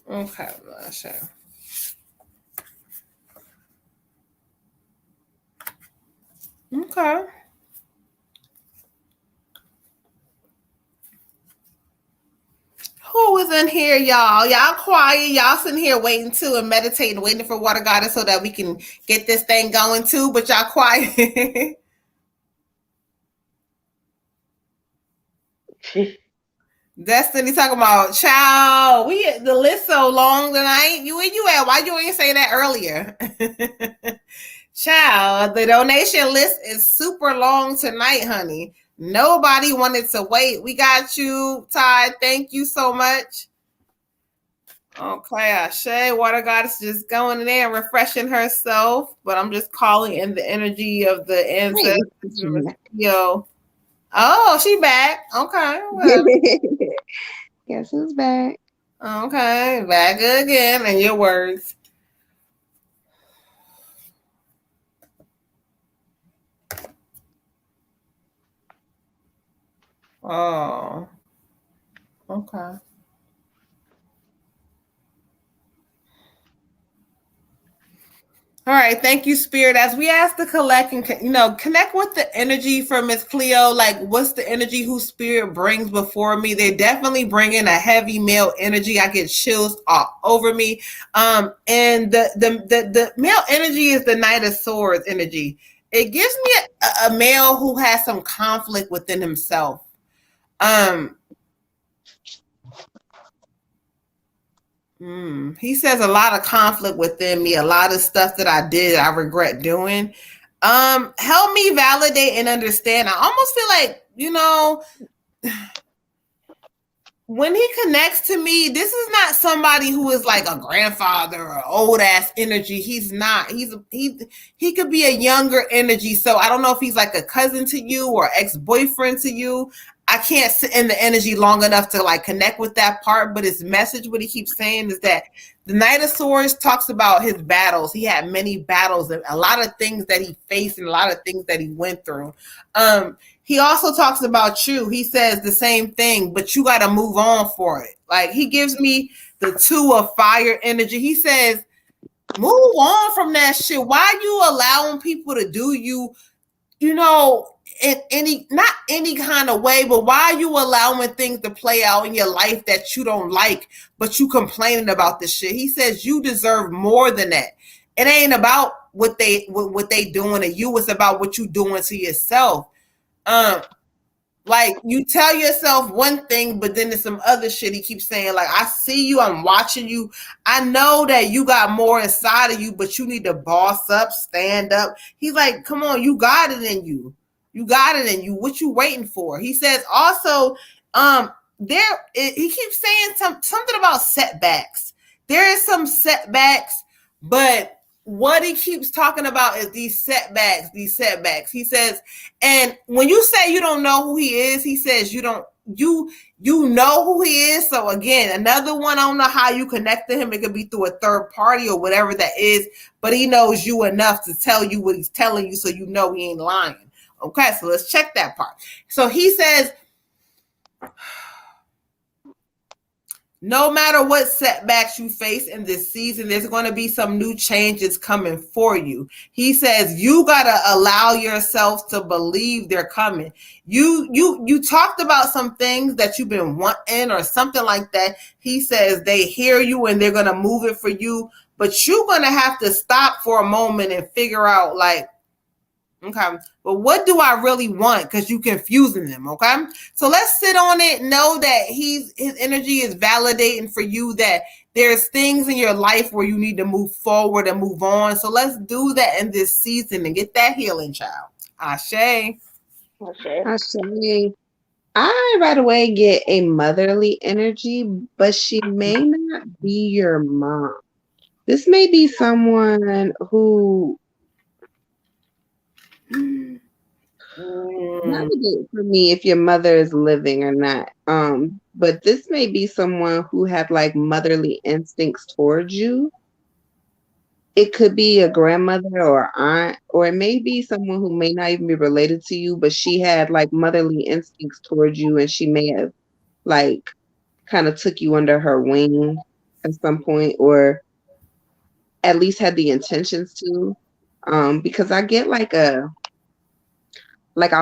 S2: Okay, Ashe. Okay. Who is in here, y'all? Y'all quiet. Y'all sitting here waiting too and meditating, waiting for Water Goddess so that we can get this thing going too, but y'all quiet. Destiny talking about child. The list so long tonight. Where you at? Why you ain't say that earlier? Child, the donation list is super long tonight, honey. Nobody wanted to wait. We got you, Ty. Thank you so much. Okay, Ashe, Water Goddess just going in there and refreshing herself, but I'm just calling in the energy of the ancestors. Yo. Oh, she back. Okay. Well.
S3: Guess who's back?
S2: Okay, back again in your words. Oh, okay. All right, thank you, Spirit. As we ask to collect and connect with the energy from Miss Cleo, like what's the energy whose Spirit brings before me? They're definitely bringing a heavy male energy. I get chills all over me. And the male energy is the Knight of Swords energy. It gives me a male who has some conflict within himself. He says a lot of conflict within me, a lot of stuff that I did, I regret doing. Help me validate and understand. I almost feel like, when he connects to me, this is not somebody who is like a grandfather or old ass energy. He's not. He could be a younger energy. So I don't know if he's like a cousin to you or ex-boyfriend to you. I can't sit in the energy long enough to like connect with that part, but his message, what he keeps saying is that the Knight of Swords talks about his battles. He had many battles and a lot of things that he faced and a lot of things that he went through. He also talks about you. He says the same thing, but you got to move on for it. Like he gives me the 2 of fire energy. He says, move on from that shit. Why you allowing people to do you, in not any kind of way, but why are you allowing things to play out in your life that you don't like, but you complaining about this shit? He says you deserve more than that. It ain't about what they doing to you. It's about what you doing to yourself. Like you tell yourself one thing, but then there's some other shit he keeps saying. Like, I see you, I'm watching you. I know that you got more inside of you, but you need to boss up, stand up. He's like, come on, you got it in you. You got it in you. What you waiting for? He says also, he keeps saying something about setbacks. There is some setbacks, but what he keeps talking about is these setbacks. He says, and when you say you don't know who he is, he says you know who he is. So again, another one, I don't know how you connect to him. It could be through a third party or whatever that is, but he knows you enough to tell you what he's telling you, so you know he ain't lying. Okay, so let's check that part. So he says, no matter what setbacks you face in this season, there's going to be some new changes coming for you. He says you got to allow yourself to believe they're coming. You talked about some things that you've been wanting or something like that. He says they hear you and they're going to move it for you, but you're going to have to stop for a moment and figure out, like, okay, but what do I really want? Because you confusing them. Okay, so let's sit on it. Know that his energy is validating for you that there's things in your life where you need to move forward and move on. So let's do that in this season and get that healing, child. Ashe.
S4: Okay.
S3: I say, I right away get a motherly energy, but she may not be your mom. This may be someone who navigate for me if your mother is living or not. But this may be someone who had like motherly instincts towards you. It could be a grandmother or aunt, or it may be someone who may not even be related to you, but she had like motherly instincts towards you, and she may have like kind of took you under her wing at some point, or at least had the intentions to. Because I get like I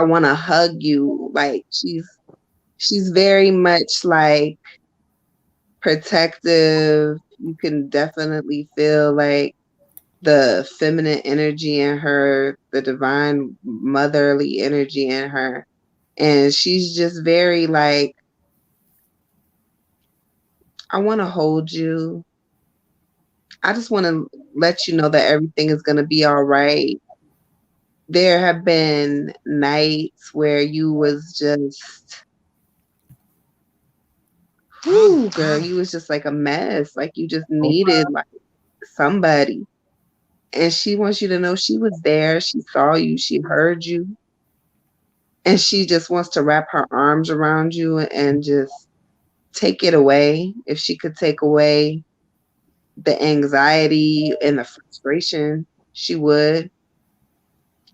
S3: want to hug you. Like she's very much like protective. You can definitely feel like the feminine energy in her, the divine motherly energy in her. And she's just very like, I want to hold you. I just want to let you know that everything is going to be all right. There have been nights where you was just, whoo, girl, you was just like a mess. Like you just needed like somebody. And she wants you to know she was there. She saw you. She heard you. And she just wants to wrap her arms around you and just take it away. If she could take away the anxiety and the frustration, she would.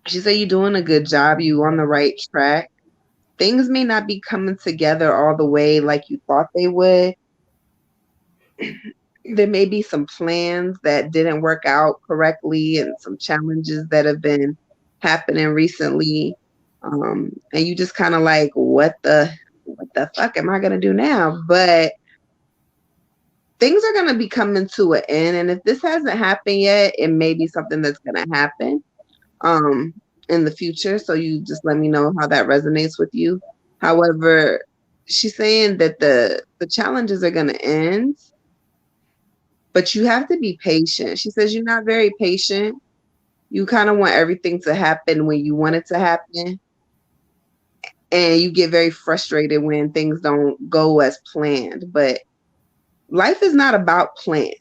S3: She said, you're doing a good job. You on the right track. Things may not be coming together all the way like you thought they would. There may be some plans that didn't work out correctly and some challenges that have been happening recently. And you just kind of like, what the fuck am I going to do now? But things are going to be coming to an end. And if this hasn't happened yet, it may be something that's going to happen in the future. So you just let me know how that resonates with you. However, she's saying that the challenges are going to end, but you have to be patient. She says you're not very patient. You kind of want everything to happen when you want it to happen. And you get very frustrated when things don't go as planned. But life is not about plans.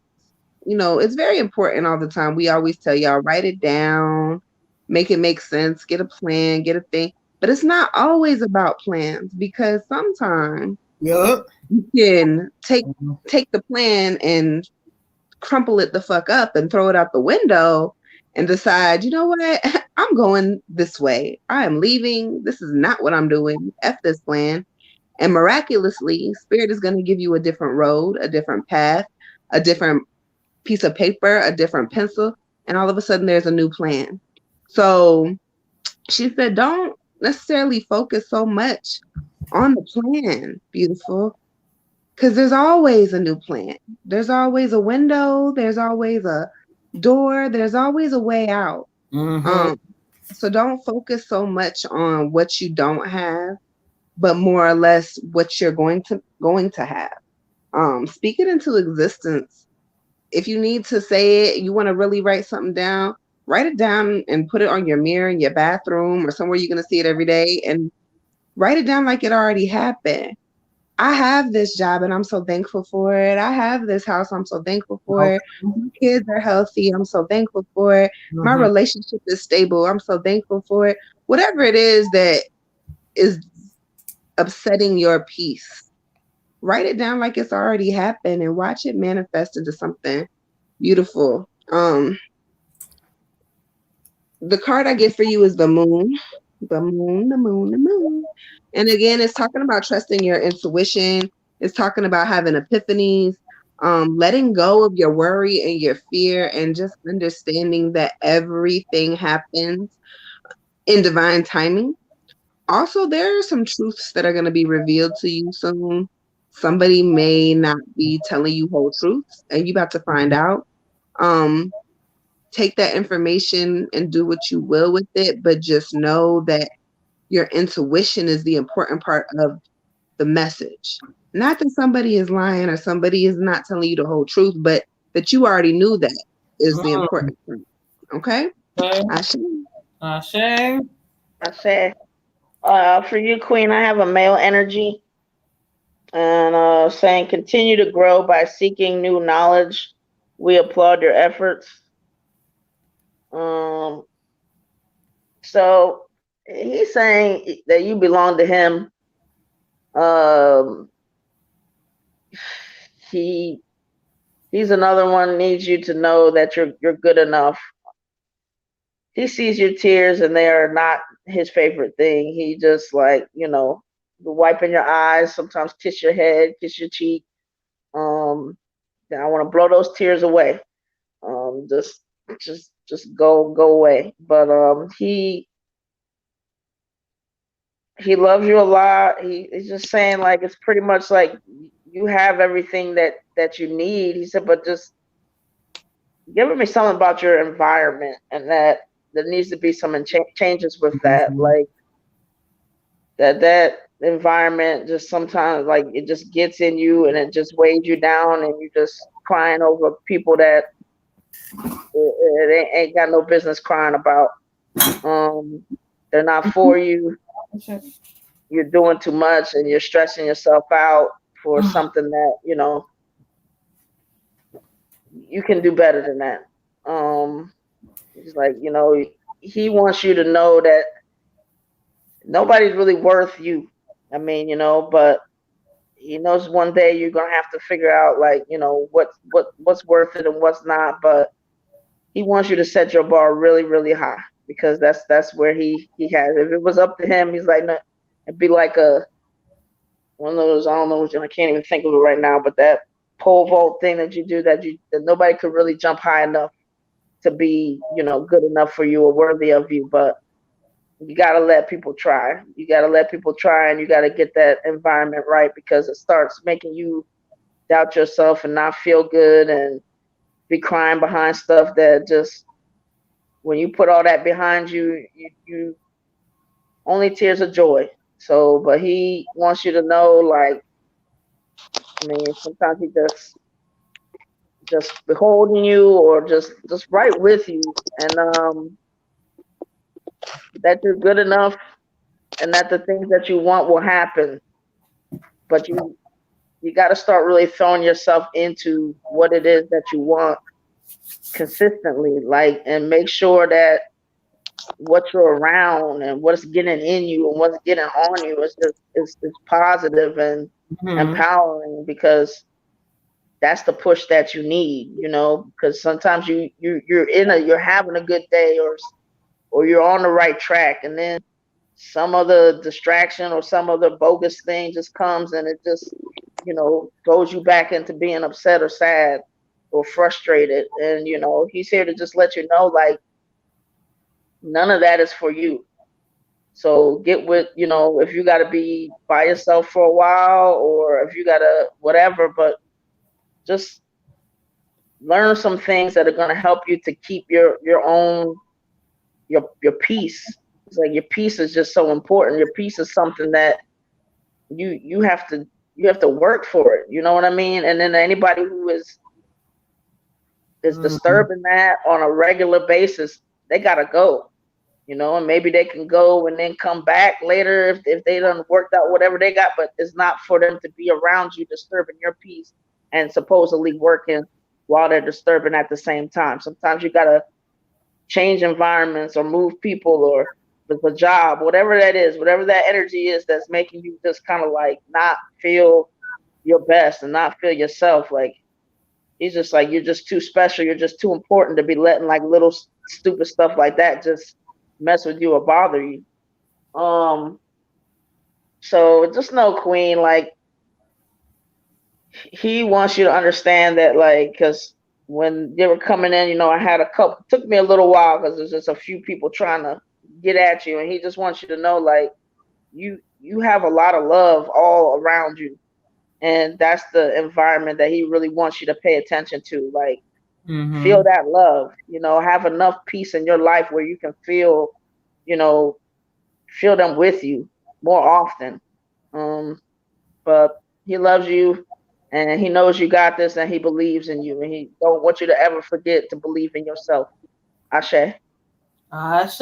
S3: You know, it's very important all the time. We always tell y'all, write it down, make it make sense, get a plan, get a thing. But it's not always about plans, because sometimes you can take the plan and crumple it the fuck up and throw it out the window and decide, you know what, I'm going this way. I am leaving. This is not what I'm doing. F this plan. And miraculously, Spirit is going to give you a different road, a different path, a different piece of paper, a different pencil, and all of a sudden there's a new plan. So she said, don't necessarily focus so much on the plan, beautiful, because there's always a new plan. There's always a window. There's always a door. There's always a way out. So don't focus so much on what you don't have. but more or less what you're going to have. Speak it into existence. If you need to say it, you want to really write something down, write it down and put it on your mirror in your bathroom or somewhere you're going to see it every day, and write it down like it already happened. I have this job and I'm so thankful for it. I have this house, I'm so thankful for
S2: Okay.
S3: it. My kids are healthy, I'm so thankful for it. My
S2: Mhm.
S3: relationship is stable, I'm so thankful for it. Whatever it is that is upsetting your peace, write it down like it's already happened and watch it manifest into something beautiful. The card I get for you is the moon. The moon, the moon, the moon. And again, it's talking about trusting your intuition. It's talking about having epiphanies, letting go of your worry and your fear, and just understanding that everything happens in divine timing. Also, there are some truths that are going to be revealed to you soon. Somebody may not be telling you whole truths, and you about to find out. Um, Take that information and do what you will with it, but just know that your intuition is the important part of the message. Not that somebody is lying or somebody is not telling you the whole truth, but that you already knew that is the
S2: Mm.
S3: important part. Okay?
S2: Okay.
S3: Ashe.
S2: Ashe.
S4: I said, for you, Queen, I have a male energy and saying continue to grow by seeking new knowledge. We applaud your efforts. Um, so he's saying that you belong to him. Um, he he's another one needs you to know that you're good enough. He sees your tears and they are not his favorite thing. He just like, wiping your eyes, sometimes kiss your head, kiss your cheek. Um, then I want to blow those tears away. Just go away. But he loves you a lot. He's just saying like it's pretty much like you have everything that you need. He said, but just giving me something about your environment and that there needs to be some changes with that.
S2: Mhm.
S4: Like that environment just sometimes like it just gets in you and it just weighs you down and you just crying over people that it ain't got no business crying about. Um, they're not for you. You're doing too much and you're stressing yourself out for something that you can do better than that. It's like he wants you to know that nobody's really worth you. I mean, but he knows one day you're gonna have to figure out like what's worth it and what's not. But he wants you to set your bar really really high because that's where he has. If it was up to him, he's like no, it'd be like a one of those, I don't know, I can't even think of it right now, but that pole vault thing that you do that nobody could really jump high enough to be, good enough for you or worthy of you. But you gotta let people try. You gotta let people try and you gotta get that environment right because it starts making you doubt yourself and not feel good and be crying behind stuff that just when you put all that behind you, you only tears of joy. So but he wants you to know like I mean sometimes he just beholding you or just right with you and that you're good enough and that the things that you want will happen but you got to start really throwing yourself into what it is that you want consistently like and make sure that what you're around and what's getting in you and what's getting on you is positive and
S2: Mhm.
S4: empowering because that's the push that you need because sometimes you're having a good day or you're on the right track and then some other distraction or some other bogus thing just comes and it just throws you back into being upset or sad or frustrated and he's here to just let you know like none of that is for you. So get with if you got to be by yourself for a while or if you got to whatever but just learn some things that are going to help you to keep your own your peace. It's like your peace is just so important. Your peace is something that you have to work for it. You know what I mean? And then anybody who is disturbing that on a regular basis, they gotta go. You know, and maybe they can go and then come back later if they done worked out whatever they got, but it's not for them to be around you disturbing your peace and supposedly working while they're disturbing at the same time. Sometimes you gotta change environments or move people or the job, whatever that is, whatever that energy is that's making you just kind of like not feel your best and not feel yourself. Like he's just like, you're just too special, you're just too important to be letting like little stupid stuff like that just mess with you or bother you. So just know, Queen, like he wants you to understand that, like, because when they were coming in, you know, I had a couple. Took me a little while because there's just a few people trying to get at you, and he just wants you to know, like, you have a lot of love all around you, and that's the environment that he really wants you to pay attention to. Like, feel that love. You know, have enough peace in your life where you can feel, you know, feel them with you more often. But he loves you and he knows you got this and he believes in you and he don't want you to ever forget to believe in yourself. Ashe.
S2: Ashe.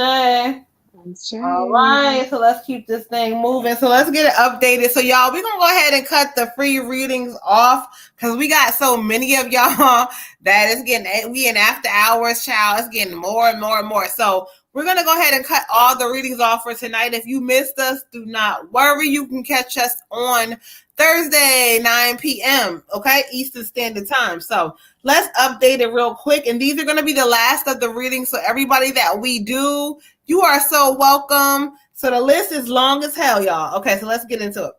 S2: All right, so let's keep this thing moving. So let's get it updated. So y'all, we're gonna go ahead and cut the free readings off because we got so many of y'all that it's getting, we in after hours, child. It's getting more and more and more. So we're gonna go ahead and cut all the readings off for tonight. If you missed us, do not worry. You can catch us on Thursday, 9 p.m. Okay, Eastern Standard Time. So let's update it real quick. And these are gonna be the last of the readings. So everybody that we do, you are so welcome. So the list is long as hell, y'all. Okay, so let's get into it.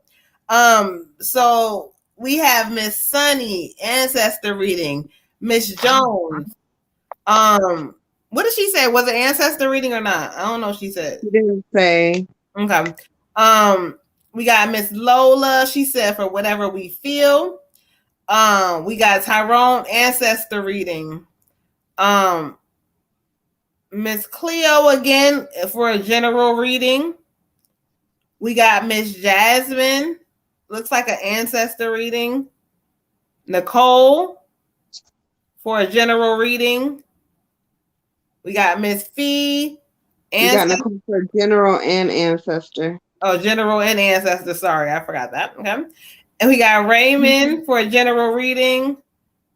S2: So we have Miss Sunny, ancestor reading. Miss Jones. What did she say? Was it ancestor reading or not? I don't know what she said.
S3: She didn't say.
S2: Okay. We got Miss Lola. She said for whatever we feel. We got Tyrone, ancestor reading. Miss Cleo again for a general reading. We got Miss Jasmine. Looks like an ancestor reading. Nicole for a general reading. We got Miss Fee.
S3: We got Nicole for general and ancestor.
S2: Oh, general and ancestor. Sorry, I forgot that. Okay. And we got Raymond for a general reading.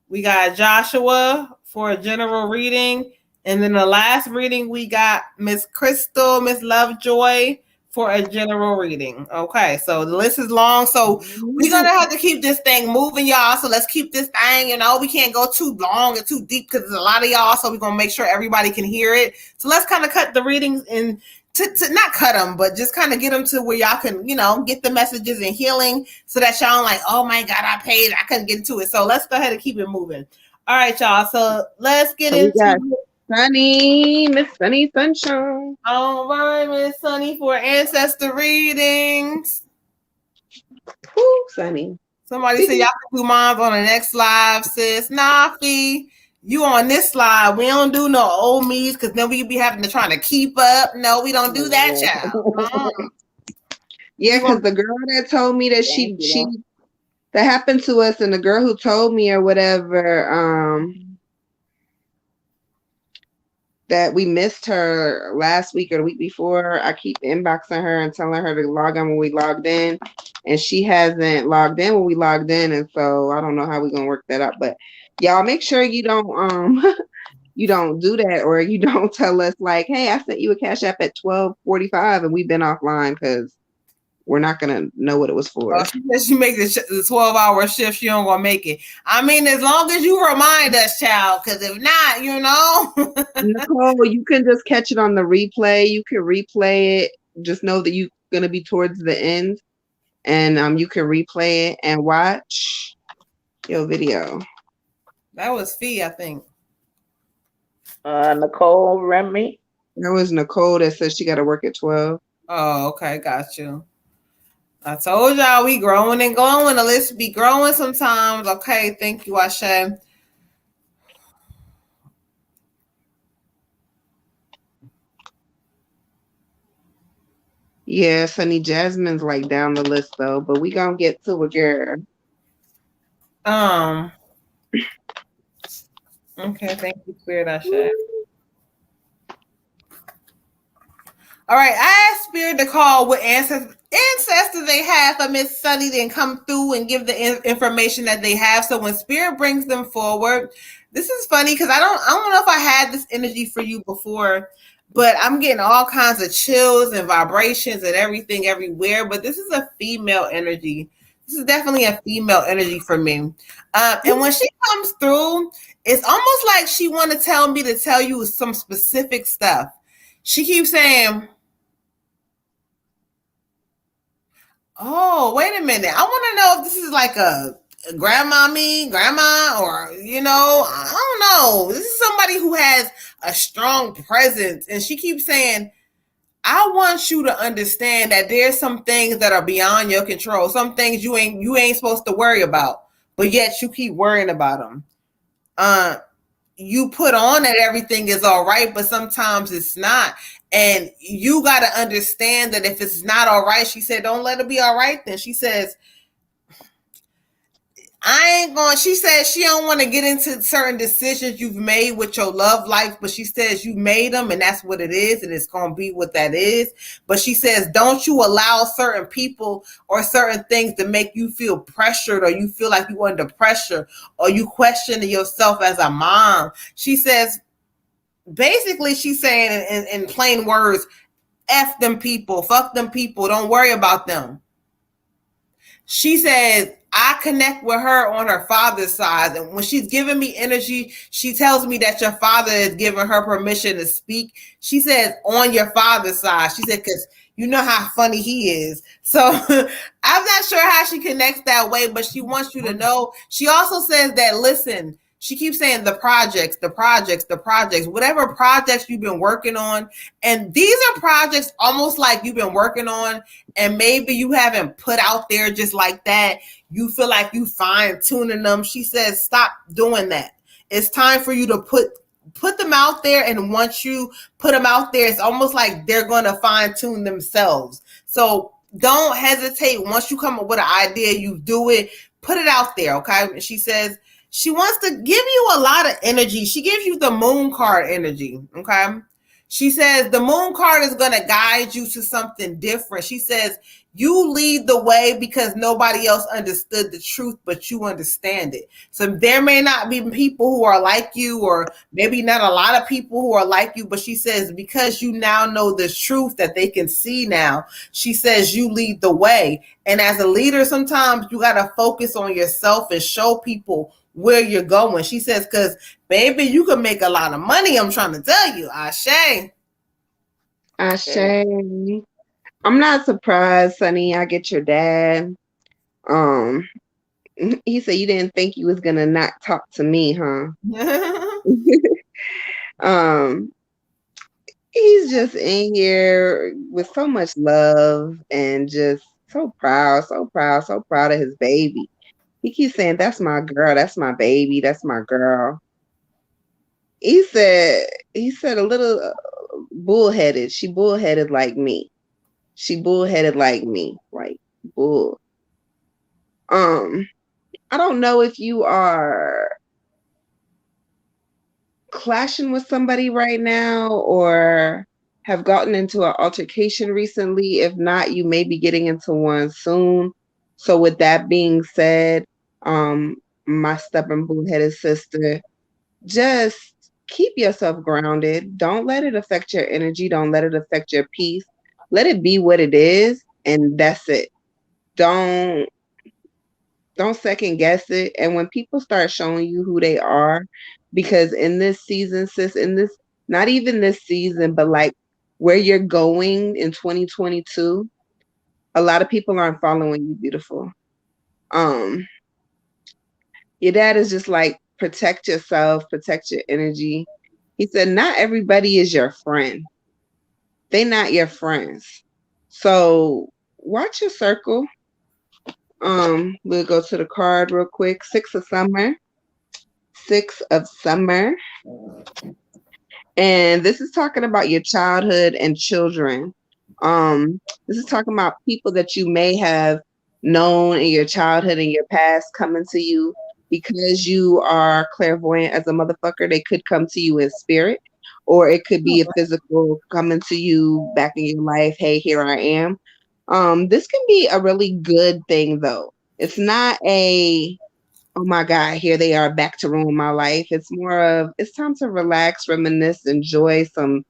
S2: We got Joshua for a general reading. And then the last reading, we got Miss Crystal, Miss Lovejoy for a general reading. Okay, so the list is long. So we're going to have to keep this thing moving, y'all. So let's keep this thing, you know, we can't go too long and too deep because there's a lot of y'all. So we're going to make sure everybody can hear it. So let's kind of cut the readings and to not cut them, but just kind of get them to where y'all can, you know, get the messages and healing so that y'all like, oh my God, I paid. I couldn't get into it. So let's go ahead and keep it moving. All right, y'all. So let's get into
S3: Sunny, Miss Sunny Sunshine.
S2: All right, Miss Sunny for ancestor readings.
S3: Woo, Sunny.
S2: Somebody said y'all can do mine on the next live, sis. Nah, Fee, you on this slide. We don't do no old me's because then we be having to try to keep up. No, we don't do that, child.
S3: Yeah, because the girl that told me that she that happened to us, and the girl who told me or whatever, that we missed her last week or the week before. I keep inboxing her and telling her to log on when we logged in, and she hasn't logged in when we logged in, and so I don't know how we're gonna work that out. But y'all make sure you don't you don't do that, or you don't tell us like, hey, I sent you a Cash App at 12:45 and we've been offline, because we're not gonna know what it was for.
S2: Well, she said she make the 12-hour shift, she don't gonna make it. I mean, as long as you remind us, child, because if not, you know.
S3: Nicole, you can just catch it on the replay. You can replay it. Just know that you're gonna be towards the end, and you can replay it and watch your video.
S2: That was Fee, I think.
S4: Nicole Remy.
S3: That was Nicole that said she got to work at 12.
S2: Oh, okay, got you. I told y'all we growing and going. The list be growing sometimes. Okay, thank you, Ashe.
S3: Yeah, Sunny Jasmine's like down the list though, but we gonna get to a girl.
S2: Um. Okay. Thank you, Spirit. I should. All right, I asked Spirit to call what ancestors they have for Miss Sunny, then come through and give the information that they have. So when Spirit brings them forward, this is funny because I don't know if I had this energy for you before, but I'm getting all kinds of chills and vibrations and everything everywhere. But this is a female energy. This is definitely a female energy for me. And when she comes through, it's almost like she want to tell me to tell you some specific stuff. She keeps saying, oh, wait a minute. I want to know if this is like a grandma, or, I don't know. This is somebody who has a strong presence. And she keeps saying, I want you to understand that there's some things that are beyond your control. Some things you ain't supposed to worry about, but yet you keep worrying about them. You put on that everything is all right, but sometimes it's not. And you got to understand that if it's not all right, she said, don't let it be all right. Then she says, she said she don't want to get into certain decisions you've made with your love life, but she says you made them and that's what it is. And it's going to be what that is. But she says, don't you allow certain people or certain things to make you feel pressured, or you feel like you're under pressure, or you question yourself as a mom. She says, basically she's saying in plain words, F them people, fuck them people, don't worry about them. She says, I connect with her on her father's side. And when she's giving me energy, she tells me that your father is giving her permission to speak. She says, on your father's side. She said, because you know how funny he is. So I'm not sure how she connects that way, but she wants you to know. She also says that, listen, she keeps saying the projects, whatever projects you've been working on. And these are projects almost like you've been working on and maybe you haven't put out there just like that. You feel like you fine tuning them. She says, stop doing that. It's time for you to put them out there. And once you put them out there, it's almost like they're going to fine tune themselves. So don't hesitate. Once you come up with an idea, you do it, put it out there. Okay. And she says, she wants to give you a lot of energy. She gives you the moon card energy. Okay. She says the moon card is going to guide you to something different. She says you lead the way because nobody else understood the truth, but you understand it. So there may not be people who are like you, or maybe not a lot of people who are like you, but she says because you now know the truth that they can see now, she says you lead the way. And as a leader, sometimes you got to focus on yourself and show people where you're going. She says, because baby, you can make a lot of money. I'm trying to tell you, Ashe.
S3: Ashe. I'm not surprised, Sonny. I get your dad. Um, he said you didn't think you was gonna not talk to me, huh? um, he's just in here with so much love and just so proud, so proud of his baby. He keeps saying, "That's my girl. That's my baby. That's my girl." He said a little bullheaded. She bullheaded like me. She bullheaded like me. Like bull. I don't know if you are clashing with somebody right now or have gotten into an altercation recently. If not, you may be getting into one soon. So with that being said, my stubborn bullheaded sister, just keep yourself grounded. Don't let it affect your energy. Don't let it affect your peace. Let it be what it is, and that's it. Don't second guess it. And when people start showing you who they are, because in this season, sis, in this, not even this season, but like where you're going in 2022, a lot of people aren't following you, beautiful. Your dad is just like, protect yourself, protect your energy. He said, not everybody is your friend. They not your friends. So watch your circle. We'll go to the card real quick. Six of Summer. Six of Summer. And this is talking about your childhood and children. This is talking about people that you may have known in your childhood and your past coming to you because you are clairvoyant as a motherfucker. They could come to you in spirit, or it could be a physical coming to you back in your life. Hey, here I am. This can be a really good thing though. It's not a oh my God, here they are back to ruin my life. It's more of it's time to relax, reminisce, enjoy some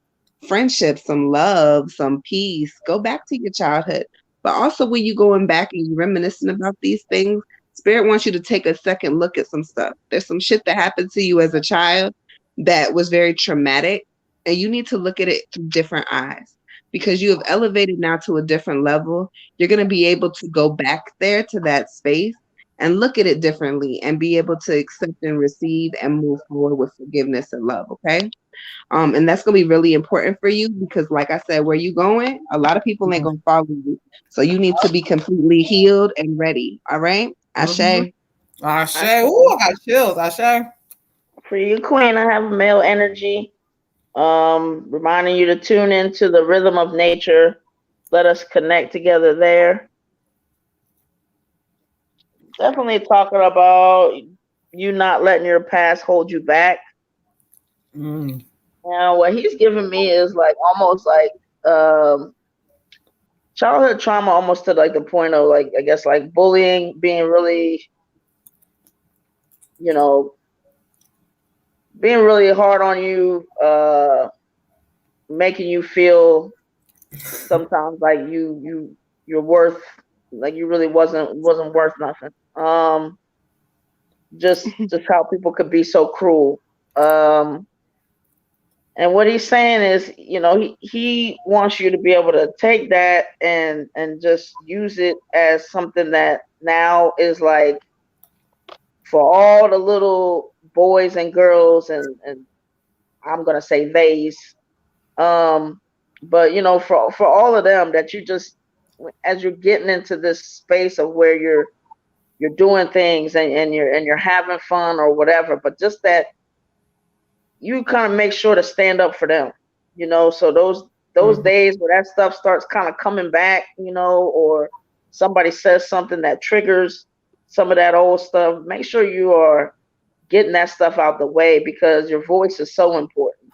S3: friendship, some love, some peace. Go back to your childhood. But also when you going back and you reminiscing about these things, Spirit wants you to take a second look at some stuff. There's some shit that happened to you as a child that was very traumatic, and you need to look at it through different eyes. Because you have elevated now to a different level, you're going to be able to go back there to that space and look at it differently and be able to accept and receive and move forward with forgiveness and love. Okay. And that's gonna be really important for you because, like I said, where you going, a lot of people ain't gonna follow you. So you need to be completely healed and ready. All right. Ashe.
S2: Ashe. Ooh, I got chills. Ashe.
S4: For you, Queen, I have male energy. Reminding you to tune into the rhythm of nature. Let us connect together there. Definitely talking about you not letting your past hold you back. Now, what he's giving me is like almost like childhood trauma, almost to like the point of like I guess like bullying, being really, you know, being really hard on you, making you feel sometimes like you're worth like you really wasn't worth nothing. Just how people could be so cruel. And what he's saying is, you know, he wants you to be able to take that and just use it as something that now is like for all the little boys and girls and I'm gonna say theys. But you know, for all of them that you just as you're getting into this space of where you're doing things and you're having fun or whatever, but just that you kind of make sure to stand up for them, you know. So those days where that stuff starts kind of coming back, you know, or somebody says something that triggers some of that old stuff, make sure you are getting that stuff out the way because your voice is so important.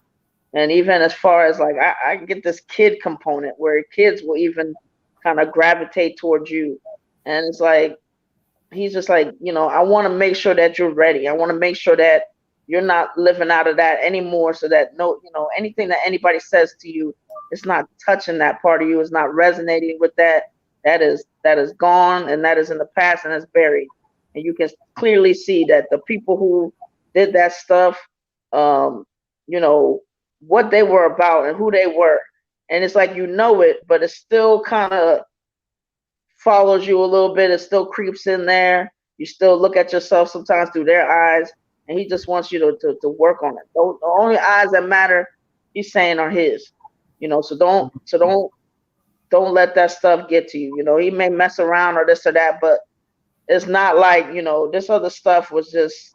S4: And even as far as like I get this kid component where kids will even kind of gravitate towards you, and it's like he's just like, you know, I want to make sure that you're ready. I want to make sure that you're not living out of that anymore, so that no, you know, anything that anybody says to you, it's not touching that part of you, it's not resonating with that. That is gone and that is in the past and it's buried. And you can clearly see that the people who did that stuff, you know, what they were about and who they were. And it's like you know it, but it still kind of follows you a little bit. It still creeps in there. You still look at yourself sometimes through their eyes, and he just wants you to work on it. The only eyes that matter, he's saying, are his. You know, so don't let that stuff get to you. You know, he may mess around or this or that, but it's not like, you know, this other stuff was just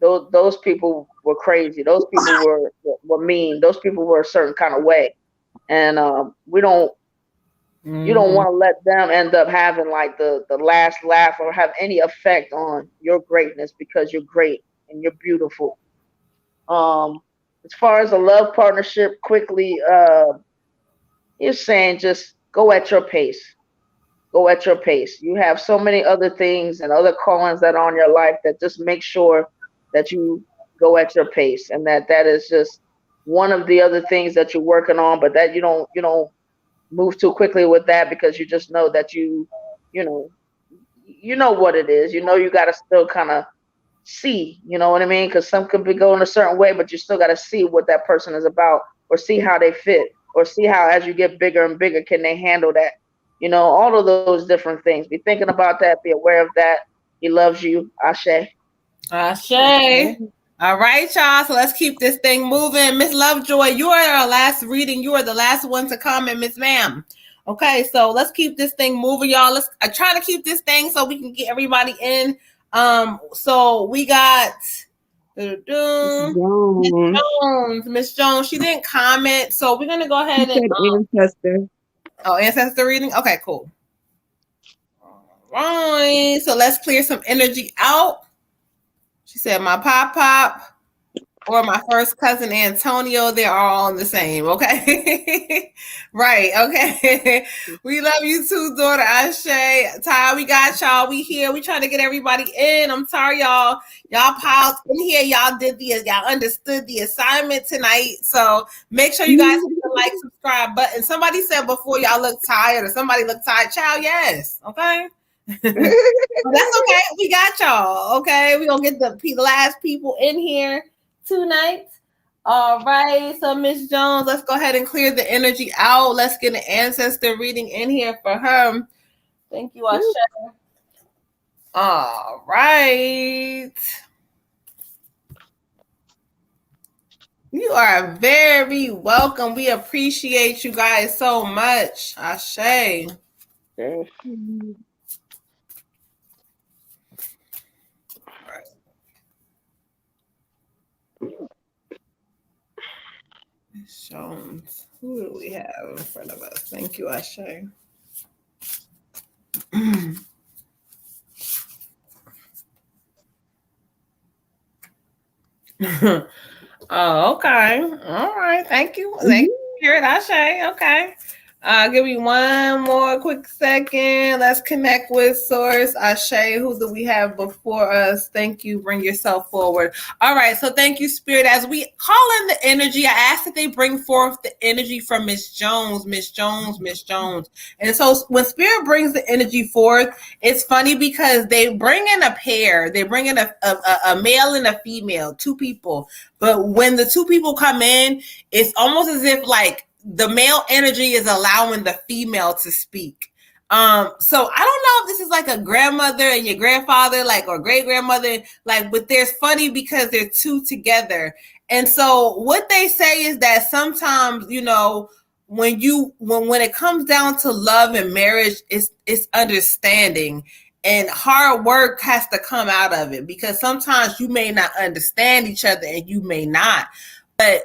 S4: those people were crazy. Those people were mean. Those people were a certain kind of way, and we don't. You don't want to let them end up having like the last laugh or have any effect on your greatness because you're great and you're beautiful. As far as a love partnership, quickly, you're saying just go at your pace. Go at your pace. You have so many other things and other callings that are on your life that just make sure that you go at your pace, and that is just one of the other things that you're working on, but that you don't move too quickly with that because you just know that you know what it is. You know, you got to still kind of see, you know what I mean? Because some could be going a certain way, but you still got to see what that person is about, or see how they fit, or see how as you get bigger and bigger, can they handle that? You know, all of those different things. Be thinking about that. Be aware of that. He loves you. Ashe.
S2: Ashe. All right, y'all. So let's keep this thing moving. Miss Lovejoy, you are our last reading. You are the last one to comment, Miss Ma'am. Okay, so let's keep this thing moving, y'all. I try to keep this thing so we can get everybody in. So we got Miss Jones. Miss Jones, she didn't comment, so we're gonna go ahead and
S3: ancestor.
S2: Oh, ancestor reading? Okay, cool. All right. So let's clear some energy out. She said, my pop or my first cousin Antonio, they're all the same, okay? Right, okay. We love you too, daughter Ashe. Ty, we got y'all. We here. We trying to get everybody in. I'm sorry, y'all. Y'all piled in here. Y'all understood the assignment tonight. So make sure you guys hit the like, subscribe button. Somebody said before y'all look tired, or somebody look tired. Child, yes. Okay. Well, that's okay. We got y'all. Okay. We're gonna get the last people in here tonight. All right. So Miss Jones, let's go ahead and clear the energy out. Let's get an ancestor reading in here for her. Thank you, Ashe. All right. You are very welcome. We appreciate you guys so much. Ashe.
S4: Okay.
S2: Jones. Who do we have in front of us? Thank you, Ashe. Oh, okay. All right. Thank you. Thank you, Spirit Ashe. Okay. Give me one more quick second. Let's connect with Source. Ashe, who do we have before us? Thank you. Bring yourself forward. All right. So thank you, Spirit. As we call in the energy, I ask that they bring forth the energy from Miss Jones, Miss Jones, Miss Jones. And so when Spirit brings the energy forth, it's funny because they bring in a pair. They bring in a male and a female, two people. But when the two people come in, it's almost as if like the male energy is allowing the female to speak. So I don't know if this is like a grandmother and your grandfather, like, or great grandmother, like, but there's funny because they're two together. And so what they say is that sometimes, you know, when it comes down to love and marriage, it's understanding. And hard work has to come out of it because sometimes you may not understand each other and you may not. But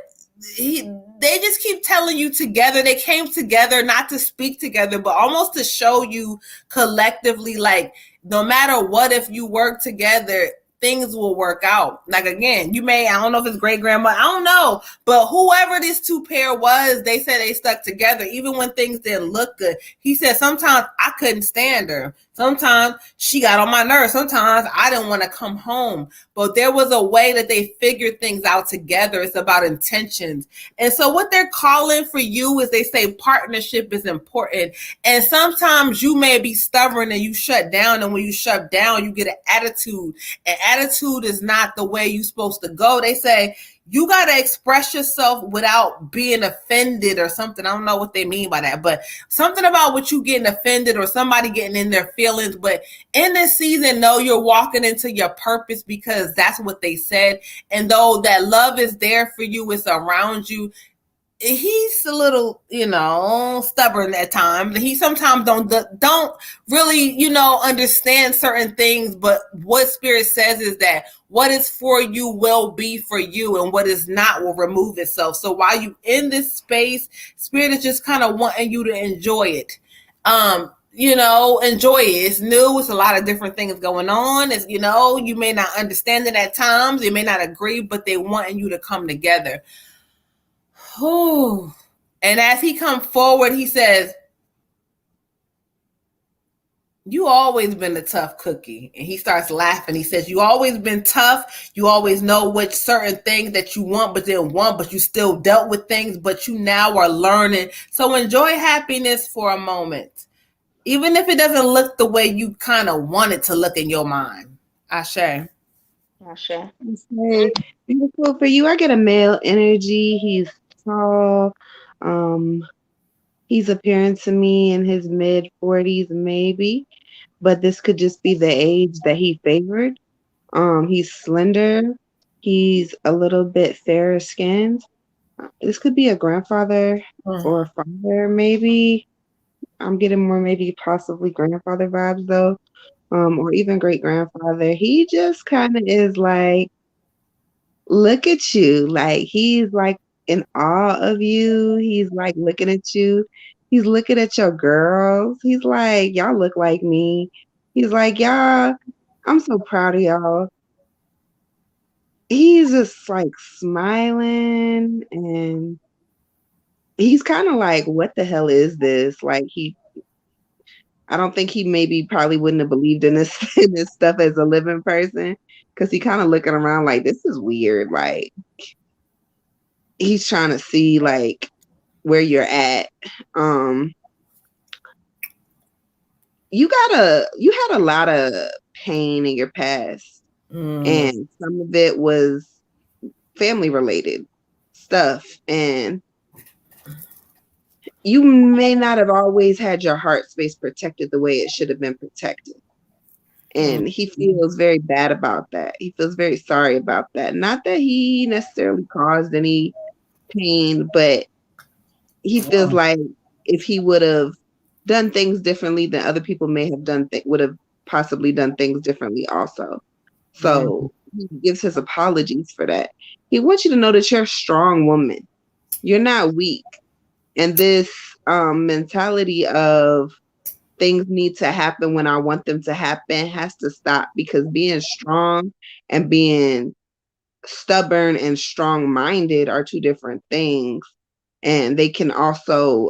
S2: they just keep telling you together. They came together not to speak together, but almost to show you collectively, like, no matter what, if you work together, things will work out. Like, again, you may, I don't know if it's great grandma, I don't know, but whoever this two pair was, they said they stuck together even when things didn't look good. He said sometimes I couldn't stand her. Sometimes she got on my nerves. Sometimes I didn't want to come home. But there was a way that they figured things out together. It's about intentions. And so what they're calling for you is, they say partnership is important. And sometimes you may be stubborn and you shut down. And when you shut down, you get an attitude. And attitude is not the way you're supposed to go. They say you got to express yourself without being offended or something. I don't know what they mean by that, but something about what you getting offended or somebody getting in their feelings. But in this season, no, you're walking into your purpose because that's what they said. And though that love is there for you, it's around you, he's a little, you know, stubborn at times. He sometimes don't really, you know, understand certain things. But what Spirit says is that what is for you will be for you, and what is not will remove itself. So while you in this space, Spirit is just kind of wanting you to enjoy it. You know, enjoy it. It's new. It's a lot of different things going on. It's, you know, you may not understand it at times. You may not agree, but they wanting you to come together. Whew. And as he comes forward, he says, you always been a tough cookie. And he starts laughing. He says, you always been tough. You always know which certain things that you want, but didn't want, but you still dealt with things, but you now are learning. So enjoy happiness for a moment, even if it doesn't look the way you kind of want it to look in your mind. Ashe.
S4: Ashe.
S3: Okay. Beautiful for you. I get a male energy. He's tall. He's appearing to me in his mid 40s, maybe, but this could just be the age that he favored. He's slender. He's a little bit fairer skinned. This could be a grandfather or a father, maybe. I'm getting more maybe possibly grandfather vibes though, or even great grandfather. He just kind of is like, look at you. Like, he's like in awe of you. He's like looking at you. He's looking at your girls. He's like, y'all look like me. He's like, y'all, I'm so proud of y'all. He's just like smiling, and he's kind of like, what the hell is this? Like I don't think he maybe probably wouldn't have believed in this in this stuff as a living person, because he kind of looking around like, this is weird. Like he's trying to see like where you're at. Um, you had a lot of pain in your past, and some of it was family related stuff, and you may not have always had your heart space protected the way it should have been protected. And he feels very bad about that. He feels very sorry about that. Not that he necessarily caused any pain, but he feels like if he would have done things differently, then other people may have would have possibly done things differently also. So he gives his apologies for that. He wants you to know that you're a strong woman. You're not weak. And this mentality of things need to happen when I want them to happen has to stop, because being strong and being stubborn and strong-minded are two different things. And they can also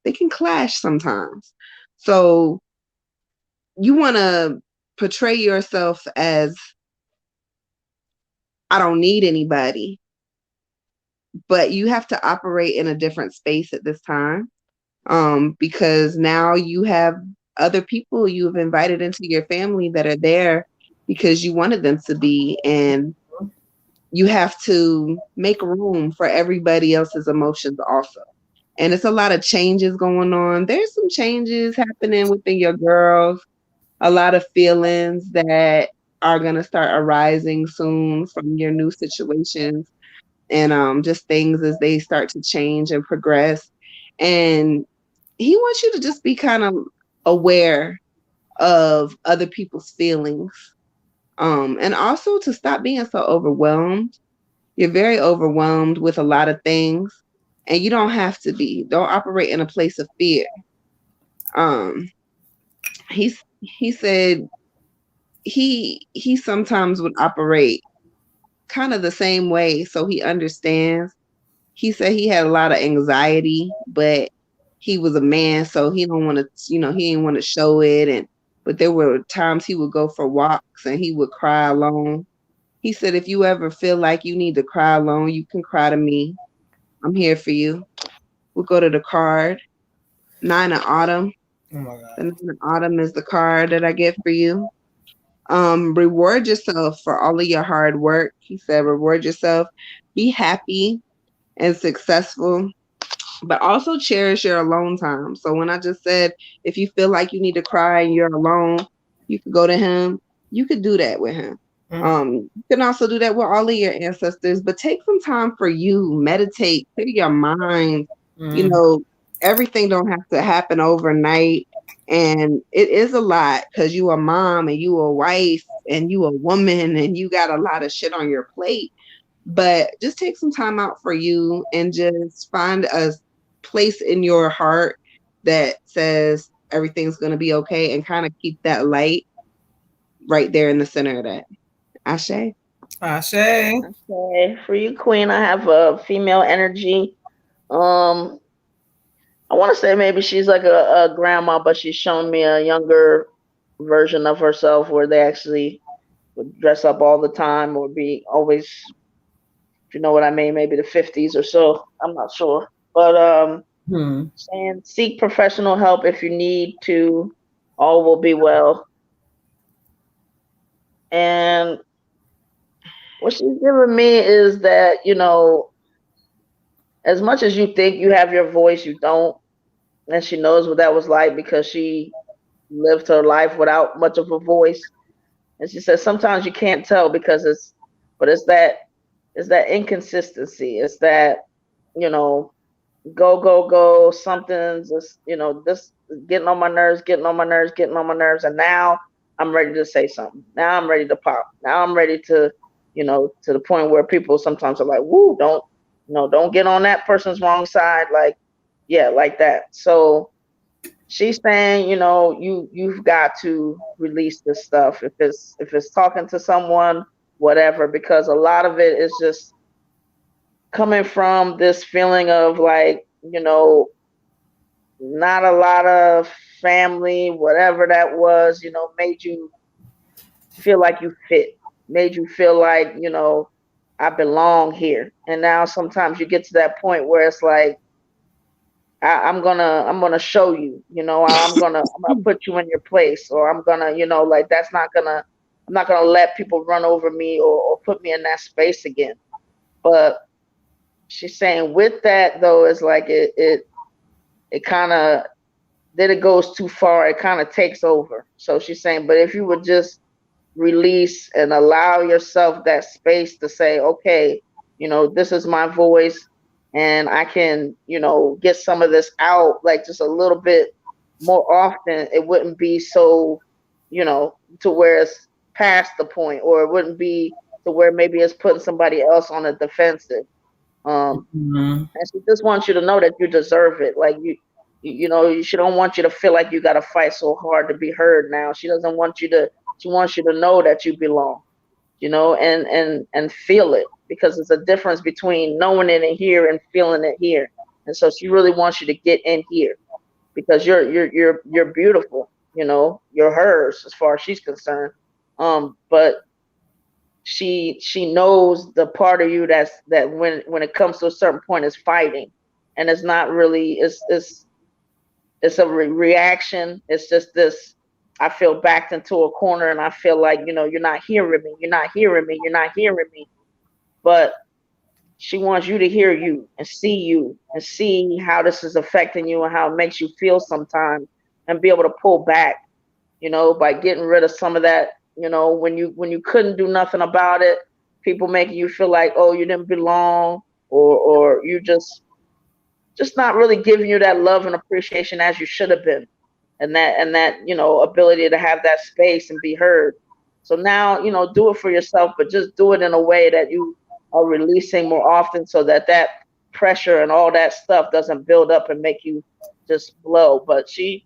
S3: they can clash sometimes. So you want to portray yourself as, I don't need anybody, but you have to operate in a different space at this time, because now you have other people you have invited into your family that are there because you wanted them to be, and you have to make room for everybody else's emotions also. And it's a lot of changes going on. There's some changes happening within your girls, a lot of feelings that are going to start arising soon from your new situations, and just things as they start to change and progress. And he wants you to just be kind of aware of other people's feelings, and also to stop being so overwhelmed. You're very overwhelmed with a lot of things, and you don't have to be. Don't operate in a place of fear. Um, he said he sometimes would operate kind of the same way, so he understands. He said he had a lot of anxiety, but he was a man, so he don't want to, he didn't want to show it. But there were times he would go for walks and he would cry alone. He said, if you ever feel like you need to cry alone, you can cry to me. I'm here for you. We'll go to the card. 9 of Autumn.
S2: Oh my God.
S3: The 9 of Autumn is the card that I get for you. Reward yourself for all of your hard work. He said, reward yourself. Be happy and successful, but also cherish your alone time. So when I just said, if you feel like you need to cry and you're alone, you could go to him. You could do that with him. You can also do that with all of your ancestors, but take some time for you, meditate, clear your mind. Everything don't have to happen overnight. And it is a lot because you a mom and you a wife and you a woman and you got a lot of shit on your plate. But just take some time out for you and just find a place in your heart that says everything's going to be okay, and kind of keep that light right there in the center of that. Ashe?
S2: Ashe.
S4: Okay, for you, Queen, I have a female energy. I want to say maybe she's like a grandma, but she's shown me a younger version of herself where they actually would dress up all the time or be always, if you know what I mean, maybe the 50s or so. I'm not sure. But saying seek professional help if you need to. All will be well. And what she's giving me is that, as much as you think you have your voice, you don't. And she knows what that was like because she lived her life without much of a voice. And she says sometimes you can't tell because it's that inconsistency. It's that, go, something's just, this getting on my nerves, and now I'm ready to say something. Now I'm ready to pop. Now I'm ready to, to the point where people sometimes are like, woo, don't get on that person's wrong side. Like, Yeah, like that. So she's saying, you've got to release this stuff if it's talking to someone, whatever, because a lot of it is just coming from this feeling of like, not a lot of family, whatever that was, made you feel like you fit, made you feel like, I belong here. And now sometimes you get to that point where it's like, I'm gonna show you, I'm gonna put you in your place, or I'm gonna, like I'm not gonna let people run over me or put me in that space again. But she's saying with that though, it's like it kind of, then it goes too far, it kind of takes over. So she's saying, but if you would just release and allow yourself that space to say, okay, this is my voice, and I can, get some of this out, like just a little bit more often, it wouldn't be so, to where it's past the point, or it wouldn't be to where maybe it's putting somebody else on the defensive.
S2: Mm-hmm.
S4: And she just wants you to know that you deserve it. Like she don't want you to feel like you got to fight so hard to be heard. Now she doesn't want you to. She wants you to know that you belong. And feel it, because there's a difference between knowing it in here and feeling it here. And so she really wants you to get in here, because you're beautiful. You're hers as far as she's concerned. But she knows the part of you that when it comes to a certain point is fighting, and it's not really, it's a reaction. It's just this, I feel backed into a corner, and I feel like, you're not hearing me, you're not hearing me, you're not hearing me. But she wants you to hear you and see how this is affecting you and how it makes you feel sometimes, and be able to pull back, by getting rid of some of that, when you couldn't do nothing about it, people making you feel like, oh, you didn't belong, or you just not really giving you that love and appreciation as you should have been, and that ability to have that space and be heard. So now, do it for yourself, but just do it in a way that you are releasing more often, so that pressure and all that stuff doesn't build up and make you just blow. But she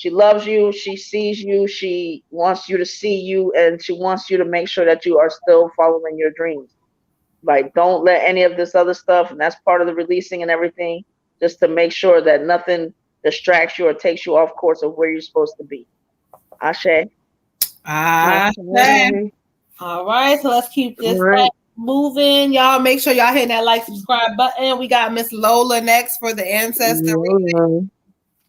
S4: loves you, she sees you, she wants you to see you, and she wants you to make sure that you are still following your dreams. Like, don't let any of this other stuff, and that's part of the releasing and everything, just to make sure that nothing distracts you or takes you off course of where you're supposed to be. Ashe.
S2: Ashe. All right, so let's keep this moving. Y'all make sure y'all hitting that like, subscribe button. We got Miss Lola next for the ancestor reading.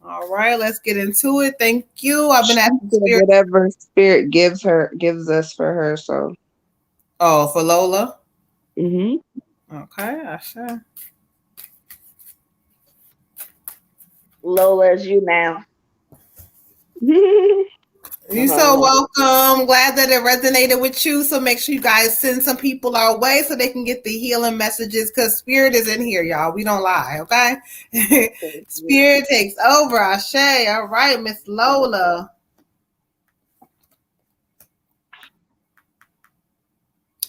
S2: All right, let's get into it. Thank you. I've been asking Spirit.
S3: Whatever Spirit gives us for her. So.
S2: Oh, for Lola.
S3: Mm-hmm.
S2: Okay, Ashe.
S4: Lola, is you now.
S2: You're so welcome. Glad that it resonated with you. So make sure you guys send some people our way so they can get the healing messages, because Spirit is in here, y'all. We don't lie, okay? Spirit takes over. Ashe. All right, Miss Lola.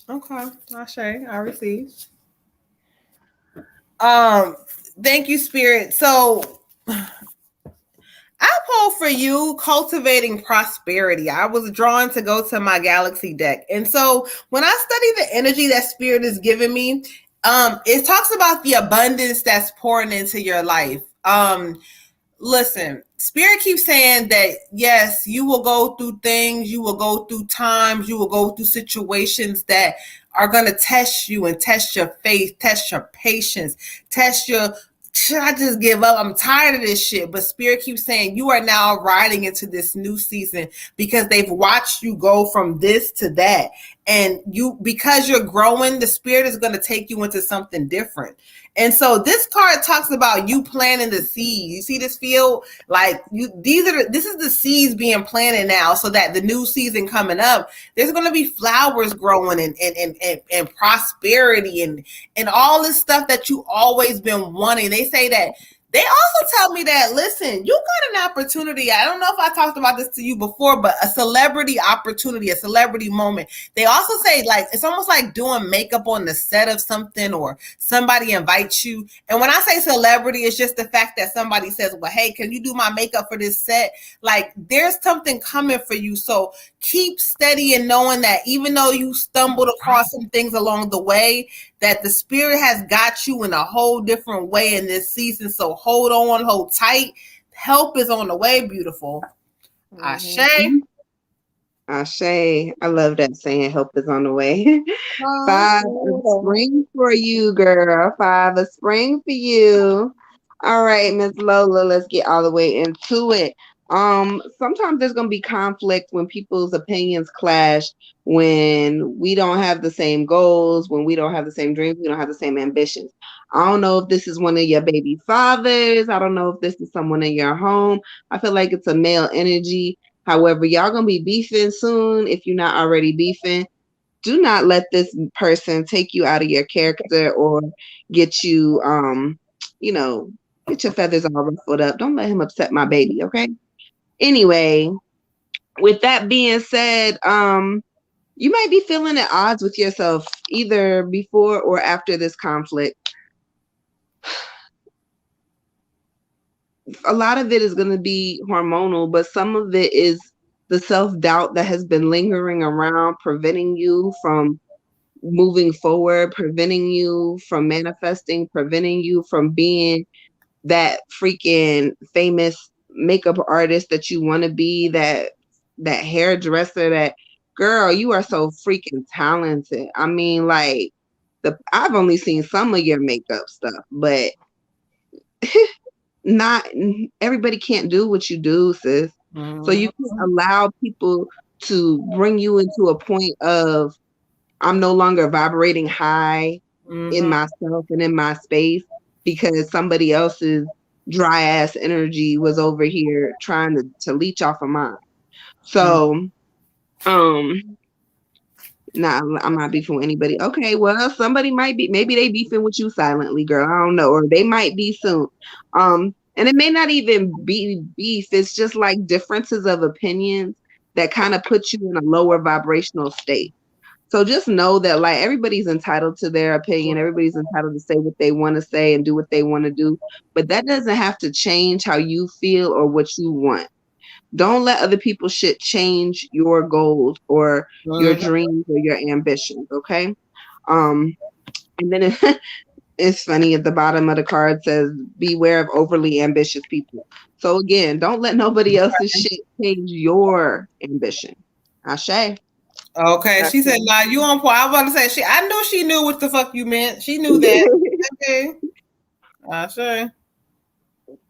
S2: Okay, Ashe. I received. Thank you, Spirit. So I pulled for you cultivating prosperity. I was drawn to go to my Galaxy deck. And so when I study the energy that Spirit is giving me, it talks about the abundance that's pouring into your life. Listen, Spirit keeps saying that, yes, you will go through things, you will go through times, you will go through situations that are going to test you and test your faith, test your patience, test your, should I just give up? I'm tired of this shit. But Spirit keeps saying you are now riding into this new season because they've watched you go from this to that. And because you're growing, the Spirit is going to take you into something different. And so this card talks about you planting the seeds. You see this field? Like this is the seeds being planted now, so that the new season coming up, there's going to be flowers growing and prosperity and all this stuff that you always been wanting. They say that They also tell me that, listen, you got an opportunity. I don't know if I talked about this to you before, but a celebrity opportunity, a celebrity moment. They also say, like, it's almost like doing makeup on the set of something, or somebody invites you. And when I say celebrity, it's just the fact that somebody says, well, hey, can you do my makeup for this set? Like, there's something coming for you. So keep steady and knowing that even though you stumbled across some things along the way, that the spirit has got you in a whole different way in this season. So hold on, hold tight. Help is on the way, beautiful. Ashe.
S3: Ashe. I love that saying, help is on the way. 5 of spring for you, girl. 5 of spring for you. All right, Miss Lola, let's get all the way into it. Sometimes there's gonna be conflict when people's opinions clash, when we don't have the same goals, when we don't have the same dreams, we don't have the same ambitions. I don't know if this is one of your baby fathers. I don't know if this is someone in your home. I feel like it's a male energy. However, y'all gonna be beefing soon if you're not already beefing. Do not let this person take you out of your character or get you you know, get your feathers all ruffled up. Don't let him upset my baby, okay? Anyway, with that being said, you might be feeling at odds with yourself either before or after this conflict. A lot of it is going to be hormonal, but some of it is the self-doubt that has been lingering around, preventing you from moving forward, preventing you from manifesting, preventing you from being that freaking famous makeup artist that you want to be, that hairdresser, that girl, you are so freaking talented. I mean, like, I've only seen some of your makeup stuff, but not everybody can't do what you do, sis. So you can allow people to bring you into a point of, I'm no longer vibrating high in myself and in my space because somebody else's dry ass energy was over here trying to leech off of mine. So, nah, I'm not beefing with anybody. Okay, well, somebody might be, maybe they beefing with you silently, girl. I don't know, or they might be soon. And it may not even be beef. It's just like differences of opinions that kind of put you in a lower vibrational state. So just know that, like, everybody's entitled to their opinion. Everybody's entitled to say what they want to say and do what they want to do. But that doesn't have to change how you feel or what you want. Don't let other people's shit change your goals or your dreams or your ambitions, okay? And then it's funny, at the bottom of the card says, beware of overly ambitious people. So again, don't let nobody else's shit change your ambition. Ashe.
S2: Okay, she said, "Nah, you on point." I was about to say, I knew she knew what the fuck you meant. She knew that. Okay, Ashe.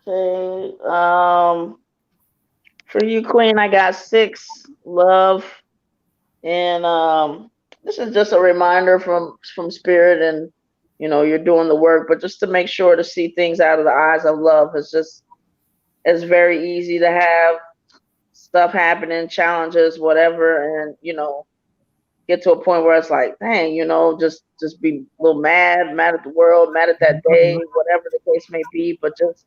S4: Okay. For you, Queen, I got 6, love, and this is just a reminder from Spirit, and you're doing the work, but just to make sure to see things out of the eyes of love is just, it's very easy to have stuff happening, challenges, whatever, and get to a point where it's like, dang, just be a little mad at the world, mad at that day, whatever the case may be, but just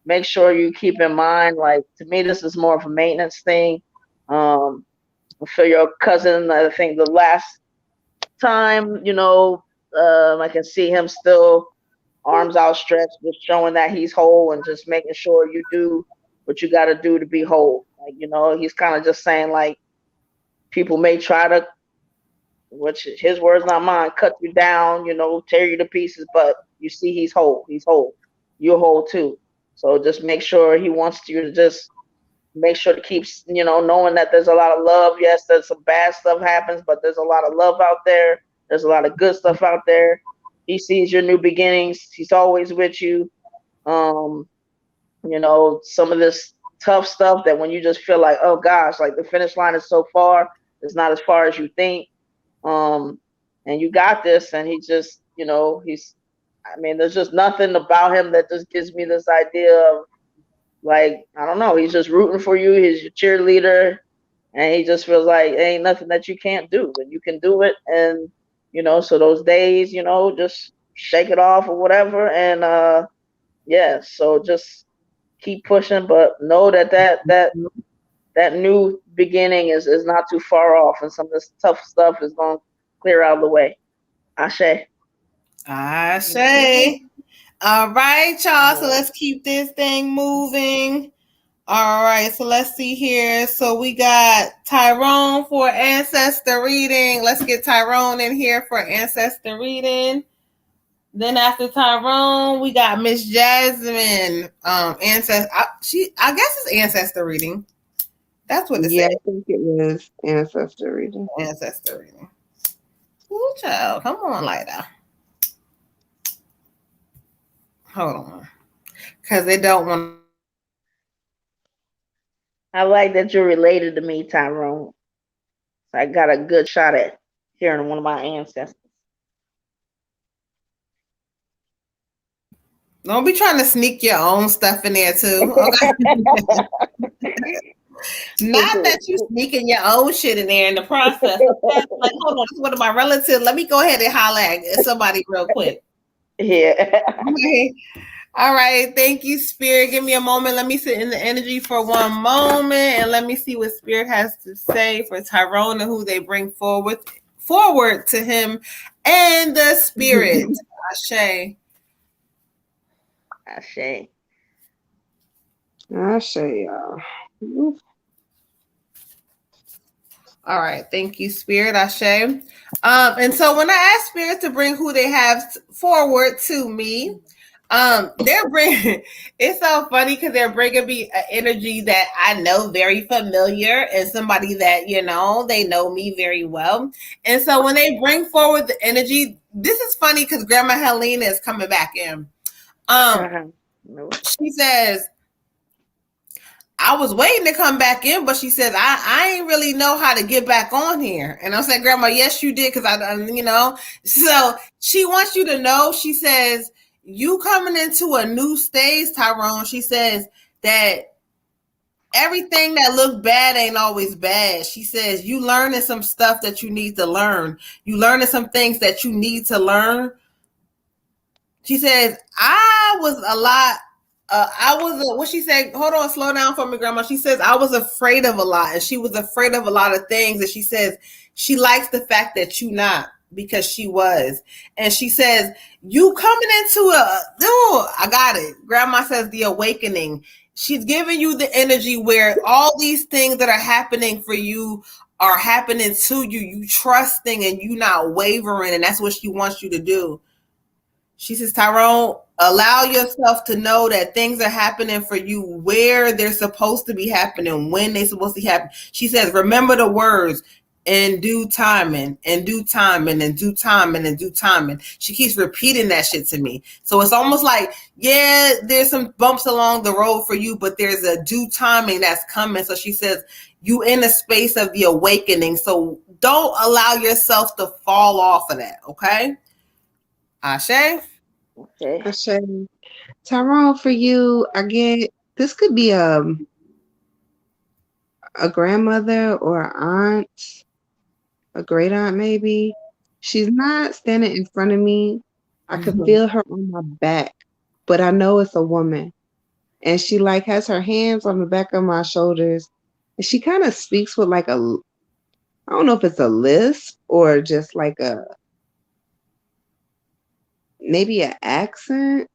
S4: make sure you keep in mind, like, to me, this is more of a maintenance thing. For your cousin, I think the last time, I can see him still arms outstretched, just showing that he's whole and just making sure you do what you got to do to be whole. Like, he's kind of just saying, like, people may try to, which his words, not mine, cut you down, tear you to pieces, but you see he's whole. He's whole. You're whole too. So just make sure he wants you to just make sure to keep, knowing that there's a lot of love. Yes, there's some bad stuff happens, but there's a lot of love out there. There's a lot of good stuff out there. He sees your new beginnings. He's always with you. Some of this tough stuff that when you just feel like, oh gosh, like the finish line is so far, it's not as far as you think. And you got this. And he just, there's just nothing about him that just gives me this idea of, like, I don't know, he's just rooting for you. He's your cheerleader. And he just feels like ain't nothing that you can't do, and you can do it. And, so those days, just shake it off or whatever. And, Yeah, so just keep pushing, but know that that new beginning is not too far off, and some of this tough stuff is going to clear out of the way. Ashe.
S2: I say. All right, y'all. So
S4: Mhm.
S2: let's keep this thing moving. All right, so let's see here. So we got Tyrone for ancestor reading. Let's get Tyrone in here for ancestor reading. Then after Tyrone, we got Miss Jasmine. Ancestor. I guess it's ancestor reading. That's what it
S3: Yeah,
S2: said.
S3: I think it was ancestor reading.
S2: Ancestor reading. Ooh, child, come on, Lighter. Hold on, because they don't want.
S4: I like that you're related to me, Tyrone. I got a good shot at hearing one of my ancestors.
S2: Don't be trying to sneak your own stuff in there too. Okay. Not that you sneaking your own shit in there in the process. Okay? Like, hold on, this is one of my relatives. Let me go ahead and holler at somebody real quick.
S4: Yeah.
S2: Okay. All right. Thank you, Spirit. Give me a moment. Let me sit in the energy for one moment and let me see what Spirit has to say for Tyrone and who they bring forward to him and the Spirit. Ashe.
S4: Ashe.
S3: I say, y'all. Oof.
S2: All right, thank you, Spirit, Ashe. And so when I ask Spirit to bring who they have forward to me, they're bringing. It's so funny because they're bringing me an energy that I know very familiar and somebody that they know me very well. And so when they bring forward the energy, this is funny because Grandma Helena is coming back in.
S4: Uh-huh. No.
S2: She says, I was waiting to come back in, but she says, I ain't really know how to get back on here. And I'm saying, Grandma, yes, you did. Cause so she wants you to know, she says, you coming into a new stage, Tyrone. She says that everything that looked bad ain't always bad. She says, you learning some stuff that you need to learn. You learning some things that you need to learn. She says, I was a lot. What she said, hold on, slow down for me, Grandma. She says, I was afraid of a lot. And she was afraid of a lot of things. And she says, she likes the fact that you not because she was. And she says, you coming into I got it. Grandma says, the awakening. She's giving you the energy where all these things that are happening for you are happening to you. You trusting and you not wavering. And that's what she wants you to do. She says, Tyrone, allow yourself to know that things are happening for you where they're supposed to be happening, when they're supposed to happen. She says, remember the words in due timing, in due timing, in due timing, in due timing. She keeps repeating that shit to me. So it's almost like, yeah, there's some bumps along the road for you, but there's a due timing that's coming. So she says, you in a space of the awakening. So don't allow yourself to fall off of that, okay? Ashe?
S4: Okay.
S3: I say, Tyrone, for you, I get this could be a grandmother or an aunt, a great aunt maybe. She's not standing in front of me. I can
S2: Mhm.
S3: feel her on my back, but I know it's a woman. And she like has her hands on the back of my shoulders. And she kind of speaks with like I don't know if it's a lisp or just like maybe an accent.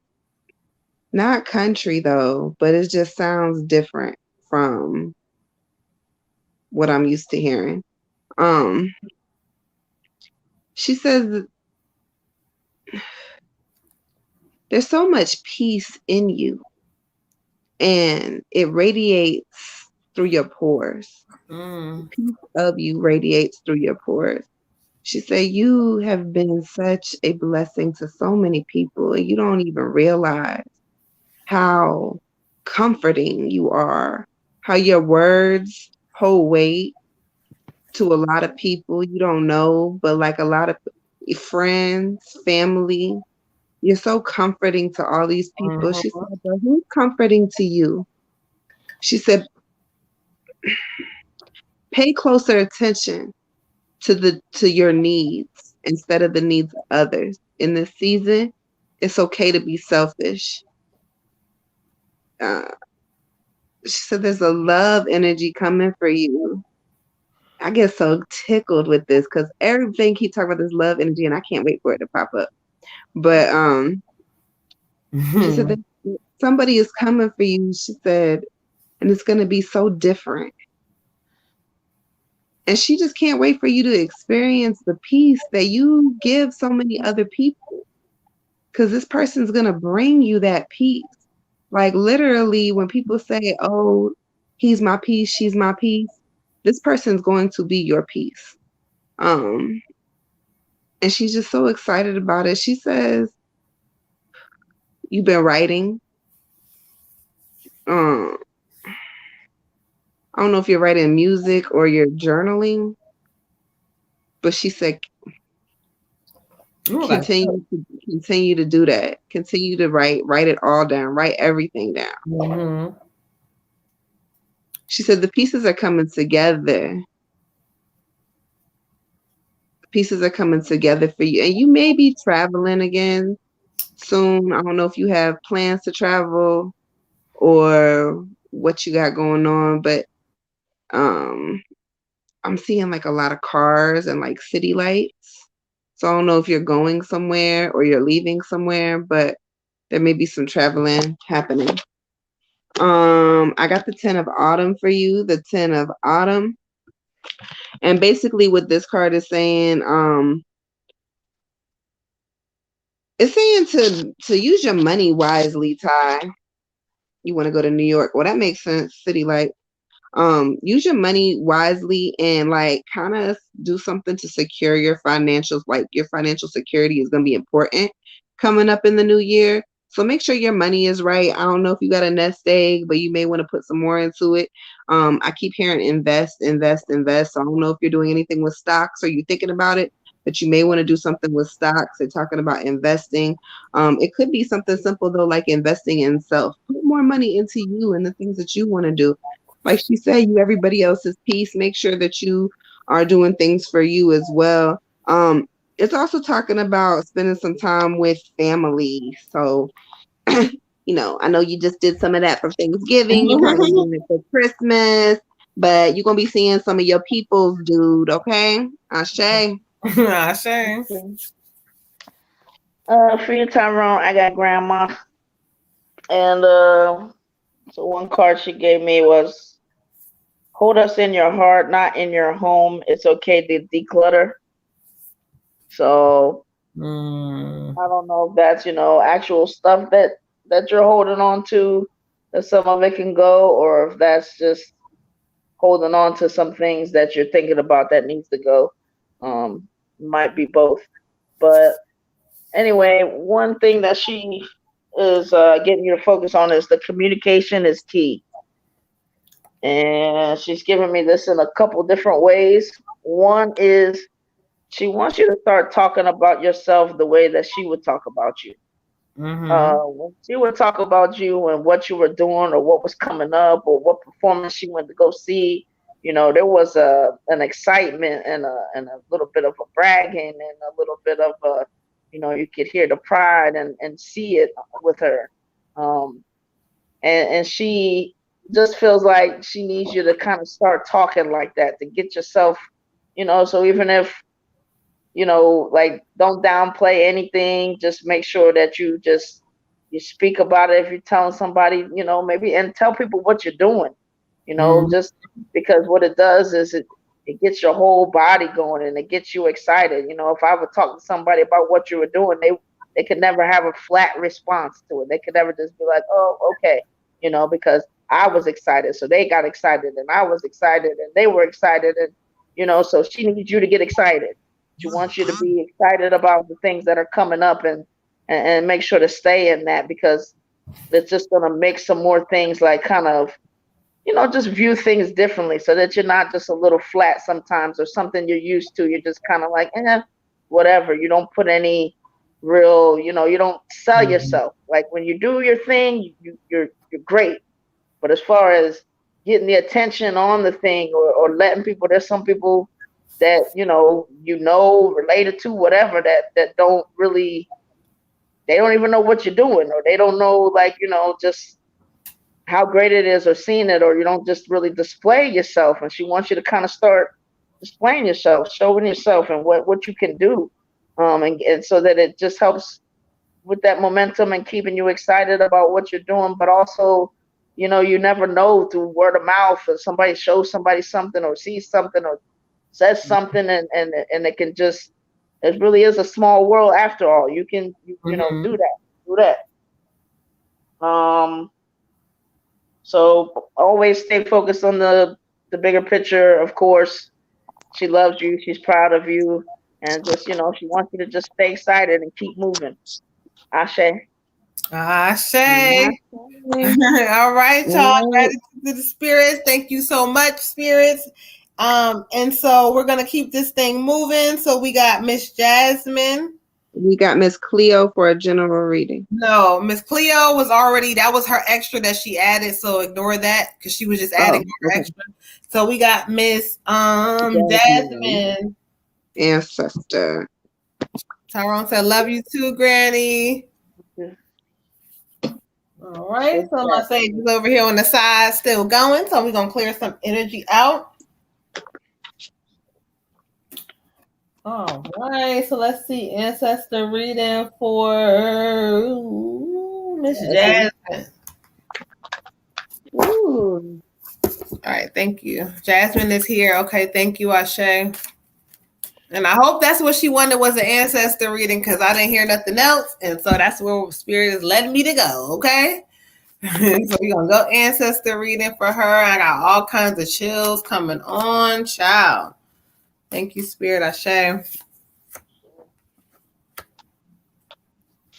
S3: Not country though, but it just sounds different from what I'm used to hearing. Um, she says there's so much peace in you and it radiates through your pores. The
S2: Mm.
S3: peace of you radiates through your pores. She said you have been such a blessing to so many people and you don't even realize how comforting you are, how your words hold weight to a lot of people you don't know, but like a lot of friends, family. You're so comforting to all these people. She
S2: Mhm.
S3: said, but who's comforting to you? She said, pay closer attention to your needs instead of the needs of others. In this season, it's okay to be selfish. uh, she said there's a love energy coming for you. I get so tickled with this because everything keep talking about this love energy, and I can't wait for it to pop up. But she said that somebody is coming for you. She said, and it's going to be so different. And she just can't wait for you to experience the peace that you give so many other people. Because this person's going to bring you that peace. Like literally, when people say, oh, he's my peace, she's my peace, this person's going to be your peace. And she's just so excited about it. She says, you've been writing. I don't know if you're writing music or you're journaling, but she said, continue to do that. Continue to write it all down, write everything down.
S2: Mm-hmm.
S3: She said the pieces are coming together. The pieces are coming together for you. And you may be traveling again soon. I don't know if you have plans to travel or what you got going on, but I'm seeing like a lot of cars and like city lights. So I don't know if you're going somewhere or you're leaving somewhere, but there may be some traveling happening. I got the 10 of autumn for you, the 10 of autumn. And basically what this card is saying, it's saying to use your money wisely, Ty. You want to go to New York. Well, that makes sense. City light. Use your money wisely and like kind of do something to secure your financials. Like your financial security is going to be important coming up in the new year. So make sure your money is right. I don't know if you got a nest egg, but you may want to put some more into it. I keep hearing invest, invest, invest. So I don't know if you're doing anything with stocks or you're thinking about it, but you may want to do something with stocks. They're talking about investing. It could be something simple though, like investing in self. Put more money into you and the things that you want to do. Like she said, you everybody else's piece. Make sure that you are doing things for you as well. It's also talking about spending some time with family. So, I know you just did some of that for Thanksgiving. You're probably doing it for Christmas, but you're gonna be seeing some of your peoples, dude. Okay, Ashe.
S2: Ashe.
S4: Okay. For you, Tyrone, I got grandma, and so one card she gave me was hold us in your heart, not in your home. It's okay to declutter. So I don't know if that's actual stuff that you're holding on to, that some of it can go, or if that's just holding on to some things that you're thinking about that needs to go. Might be both. But anyway, one thing that she is getting you to focus on is the communication is key. And she's giving me this in a couple different ways. One is she wants you to start talking about yourself the way that she would talk about you. When she would talk about you and what you were doing or what was coming up or what performance she went to go see, there was an excitement and a little bit of a bragging and a little bit of you could hear the pride and see it with her. And she just feels like she needs you to kind of start talking like that to get yourself, so even if like don't downplay anything, just make sure that you speak about it if you're telling somebody, maybe, and tell people what you're doing, just because what it does is it gets your whole body going and it gets you excited. If I would talk to somebody about what you were doing, they could never have a flat response to it. They could never just be like, oh, okay, because I was excited. So they got excited and I was excited and they were excited. And, so she needs you to get excited. She wants you to be excited about the things that are coming up and make sure to stay in that, because it's just going to make some more things like kind of, just view things differently so that you're not just a little flat sometimes or something you're used to. You're just kind of like, whatever. You don't put any real, you don't sell yourself. Like when you do your thing, you're great. But as far as getting the attention on the thing or letting people, there's some people that related to whatever that don't really, they don't even know what you're doing, or they don't know, like, just how great it is or seeing it, or you don't just really display yourself. And she wants you to kind of start displaying yourself, showing yourself and what you can do. And so that it just helps with that momentum and keeping you excited about what you're doing, but also, you never know through word of mouth if somebody shows somebody something or sees something or says something and it can just, it really is a small world after all. You can,
S2: Mhm.
S4: do that. So always stay focused on the bigger picture. Of course, she loves you. She's proud of you. And just, she wants you to just stay excited and keep moving. Ashe.
S2: Ashe.
S3: Okay.
S2: All right, y'all.
S3: All right.
S2: Gratitude to the spirits. Thank you so much, spirits. And so we're gonna keep this thing moving. So we got Miss Jasmine.
S3: We got Miss Cleo for a general reading.
S2: No, Miss Cleo was already, that was her extra that she added. So ignore that because she was just adding
S3: Oh,
S2: her
S3: okay.
S2: extra. So we got Miss
S3: Jasmine,
S2: Jasmine.
S3: ancestor.
S2: Tyrone said, "Love you too, Granny." All right, so my sage is over here on the side, still going. So we're gonna clear some energy out. All right, so let's see. Ancestor reading for Miss Jasmine.
S3: Ooh.
S2: All right, thank you. Jasmine is here. Okay, thank you, Ashe. And I hope that's what she wanted was an ancestor reading because I didn't hear nothing else. And so that's where spirit is letting me to go. Okay. So we're gonna go ancestor reading for her. I got all kinds of chills coming on, child. Thank you, Spirit Ashe.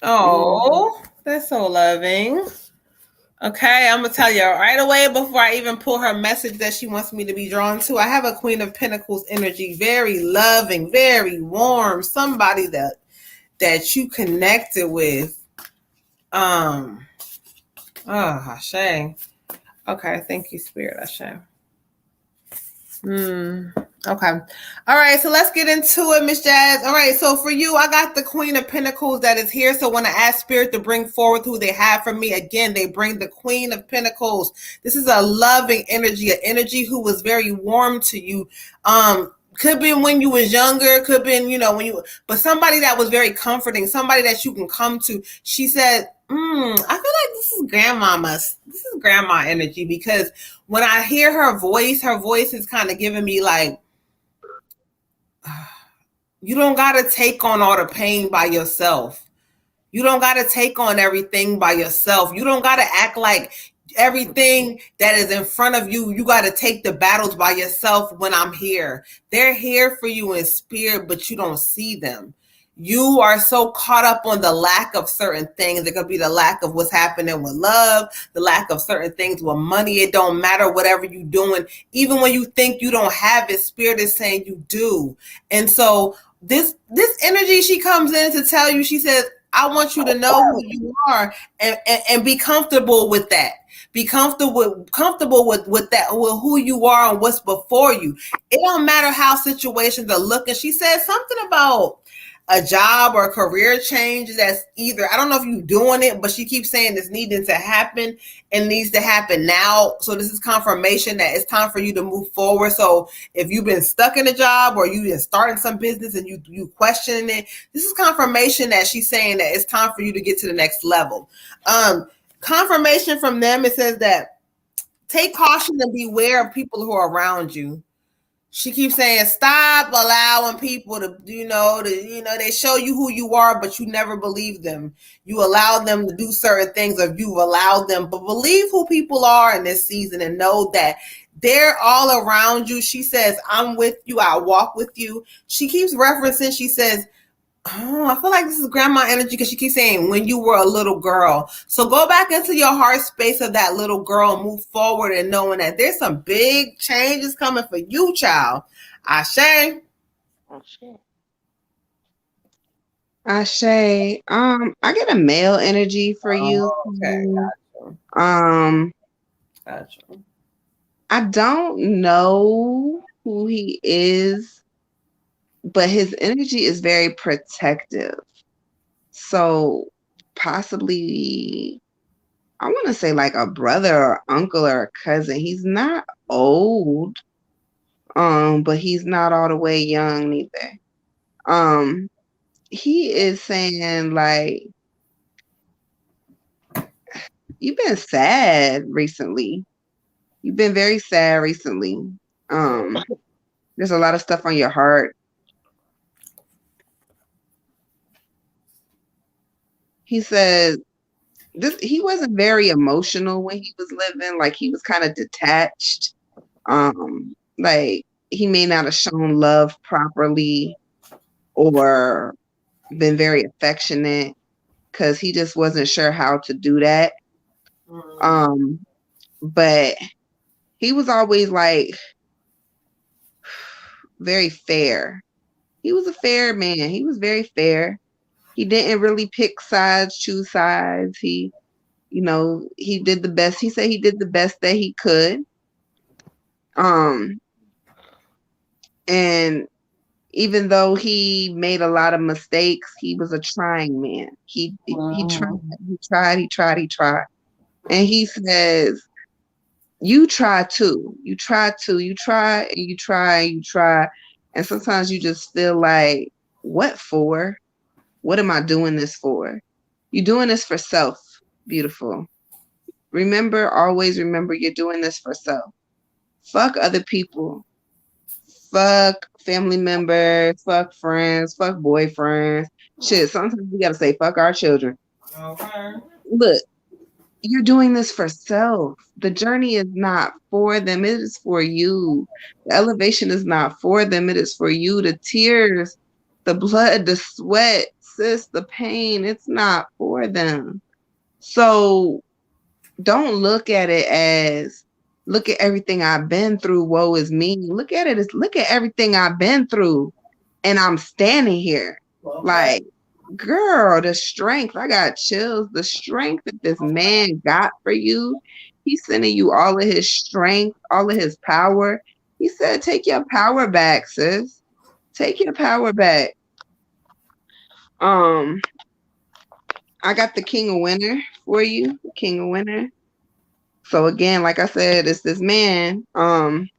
S2: Oh, that's so loving. Okay, I'm gonna tell you right away before I even pull her message that she wants me to be drawn to. I have a Queen of Pentacles energy, very loving, very warm, somebody that you connected with. Oh, Ashe. Okay, thank you, Spirit Ashe. Okay. All right. So let's get into it, Miss Jazz. All right. So for you, I got the Queen of Pentacles that is here. So when I ask Spirit to bring forward who they have for me, again, they bring the Queen of Pentacles. This is a loving energy, an energy who was very warm to you. Could be when you was younger, could be, when you, but somebody that was very comforting, somebody that you can come to. She said, I feel like this is grandma energy because when I hear her voice is kind of giving me like, you don't got to take on all the pain by yourself. You don't got to take on everything by yourself. You don't got to act like everything that is in front of you, you got to take the battles by yourself when I'm here. They're here for you in spirit, but you don't see them. You are so caught up on the lack of certain things. It could be the lack of what's happening with love, the lack of certain things with money. It don't matter whatever you're doing. Even when you think you don't have it, spirit is saying you do. And so this energy she comes in to tell you, she says, I want you to know who you are and be comfortable with that. Be comfortable with that, with who you are and what's before you. It don't matter how situations are looking. She said something about a job or a career change that's either, I don't know if you're doing it, but she keeps saying it's needing to happen and needs to happen now. So this is confirmation that it's time for you to move forward. So if you've been stuck in a job or you've been starting some business and you questioning it, this is confirmation that she's saying that it's time for you to get to the next level. Confirmation from them, it says that take caution and beware of people who are around you. She keeps saying, stop allowing people to, they show you who you are, but you never believe them. You allow them to do certain things, or you've allowed them, but believe who people are in this season and know that they're all around you. She says, I'm with you. I'll walk with you. She keeps referencing, she says, oh, I feel like this is grandma energy because she keeps saying when you were a little girl. So go back into your heart space of that little girl and move forward and knowing that there's some big changes coming for you, child. Ashe.
S3: Ashe. I get a male energy for you.
S2: Oh, okay, gotcha.
S3: Gotcha. I don't know who he is, but his energy is very protective. So possibly I want to say like a brother or uncle or a cousin. He's not old, but he's not all the way young neither. Um, he is saying like, you've been sad recently. You've been very sad recently. Um, there's a lot of stuff on your heart. He said he wasn't very emotional when he was living, like he was kind of detached. Like he may not have shown love properly or been very affectionate because he just wasn't sure how to do that. Um, but he was always like very fair. He was a fair man. He was very fair. He didn't really pick sides, choose sides. He did the best. He said he did the best that he could. Um, and even though he made a lot of mistakes, he was a trying man. He tried. And he says, you try too. You try too. You try and you try and you try. And sometimes you just feel like, what for? What am I doing this for? You're doing this for self. Beautiful. Always remember you're doing this for self. Fuck other people. Fuck family members. Fuck friends. Fuck boyfriends. Shit, sometimes we gotta say fuck our children.
S2: Okay.
S3: Look, you're doing this for self. The journey is not for them, it is for you. The elevation is not for them, it is for you. The tears, the blood, the sweat, sis, the pain, it's not for them. So don't look at it as, look at everything I've been through, woe is me. Look at it as, look at everything I've been through and I'm standing here.
S2: Okay.
S3: Like, girl, the strength, I got chills. The strength that this man got for you, he's sending you all of his strength, all of his power. He said, take your power back, sis. Take your power back. I got the King of Winter for you, King of Winter. So again, like I said, it's this man. And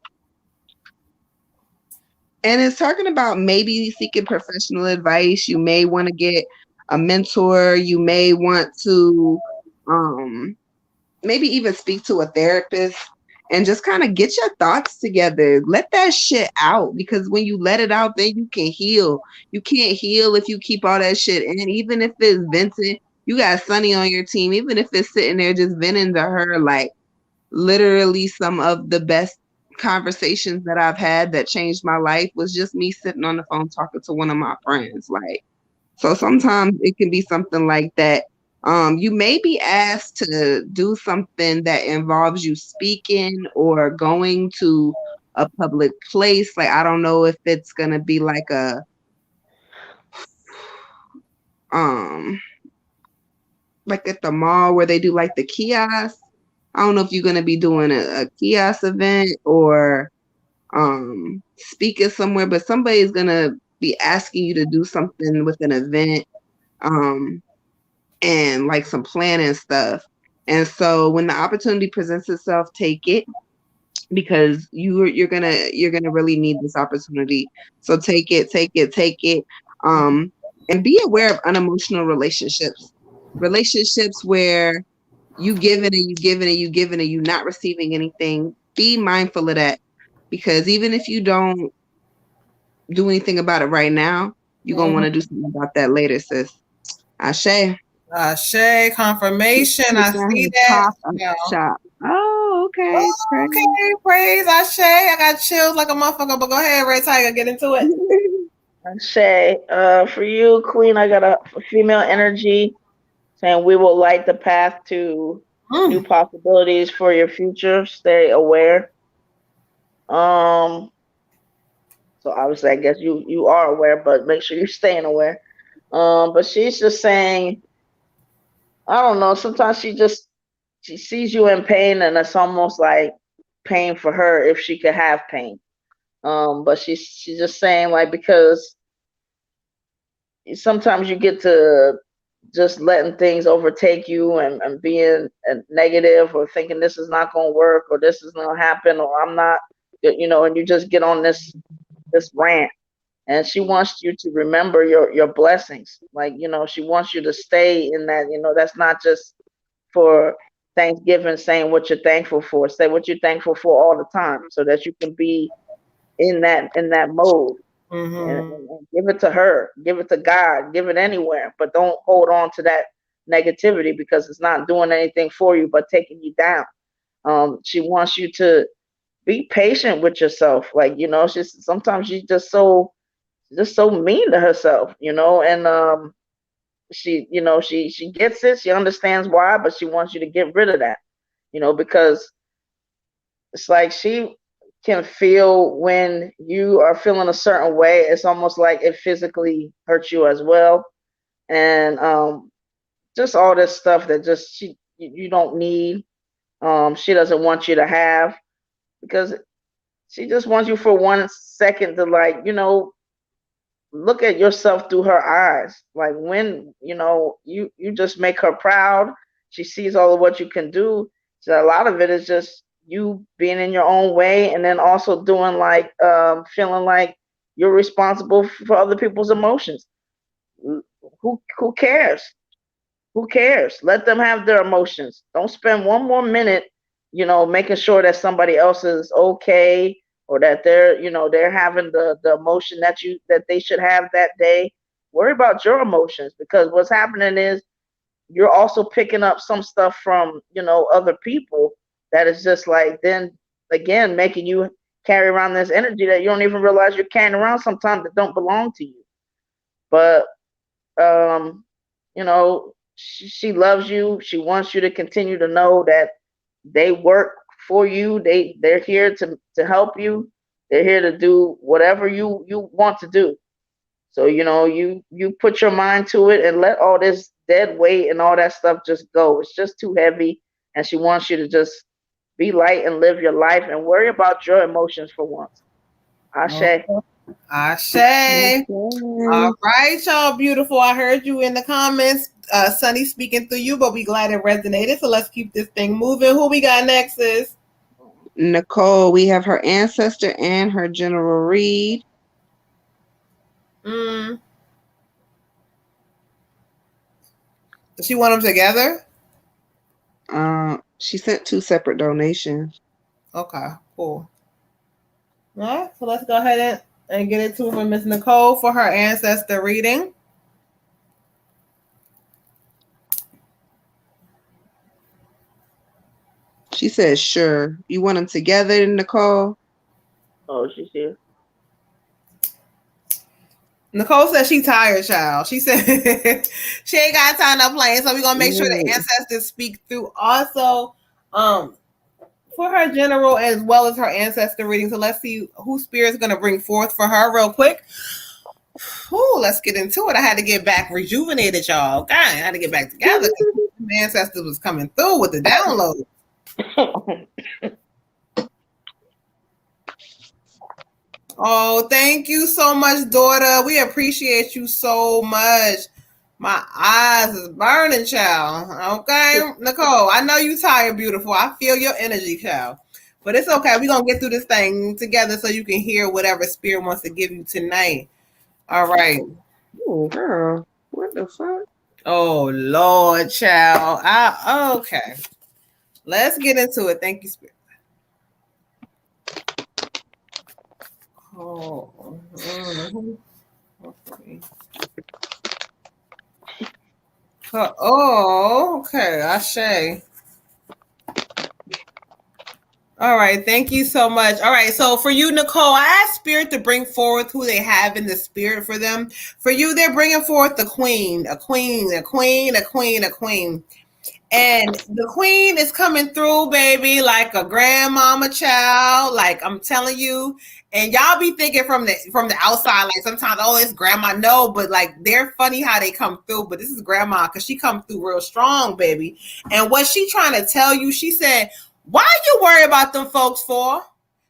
S3: it's talking about maybe seeking professional advice. You may want to get a mentor. You may want to maybe even speak to a therapist and just kind of get your thoughts together. Let that shit out, because when you let it out, then you can heal. You can't heal if you keep all that shit in. Even if it's venting, you got Sunny on your team. Even if it's sitting there just venting to her, like literally some of the best conversations that I've had that changed my life was just me sitting on the phone talking to one of my friends. Like, so sometimes it can be something like that. You may be asked to do something that involves you speaking or going to a public place. Like, I don't know if it's gonna be like a like at the mall where they do like the kiosks. I don't know if you're gonna be doing a kiosk event or speaking somewhere, but somebody's gonna be asking you to do something with an event, and like some planning stuff. And so when the opportunity presents itself, take it, because you're gonna really need this opportunity. So take it. And be aware of unemotional relationships where you giving and you not receiving anything. Be mindful of that, because even if you don't do anything about it right now, you're gonna want to do something about that later, sis. Ashe.
S2: Ashe, confirmation. I see that. Yeah.
S3: Shop. Oh, okay.
S2: Okay, praise Ashe. I got chills like a motherfucker, but go ahead, Red Tiger, get into it.
S4: Shay, for you, Queen, I got a female energy saying we will light the path to new possibilities for your future. Stay aware. So obviously, I guess you are aware, but make sure you're staying aware. But she's just saying, I don't know. Sometimes she sees you in pain, and it's almost like pain for her if she could have pain. But she's just saying, like, because sometimes you get to just letting things overtake you and being negative or thinking this is not going to work or this is going to happen or I'm not, and you just get on this rant. And she wants you to remember your blessings. Like, she wants you to stay in that, that's not just for Thanksgiving saying what you're thankful for. Say what you're thankful for all the time so that you can be in that mode. And give it to her, give it to God, give it anywhere, but don't hold on to that negativity because it's not doing anything for you but taking you down. She wants you to be patient with yourself. Like, sometimes she's just so mean to herself, and she gets it, she understands why, but she wants you to get rid of that, because it's like she can feel when you are feeling a certain way. It's almost like it physically hurts you as well. And just all this stuff that just you don't need. She doesn't want you to have because she just wants you for 1 second to, like, look at yourself through her eyes. Like, when you just make her proud, she sees all of what you can do. So a lot of it is just you being in your own way, and then also doing like feeling like you're responsible for other people's emotions. Who cares? Who cares? Let them have their emotions. Don't spend one more minute, making sure that somebody else is okay or that they're having the emotion that they should have that day. Worry about your emotions, because what's happening is you're also picking up some stuff from, other people that is just like, then again, making you carry around this energy that you don't even realize you're carrying around sometimes that don't belong to you. But um, she loves you. She wants you to continue to know that they work for you. They're here to help you. They're here to do whatever you want to do. So, you put your mind to it and let all this dead weight and all that stuff just go. It's just too heavy. And she wants you to just be light and live your life and worry about your emotions for once. Ashe.
S2: Ashe. All right, y'all beautiful. I heard you in the comments. Sunny speaking through you, but we glad it resonated. So let's keep this thing moving. Who we got next is?
S3: Nicole, we have her ancestor and her general read.
S2: Does she want them together?
S3: She sent 2 separate donations.
S2: Okay, cool. All right, so let's go ahead and get it to Miss Nicole for her ancestor reading.
S3: She says, sure. You want them together, Nicole?
S4: Oh, she's here.
S2: Nicole said she tired, child. She said she ain't got time to play, so we're gonna make sure the ancestors speak through also for her general as well as her ancestor reading. So let's see who Spirit's gonna bring forth for her real quick. Ooh, let's get into it. I had to get back rejuvenated, y'all. God, I had to get back together. The ancestors was coming through with the download. Oh, thank you so much, daughter. We appreciate you so much. My eyes is burning, child. Okay, Nicole, I know you tired, beautiful. I feel your energy, child. But it's okay. We're going to get through this thing together so you can hear whatever Spirit wants to give you tonight. All right.
S3: Oh, girl. What the fuck?
S2: Oh, Lord, child. Okay. Let's get into it. Thank you, Spirit. Oh, okay. Oh, okay. Ashe. All right. Thank you so much. All right. So for you, Nicole, I asked Spirit to bring forth who they have in the spirit for them. For you, they're bringing forth the queen, a queen, a queen, a queen, a queen. And the queen is coming through, baby, like a grandmama child. Like, I'm telling you. And y'all be thinking from the outside, like sometimes, oh, it's grandma. No, but like they're funny how they come through. But this is grandma because she come through real strong, baby. And what she trying to tell you, she said, why you worry about them folks for?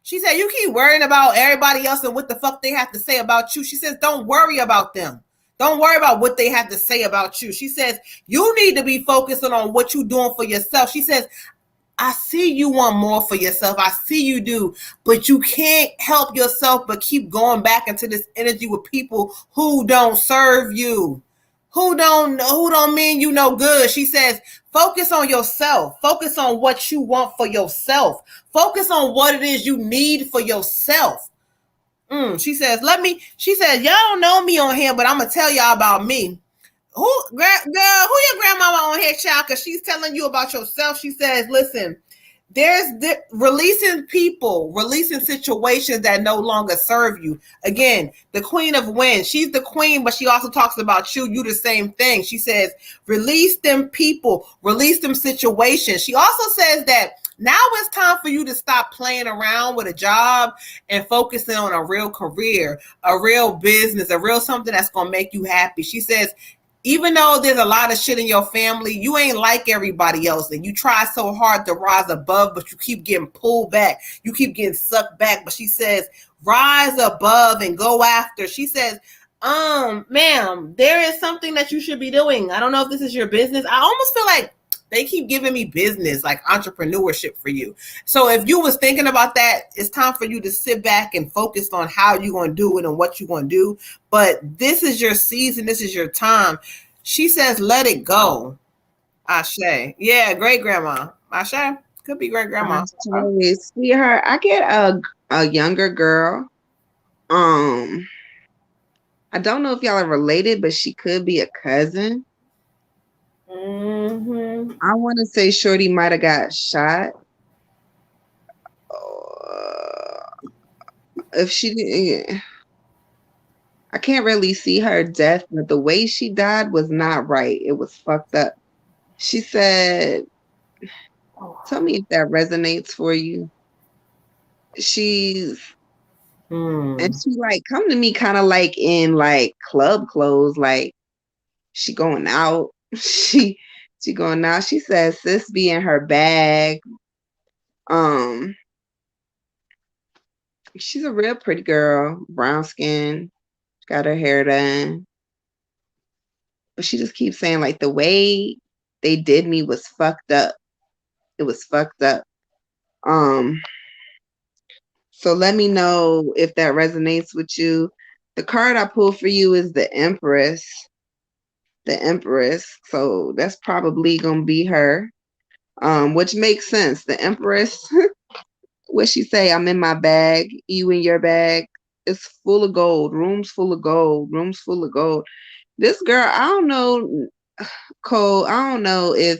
S2: She said, you keep worrying about everybody else and what the fuck they have to say about you. She says, don't worry about them. Don't worry about what they have to say about you. She says, you need to be focusing on what you're doing for yourself. She says, I see you want more for yourself. I see you do, but you can't help yourself but keep going back into this energy with people who don't serve you, who don't mean you no good. She says, focus on yourself. Focus on what you want for yourself. Focus on what it is you need for yourself. She says, y'all don't know me on here, but I'm gonna tell y'all about me. Girl, who your grandmama on here, child? Because she's telling you about yourself. She says, listen, there's releasing situations that no longer serve you. Again, the Queen of Winds, she's the queen, but she also talks about you the same thing. She says, release them people, release them situations. She also says that now it's time for you to stop playing around with a job and focusing on a real career, a real business, a real something that's going to make you happy. She says, even though there's a lot of shit in your family, you ain't like everybody else. And you try so hard to rise above, but you keep getting pulled back. You keep getting sucked back. But she says, rise above and go after. She says, ma'am, there is something that you should be doing. I don't know if this is your business. I almost feel like they keep giving me business, like entrepreneurship for you. So if you was thinking about that, it's time for you to sit back and focus on how you're going to do it and what you're going to do. But this is your season. This is your time. She says, let it go. Ashe. Yeah, great grandma. Ashe. Could be great grandma.
S3: Sweetheart, I get a younger girl. I don't know if y'all are related, but she could be a cousin. I want to say Shorty might have got shot. If she didn't, I can't really see her death, but the way she died was not right. It was fucked up. She said, tell me if that resonates for you. And she like come to me kind of like in like club clothes, like she going out. She going out. She says sis be in her bag. She's a real pretty girl, brown skin, got her hair done. But she just keeps saying like the way they did me was fucked up. It was fucked up. So let me know if that resonates with you. The card I pulled for you is the Empress. The Empress. So that's probably gonna be her. Which makes sense. The Empress, what she say? I'm in my bag, you in your bag. It's full of gold, rooms full of gold, rooms full of gold. This girl, I don't know, Cole, I don't know if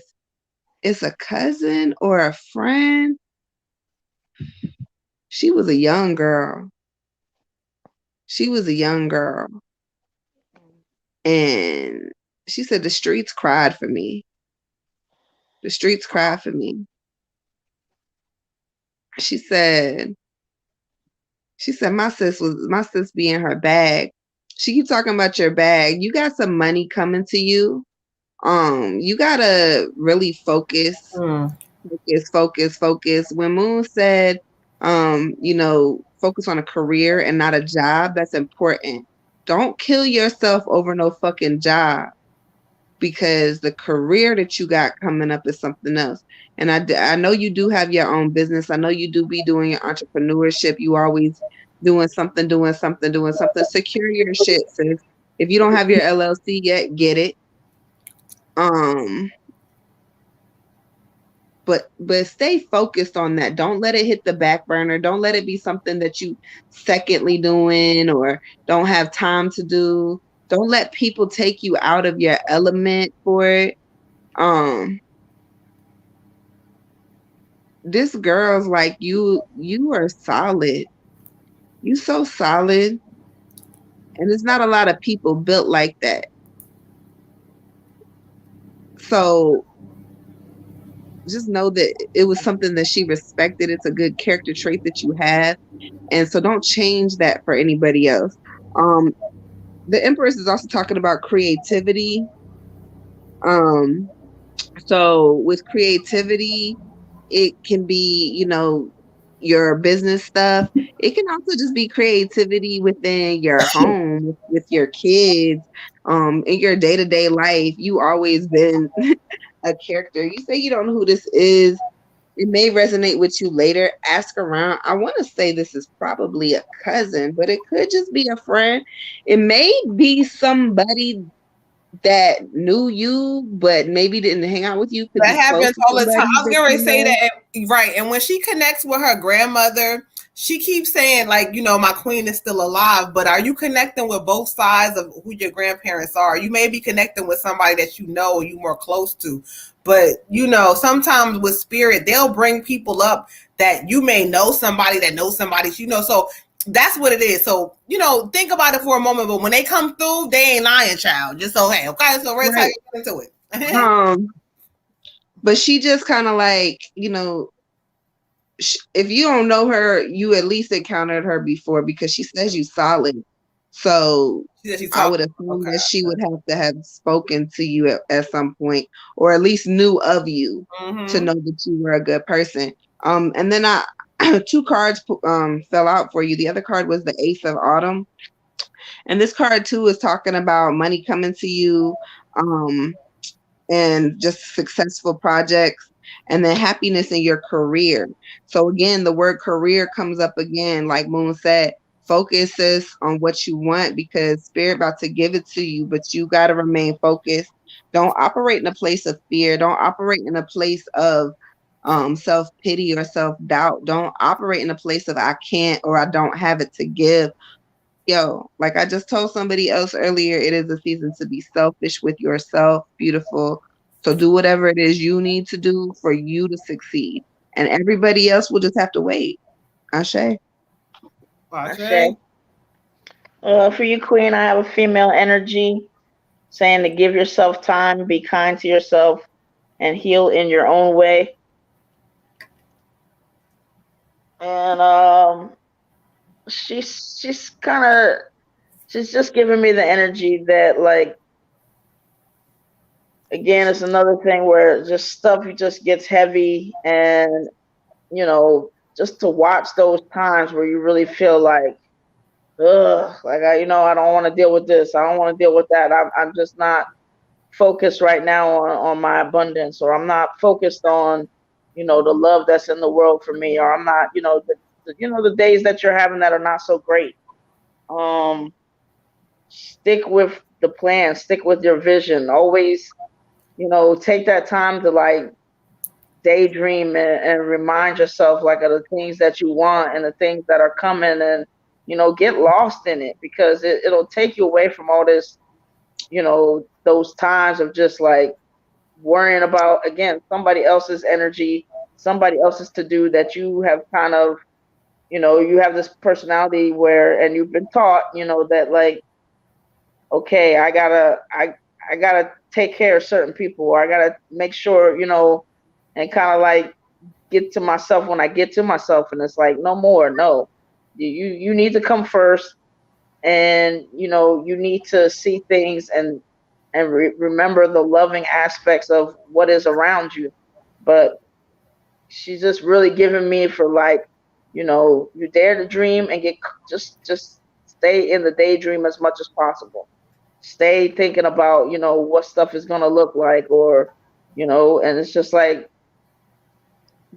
S3: it's a cousin or a friend. She was a young girl. She was a young girl. And she said the streets cried for me. The streets cried for me. She said my sis be in her bag. She keep talking about your bag. You got some money coming to you. You gotta really focus. Focus. When Moon said, focus on a career and not a job, that's important. Don't kill yourself over no fucking job, because the career that you got coming up is something else. And I know you do have your own business. I know you do be doing your entrepreneurship. You always doing something. Secure your shit, sis. If you don't have your LLC yet, get it. But stay focused on that. Don't let it hit the back burner. Don't let it be something that you secondly doing or don't have time to do. Don't let people take you out of your element for it. This girl's like, you are solid. You so solid. And there's not a lot of people built like that. So just know that it was something that she respected. It's a good character trait that you have. And so don't change that for anybody else. The Empress is also talking about creativity. So with creativity, it can be, your business stuff. It can also just be creativity within your home with your kids. in your day-to-day life, you always been a character. You say you don't know who this is. It may resonate with you later. Ask around. I want to say this is probably a cousin, but it could just be a friend. It may be somebody that knew you, but maybe didn't hang out with you. Could
S2: That
S3: be close
S2: happens
S3: to
S2: all the time.
S3: somebody
S2: I was
S3: that
S2: getting ready
S3: you
S2: to say
S3: know.
S2: that, right? And when she connects with her grandmother, she keeps saying, like, you know, my queen is still alive. But are you connecting with both sides of who your grandparents are? You may be connecting with somebody that you know you more close to. But, you know, sometimes with spirit, they'll bring people up that you may know somebody that knows somebody, you know. So that's what it is. So, you know, think about it for a moment. But when they come through, they ain't lying, child. Just so, hey, okay? So let's
S3: Right.
S2: get into it.
S3: Um, but she just kind of like, if you don't know her, you at least encountered her before because she says you solid. So
S2: She said she's
S3: I
S2: talking.
S3: would assume
S2: Okay.
S3: that she would have to have spoken to you at some point, or at least knew of you to know that you were a good person. And then two cards fell out for you. The other card was the Ace of Autumn, and this card too is talking about money coming to you. And just successful projects, and then happiness in your career. So again, the word career comes up again, like Moon said. Focuses on what you want because spirit about to give it to you, but you got to remain focused. Don't operate in a place of fear. Don't operate in a place of self-pity or self-doubt. Don't operate in a place of I can't or I don't have it to give. Yo, like I just told somebody else earlier, it is a season to be selfish with yourself, beautiful. So do whatever it is you need to do for you to succeed. And everybody else will just have to wait. Ashe.
S2: Ashe.
S4: For you, Queen, I have a female energy saying to give yourself time, be kind to yourself, and heal in your own way. And she's kind of she's just giving me the energy that, like, again, it's another thing where just stuff just gets heavy, and just to watch those times where you really feel like, ugh, like I don't want to deal with this, I don't want to deal with that. I'm just not focused right now on my abundance, or I'm not focused on the love that's in the world for me, or I'm not the days that you're having that are not so great. Um, Stick with the plan, stick with your vision. Always, take that time to, like, daydream and remind yourself, like, of the things that you want and the things that are coming, and get lost in it, because it'll take you away from all this, those times of just, like, worrying about, again, somebody else's energy, somebody else's to do, that you have kind of, you have this personality where, and you've been taught, that, like, okay, I gotta take care of certain people, or I gotta make sure, and kind of, like, get to myself when I get to myself, and it's like, no more, no. You need to come first, and you need to see things, and remember the loving aspects of what is around you. But she's just really giving me for, like, you dare to dream and just stay in the daydream as much as possible. Stay thinking about what stuff is going to look like, or and it's just like,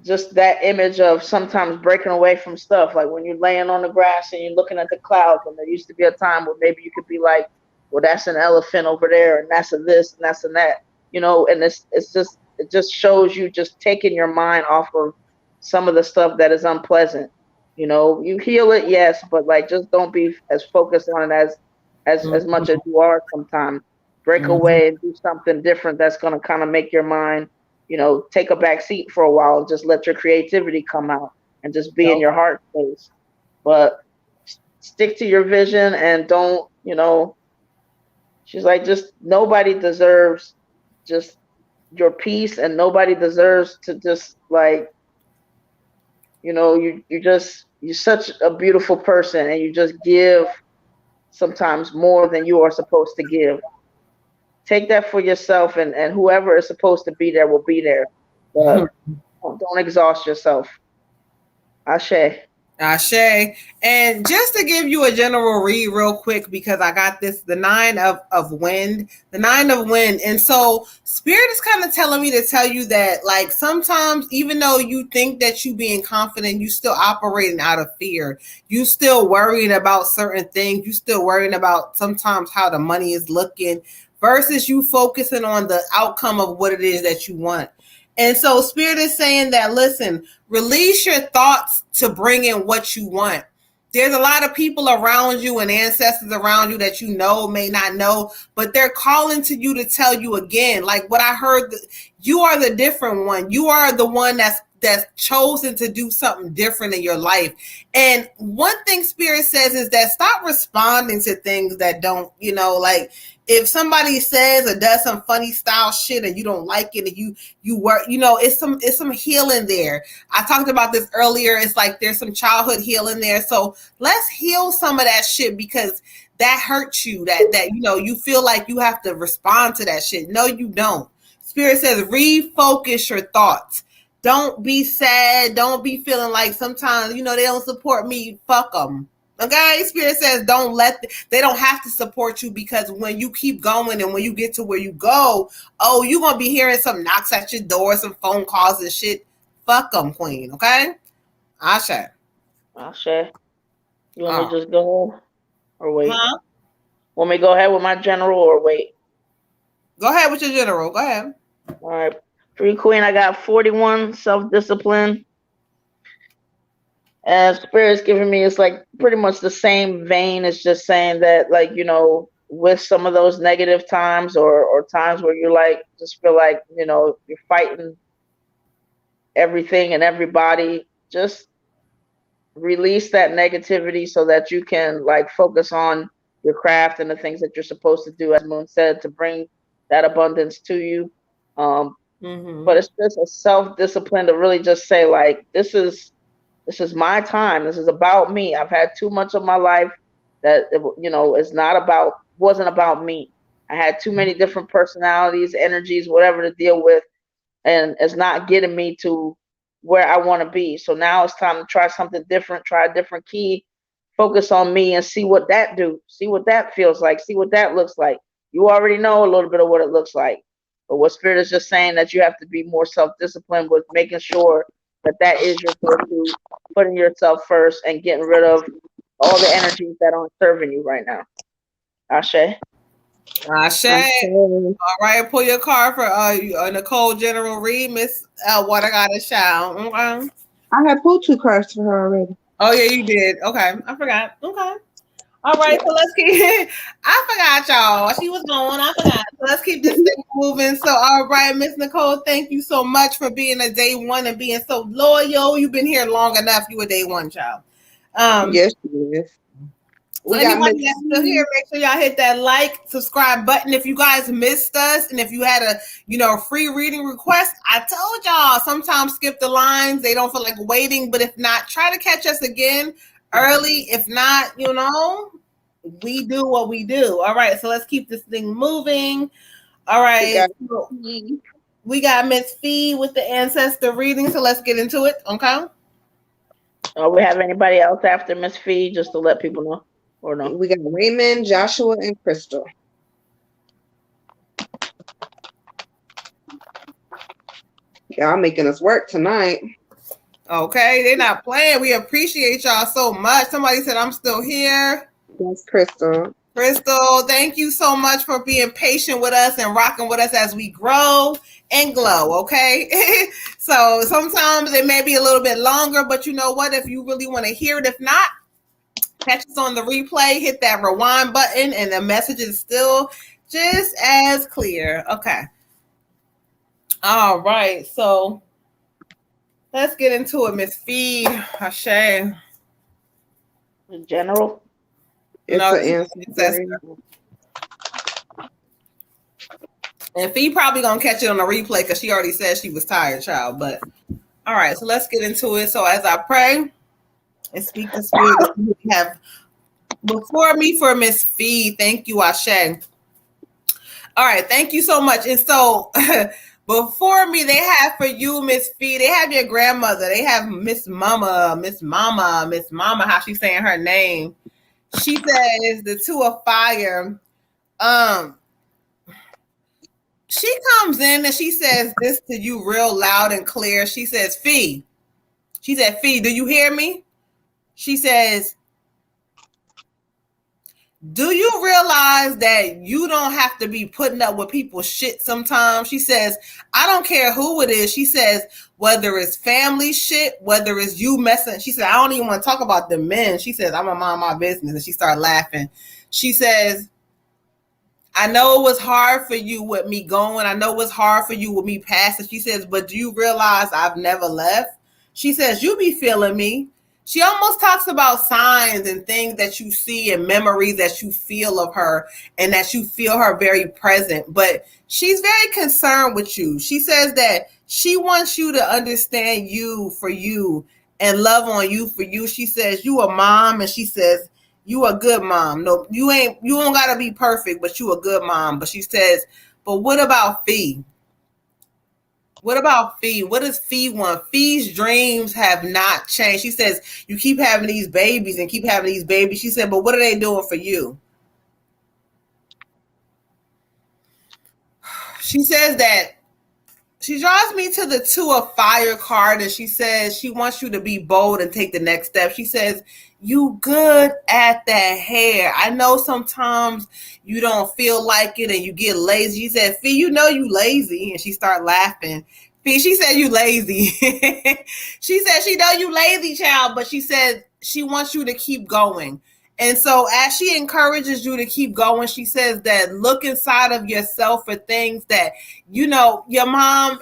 S4: just that image of sometimes breaking away from stuff, like when you're laying on the grass and you're looking at the clouds, and there used to be a time where maybe you could be like, well, that's an elephant over there, and that's a this, and that's a that, and it just shows you just taking your mind off of some of the stuff that is unpleasant. You heal it, yes, but, like, just don't be as focused on it as much as you are sometimes. Break away and do something different that's going to kind of make your mind, take a back seat for a while, and just let your creativity come out, and just be in your heart space. But stick to your vision, and don't, she's like, just nobody deserves just your peace, and nobody deserves to just, like, you're such a beautiful person, and you just give sometimes more than you are supposed to give. Take that for yourself, and whoever is supposed to be there will be there. But don't exhaust yourself. Ashe.
S2: Ashe. And just to give you a general read real quick, because I got this, the nine of wind. And so spirit is kind of telling me to tell you that, like, sometimes even though you think that you being confident, you still operating out of fear. You still worrying about certain things. You still worrying about sometimes how the money is looking versus you focusing on the outcome of what it is that you want. And so spirit is saying that, listen, release your thoughts to bring in what you want. There's a lot of people around you and ancestors around you that you know may not know, but they're calling to you to tell you again, like what I heard, you are the different one. You are the one that's chosen to do something different in your life. And one thing spirit says is that stop responding to things that don't, like if somebody says or does some funny style shit and you don't like it and you work, it's some healing there. I talked about this earlier. It's like there's some childhood healing there. So let's heal some of that shit because that hurts you. That you feel like you have to respond to that shit. No, you don't. Spirit says refocus your thoughts. Don't be sad. Don't be feeling like sometimes, they don't support me. Fuck them. Okay? Spirit says they don't have to support you because when you keep going and when you get to where you go, you're going to be hearing some knocks at your door, some phone calls and shit. Fuck them, queen. Okay? Ashe.
S4: Ashe. You want me to just go or wait?
S2: Huh?
S4: Want me to go ahead with my general or wait?
S2: Go ahead with your general. Go ahead.
S4: All right. For you, queen, I got 41, self-discipline. And spirit's giving me, it's like pretty much the same vein. It's just saying that, like, with some of those negative times or times where you like just feel like, you're fighting everything and everybody, just release that negativity so that you can like focus on your craft and the things that you're supposed to do, as Moon said, to bring that abundance to you. But it's just a self-discipline to really just say, like, this is my time. This is about me. I've had too much of my life that, wasn't about me. I had too many different personalities, energies, whatever to deal with. And it's not getting me to where I want to be. So now it's time to try something different, try a different key, focus on me and see what that do, see what that feels like, see what that looks like. You already know a little bit of what it looks like. But what spirit is just saying that you have to be more self-disciplined with making sure that is your go-to, putting yourself first and getting rid of all the energies that aren't serving you right now. Ashe.
S2: Ashe. All right, pull your card for Nicole General Reed. Miss Water got a shout. Okay.
S3: I had pulled 2 cards for her already.
S2: Oh yeah, you did. Okay, I forgot. Okay. All right, so let's keep. I forgot, y'all. She was going. I forgot. So let's keep this thing moving. So, all right, Miss Nicole, thank you so much for being a day one and being so loyal. You've been here long enough. You a day one, child.
S3: Yes, she is.
S2: So anybody that's still here, make sure y'all hit that like, subscribe button. If you guys missed us, and if you had a free reading request, I told y'all sometimes skip the lines. They don't feel like waiting, but if not, try to catch us again early. If not, we do what we do. All right, so let's keep this thing moving. All right, we got Miss Fee with the ancestor reading, so let's get into it. Okay.
S4: We have anybody else after Miss Fee, just to let people know, or no?
S3: We got Raymond, Joshua, and Crystal. Y'all making us work tonight.
S2: Okay, they're not playing. We appreciate y'all so much. Somebody said I'm still here.
S3: That's Crystal.
S2: Crystal, thank you so much for being patient with us and rocking with us as we grow and glow, okay? So sometimes it may be a little bit longer, but you know what? If you really want to hear it, if not, catch us on the replay, hit that rewind button, and the message is still just as clear. Okay. All right, so let's get into it, Miss Fee. Ashe.
S4: In general?
S3: It's an ancestor.
S2: And Fee probably gonna catch it on the replay because she already said she was tired, child. But all right, so let's get into it. So as I pray and speak the spirit that we have before me for Miss Fee, thank you, Ashe. All right, thank you so much. And so Before me, they have for you, Miss Fee. They have your grandmother. They have Miss Mama, Miss Mama, Miss Mama. How she saying her name? She says the two of fire. Um, she comes in and she says this to you real loud and clear. She says, Fee. She said, Fee, do you hear me? She says, do you realize that you don't have to be putting up with people's shit sometimes? She says, I don't care who it is. She says, whether it's family shit, whether it's you messing. She said, I don't even want to talk about the men. She says, I'm going to mind my business. And she started laughing. She says, I know it was hard for you with me going. I know it was hard for you with me passing. She says, but do you realize I've never left? She says, you be feeling me. She almost talks about signs and things that you see and memories that you feel of her and that you feel her very present. But she's very concerned with you. She says that she wants you to understand you for you and love on you for you. She says, you a mom, and she says, you a good mom. No, you don't gotta be perfect, but you a good mom. But she says, but what about Fee? What about Fee? What does Fee want? Fee's dreams have not changed. She says, you keep having these babies and keep having these babies. She said, but what are they doing for you? She says that she draws me to the two of fire card, and she says she wants you to be bold and take the next step. She says, you good at that hair. I know sometimes you don't feel like it and you get lazy. She said, Fee, you know you lazy. And she started laughing. Fee, she said you lazy. She said she know you lazy, child, but she said she wants you to keep going. And so as she encourages you to keep going, she says that look inside of yourself for things that, you know, your mom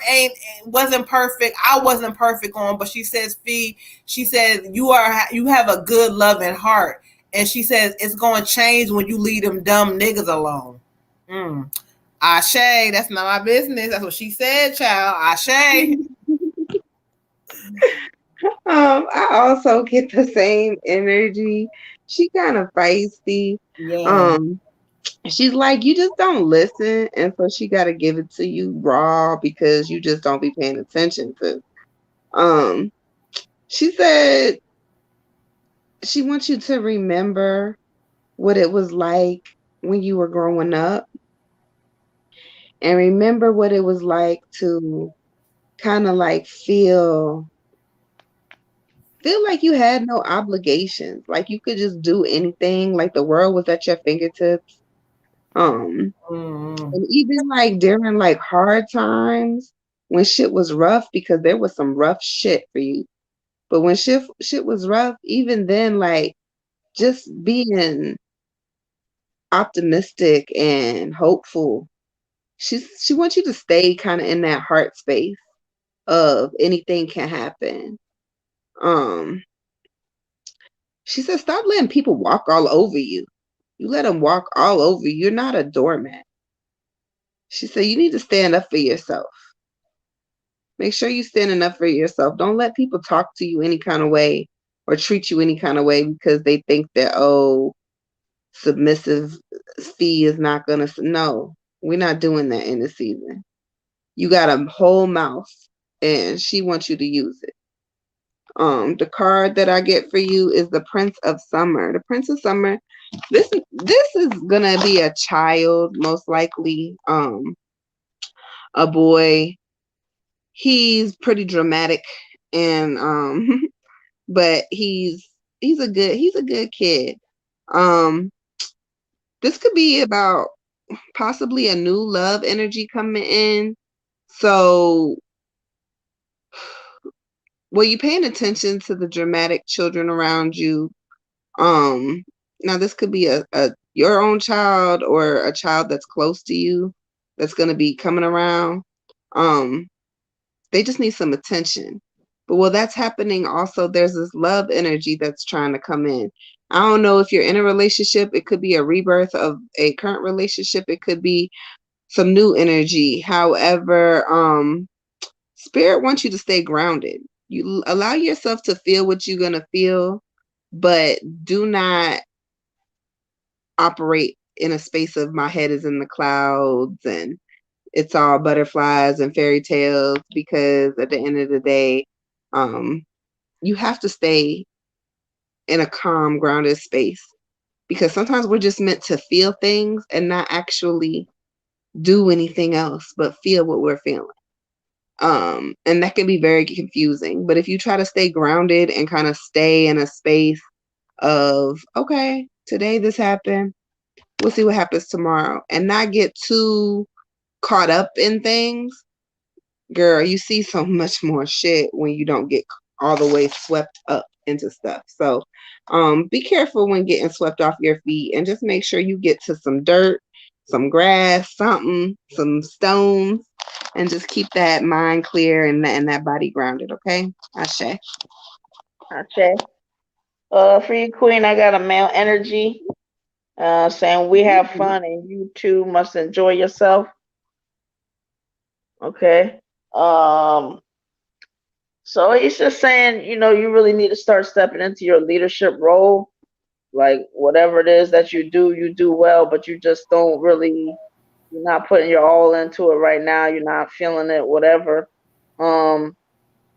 S2: wasn't perfect. I wasn't perfect on, but she says, Fee, she says, you have a good loving heart. And she says, it's going to change when you leave them dumb niggas alone. Ashe, that's not my business. That's what she said, child. Ashe.
S3: I also get the same energy. She kind of feisty.
S2: Yeah.
S3: She's like, you just don't listen, and so she got to give it to you raw because you just don't be paying attention to. She said she wants you to remember what it was like when you were growing up, and remember what it was like to kind of like feel like you had no obligations, like you could just do anything, like the world was at your fingertips. And even like during like hard times when shit was rough, because there was some rough shit for you. But when shit was rough, even then, like just being optimistic and hopeful. She wants you to stay kind of in that heart space of anything can happen. Um, she said, stop letting people walk all over you. You let them walk all over you. You're not a doormat. She said, you need to stand up for yourself. Make sure you standing up for yourself. Don't let people talk to you any kind of way or treat you any kind of way because they think that, oh, submissive Fee is not going to. No, we're not doing that in the season. You got a whole mouth and she wants you to use it. The card that I get for you is the Prince of Summer. The Prince of Summer, this is gonna be a child, most likely, a boy. He's pretty dramatic and but he's a good kid. This could be about possibly a new love energy coming in. So were you paying attention to the dramatic children around you? Now this could be a your own child or a child that's close to you that's going to be coming around. They just need some attention. But while that's happening, also there's this love energy that's trying to come in. I don't know if you're in a relationship. It could be a rebirth of a current relationship. It could be some new energy. However, Spirit wants you to stay grounded. You allow yourself to feel what you're going to feel, but do not operate in a space of my head is in the clouds and it's all butterflies and fairy tales, because at the end of the day, you have to stay in a calm, grounded space, because sometimes we're just meant to feel things and not actually do anything else but feel what we're feeling. And that can be very confusing. But if you try to stay grounded and kind of stay in a space of, okay, today this happened, we'll see what happens tomorrow, and not get too caught up in things, girl, you see so much more shit when you don't get all the way swept up into stuff. So be careful when getting swept off your feet, and just make sure you get to some dirt, some grass, something, some stones, and just keep that mind clear and that body grounded, okay? Ashe.
S4: Okay. For you, Queen, I got a male energy saying we have fun and you too must enjoy yourself. Okay. So he's just saying, you really need to start stepping into your leadership role. Like whatever it is that you do well, but you just don't really, you're not putting your all into it right now. You're not feeling it, whatever. And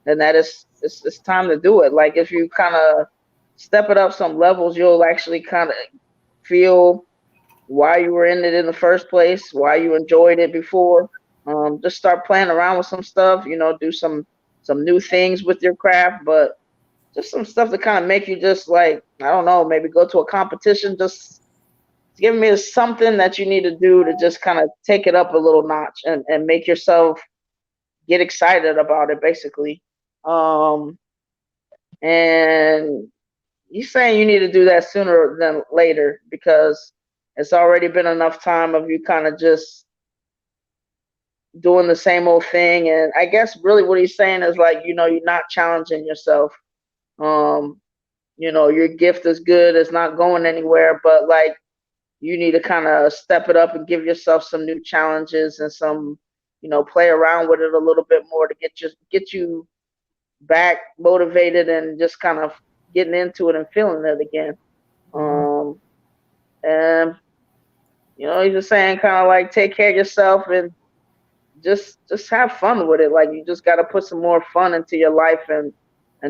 S4: that is, it's time to do it. Like if you kind of step it up some levels, you'll actually kind of feel why you were in it in the first place, why you enjoyed it before. Just start playing around with some stuff, do some new things with your craft, but just some stuff to kind of make you just like, I don't know, maybe go to a competition. Just give me something that you need to do to just kind of take it up a little notch and make yourself get excited about it, basically. And he's saying you need to do that sooner than later, because it's already been enough time of you kind of just doing the same old thing. And I guess really what he's saying is like, you're not challenging yourself. Your gift is good, it's not going anywhere, but like you need to kind of step it up and give yourself some new challenges and some, play around with it a little bit more to get you back motivated and just kind of getting into it and feeling it again. And he's just saying kind of like take care of yourself and just have fun with it. Like you just got to put some more fun into your life and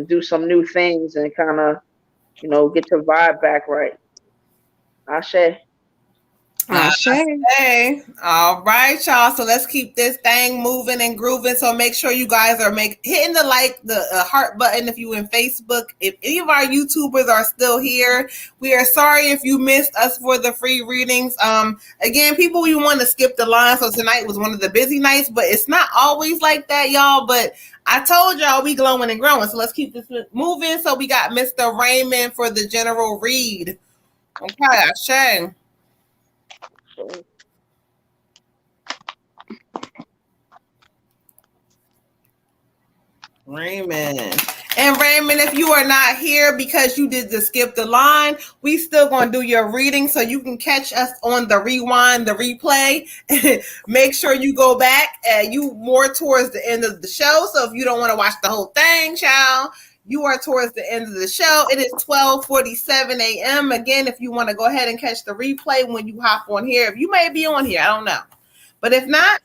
S4: do some new things and kind of get your vibe back right. Ashe.
S2: Hey, all right, y'all. So let's keep this thing moving and grooving. So make sure you guys are hitting the heart button if you in Facebook. If any of our YouTubers are still here, we are sorry if you missed us for the free readings. Again, people, you want to skip the line. So tonight was one of the busy nights, but it's not always like that, y'all. But I told y'all we glowing and growing. So let's keep this moving. So we got Mr. Raymond for the general read. Okay, Ashe. Raymond. And Raymond, if you are not here because you did the skip the line, we still going to do your reading so you can catch us on the rewind, the replay. Make sure you go back you more towards the end of the show. So if you don't want to watch the whole thing, child, you are towards the end of the show. It is 12:47 a.m. Again, if you want to go ahead and catch the replay when you hop on here, if you may be on here, I don't know. But if not,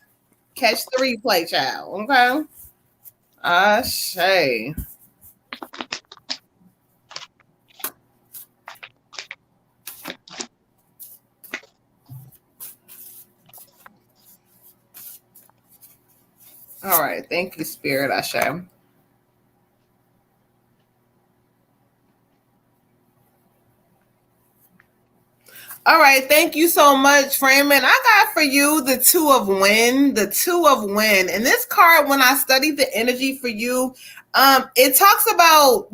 S2: catch the replay, child. Okay? Ashe. All right. Thank you, Spirit. Ashe. All right, thank you so much, Freeman. I got for you the Two of Wind, And this card, when I studied the energy for you, it talks about,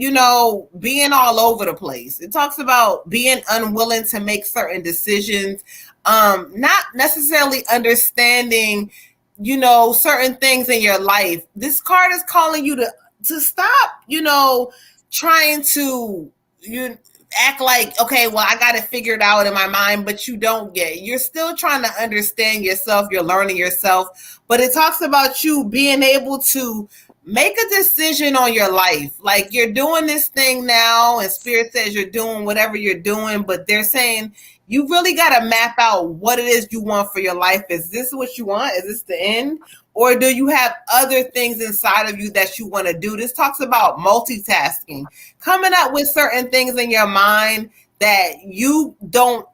S2: being all over the place. It talks about being unwilling to make certain decisions, not necessarily understanding, certain things in your life. This card is calling you to stop, trying to, act like, okay, well, I got it figured out in my mind, but you don't get it. You're still trying to understand yourself. You're learning yourself, but it talks about you being able to make a decision on your life. Like you're doing this thing now and Spirit says you're doing whatever you're doing, but they're saying you really got to map out what it is you want for your life. Is this what you want? Is this the end? Or do you have other things inside of you that you want to do? This talks about multitasking, coming up with certain things in your mind that you don't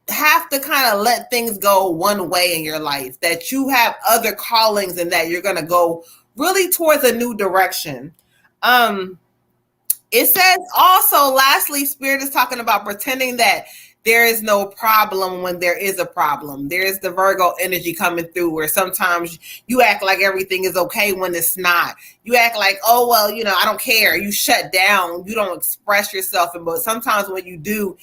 S2: have to kind of let things go one way in your life, that you have other callings and that you're going to go really towards a new direction. It says also, lastly, Spirit is talking about pretending that there is no problem when there is a problem. There is the Virgo energy coming through where sometimes you act like everything is okay when it's not. You act like, oh, well, I don't care. You shut down. You don't express yourself. But sometimes when you do,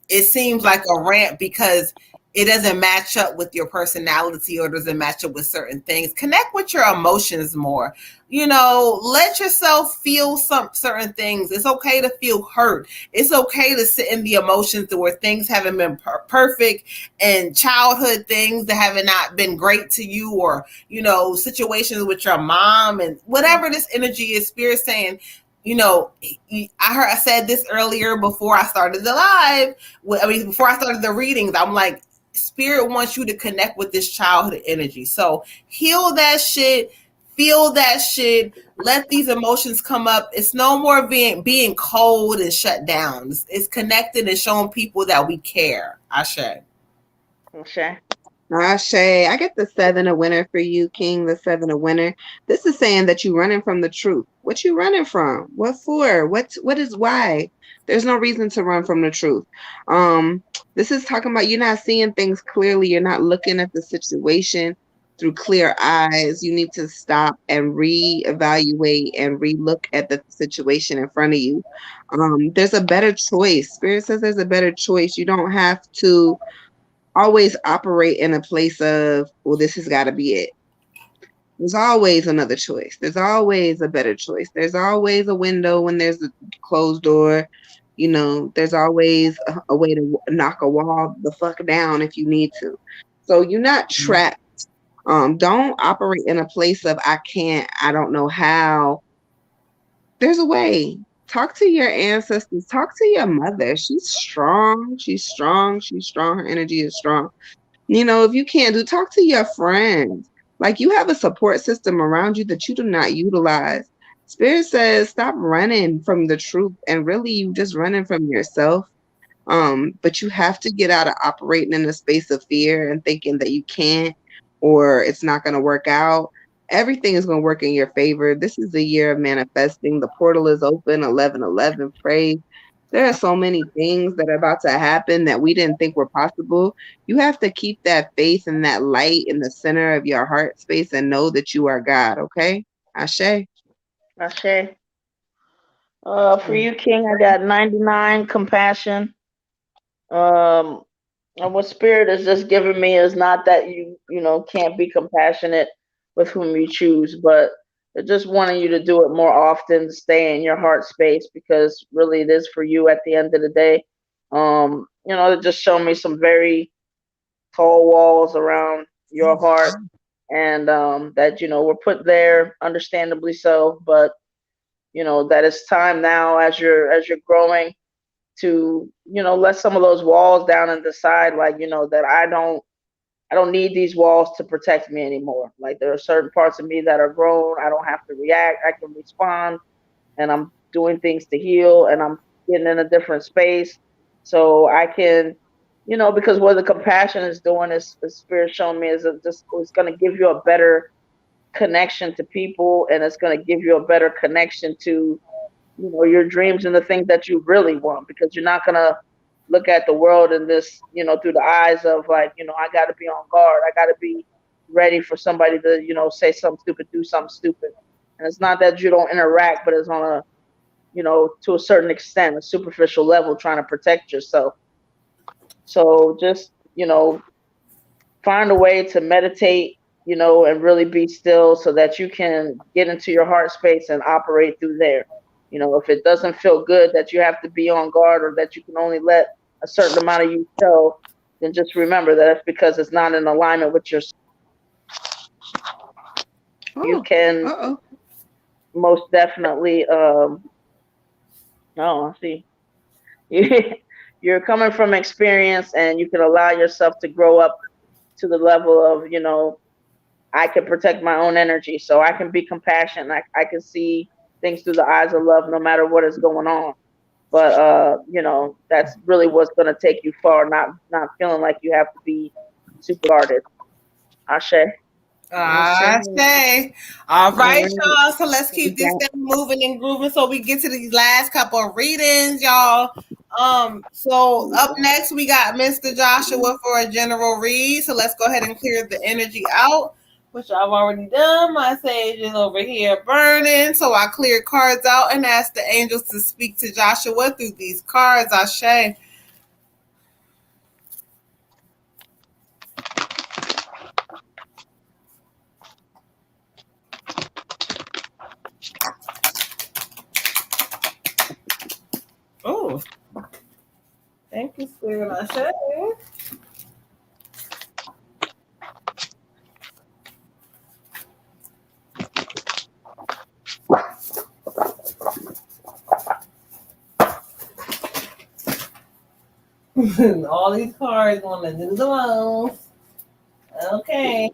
S2: it seems like a rant because it doesn't match up with your personality or doesn't match up with certain things. Connect with your emotions more. Let yourself feel some certain things. It's okay to feel hurt. It's okay to sit in the emotions where things haven't been perfect, and childhood things that haven't not been great to you, or situations with your mom and whatever this energy is. Spirit saying, I said this earlier before I started the live. Before I started the readings, I'm like, Spirit wants you to connect with this childhood energy. So heal that shit, feel that shit, let these emotions come up. It's no more being cold and shut down. It's connected and showing people that we care. Ashe.
S4: Okay.
S3: Ashe, I get the 7 of winter for you, King, the 7 of winter. This is saying that you running from the truth. What you running from? What for? What is why? There's no reason to run from the truth. This is talking about you're not seeing things clearly. You're not looking at the situation through clear eyes. You need to stop and reevaluate and relook at the situation in front of you. There's a better choice. Spirit says there's a better choice. You don't have to always operate in a place of, well, this has got to be it. There's always another choice. There's always a better choice. There's always a window when there's a closed door. There's always a way to knock a wall the fuck down if you need to. So you're not trapped. Don't operate in a place of, I can't, I don't know how. There's a way. Talk to your ancestors. Talk to your mother. She's strong. She's strong. She's strong. Her energy is strong. If you can't talk to your friends. Like, you have a support system around you that you do not utilize. Spirit says, stop running from the truth. And really, you just running from yourself. But you have to get out of operating in a space of fear and thinking that you can't or it's not going to work out. Everything is going to work in your favor. This is the year of manifesting. The portal is open, 1111, pray. There are so many things that are about to happen that we didn't think were possible. You have to keep that faith and that light in the center of your heart space and know that you are God, okay? Ashe.
S4: Ashe. For you, King, I got 99 compassion. And what Spirit is just giving me is not that you can't be compassionate with whom you choose, but they're just wanting you to do it more often, stay in your heart space, because really it is for you at the end of the day. They just show me some very tall walls around your heart, and that were put there, understandably so, but that it's time now, as you're growing, to let some of those walls down and decide, like, that I don't need these walls to protect me anymore. Like, there are certain parts of me that are grown. I don't have to react. I can respond, and I'm doing things to heal, and I'm getting in a different space, so I can, because what the compassion is doing is Spirit showing me is it's going to give you a better connection to people, and it's going to give you a better connection to your dreams and the things that you really want, because you're not going to look at the world in this through the eyes of, like, I got to be on guard, I got to be ready for somebody to say something stupid, do something stupid. And it's not that you don't interact, but it's on a to a certain extent, a superficial level, trying to protect yourself. So just find a way to meditate, and really be still, so that you can get into your heart space and operate through there. If it doesn't feel good that you have to be on guard, or that you can only let a certain amount of you show, then just remember that it's because it's not in alignment with your. You can most definitely. Oh, I see. You you're coming from experience, and you can allow yourself to grow up to the level of, I can protect my own energy, so I can be compassionate. I can see things through the eyes of love no matter what is going on. But that's really what's going to take you far, not feeling like you have to be super guarded. Ashe.
S3: Ashe.
S2: I say. All
S3: All
S2: right,
S3: right.
S2: y'all. So let's
S3: We
S2: keep this
S3: got
S2: thing moving and grooving so we get to these last couple of readings, y'all. So up next we got Mr. Joshua for a general read. So let's go ahead and clear the energy out, which I've already done. My sage is over here burning. So I clear cards out and ask the angels to speak to Joshua through these cards. Ashe. Oh, thank you, Spirit. Ashe. All these cards want to do the most. Okay.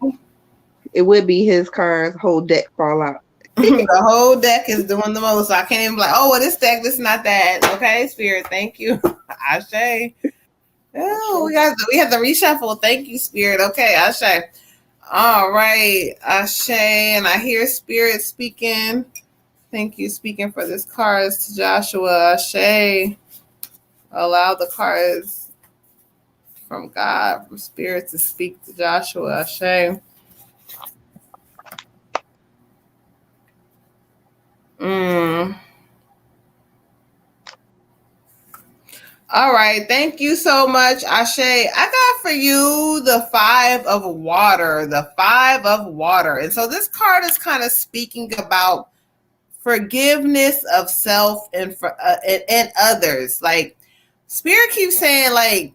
S3: it would be his car's whole deck fall out.
S2: The whole deck is doing the most. So I can't even be like, oh, well, this deck, this is not that. Okay, Spirit, thank you. Ashe. Oh, we have the reshuffle. Thank you, Spirit. Okay, Ashe. All right, Ashe. And I hear Spirit speaking. Thank you, speaking for this cards to Joshua. Ashe. Allow the cards from God, from Spirit to speak to Joshua. Ashe. Mm. All right. Thank you so much, Ashe. I got for you the Five of Water, the Five of Water. And so this card is kind of speaking about forgiveness of self and and others. Like Spirit keeps saying, like,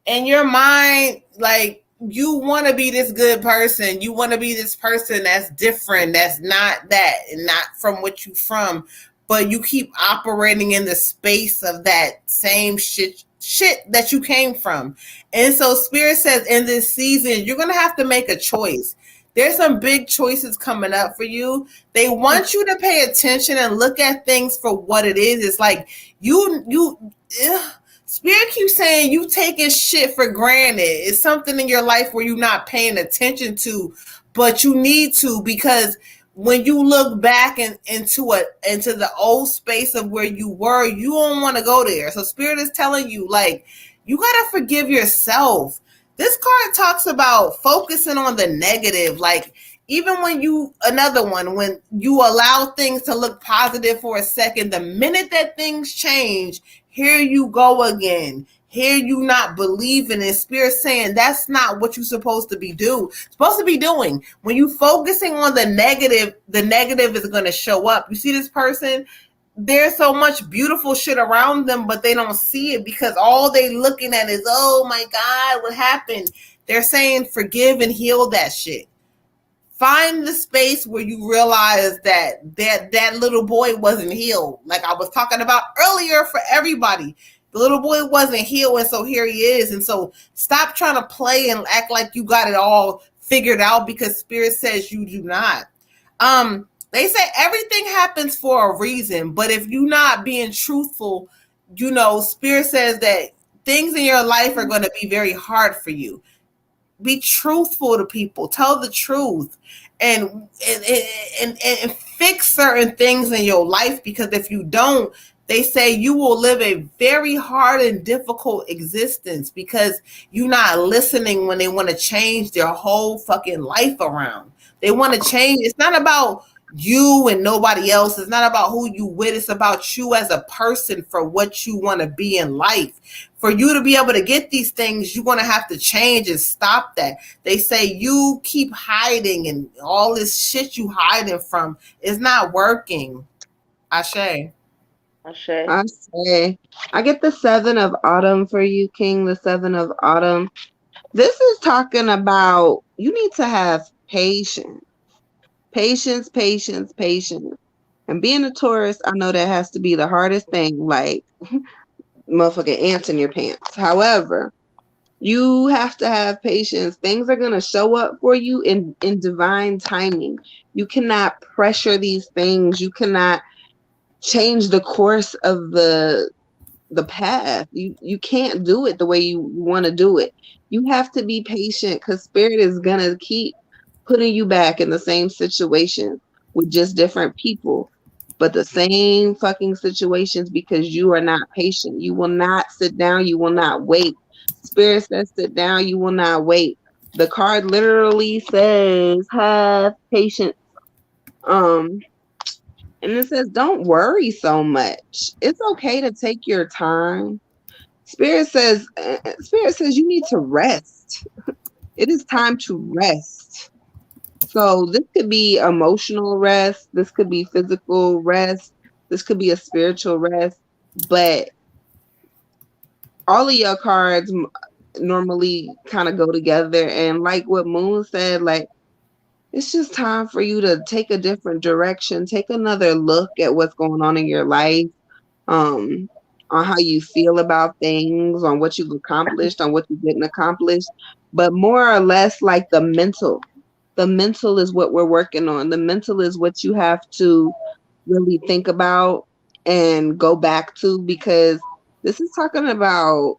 S2: in your mind, like, you want to be this good person. You want to be this person that's different, that's not that, and not from what you from. But you keep operating in the space of that same shit that you came from. And so Spirit says in this season, you're gonna have to make a choice. There's some big choices coming up for you. They want you to pay attention and look at things for what it is. It's like ugh, Spirit keeps saying you taking shit for granted. It's something in your life where you're not paying attention to, but you need to, because when you look back into the old space of where you were, you don't want to go there. So Spirit is telling you, like, you gotta forgive yourself. This card talks about focusing on the negative, like, even when when you allow things to look positive for a second, the minute that things change, here you go again. Here you not believing in. Spirit saying that's not what you're supposed to be doing. When you focusing on the negative is going to show up. You see this person, there's so much beautiful shit around them, but they don't see it because all they looking at is, oh my God, what happened? They're saying forgive and heal that shit. Find the space where you realize that little boy wasn't healed. Like I was talking about earlier for everybody. The little boy wasn't healed, and so here he is. And so stop trying to play and act like you got it all figured out, because Spirit says you do not. They say everything happens for a reason, but if you're not being truthful, Spirit says that things in your life are going to be very hard for you. Be truthful to people. Tell the truth, and fix certain things in your life, because if you don't, they say you will live a very hard and difficult existence because you're not listening when they want to change their whole fucking life around. They want to change. It's not about you and nobody else. It's not about who you with. It's about you as a person for what you want to be in life. For you to be able to get these things, you're going to have to change and stop that. They say you keep hiding, and all this shit you hiding from is not working. Ashe.
S4: Ashe.
S3: I say, I get the Seven of Autumn for you, King. The Seven of Autumn. This is talking about you need to have patience. Patience. And being a Taurus, I know that has to be the hardest thing. Like, motherfucking ants in your pants. However, you have to have patience. Things are gonna show up for you in divine timing. You cannot pressure these things. You cannot change the course of the path. You can't do it the way you want to do it. You have to be patient because spirit is gonna keep putting you back in the same situation with just different people, but the same fucking situations because you are not patient. You will not sit down. You will not wait. Spirit says sit down. You will not wait. The card literally says have patience. Um, and it says don't worry so much. It's okay to take your time. Spirit says you need to rest. It is time to rest. So this could be emotional rest, this could be physical rest, this could be a spiritual rest, but all of your cards normally kind of go together. And like what Moon said, like it's just time for you to take a different direction, take another look at what's going on in your life, um, on how you feel about things, on what you've accomplished, on what you didn't accomplish, but more or less like the mental. The mental is what we're working on. The mental is what you have to really think about and go back to because this is talking about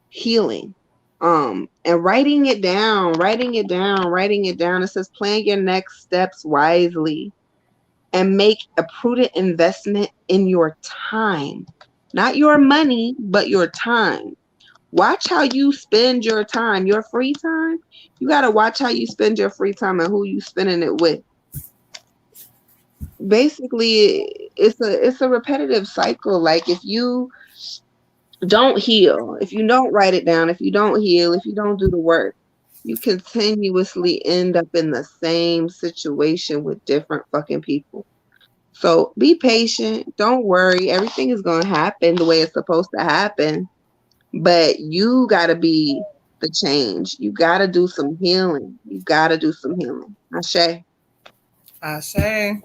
S3: healing. And writing it down, writing it down, writing it down. It says plan your next steps wisely and make a prudent investment in your time. Not your money, but your time. Watch how you spend your time, your free time. You got to watch how you spend your free time and who you spending it with. Basically, it's a repetitive cycle. Like if you don't heal, if you don't write it down, if you don't heal, if you don't do the work, you continuously end up in the same situation with different fucking people. So be patient. Don't worry. Everything is going to happen the way it's supposed to happen. But you got to be the change. You got to do some healing. You got to do some healing. Ashe.
S2: I say.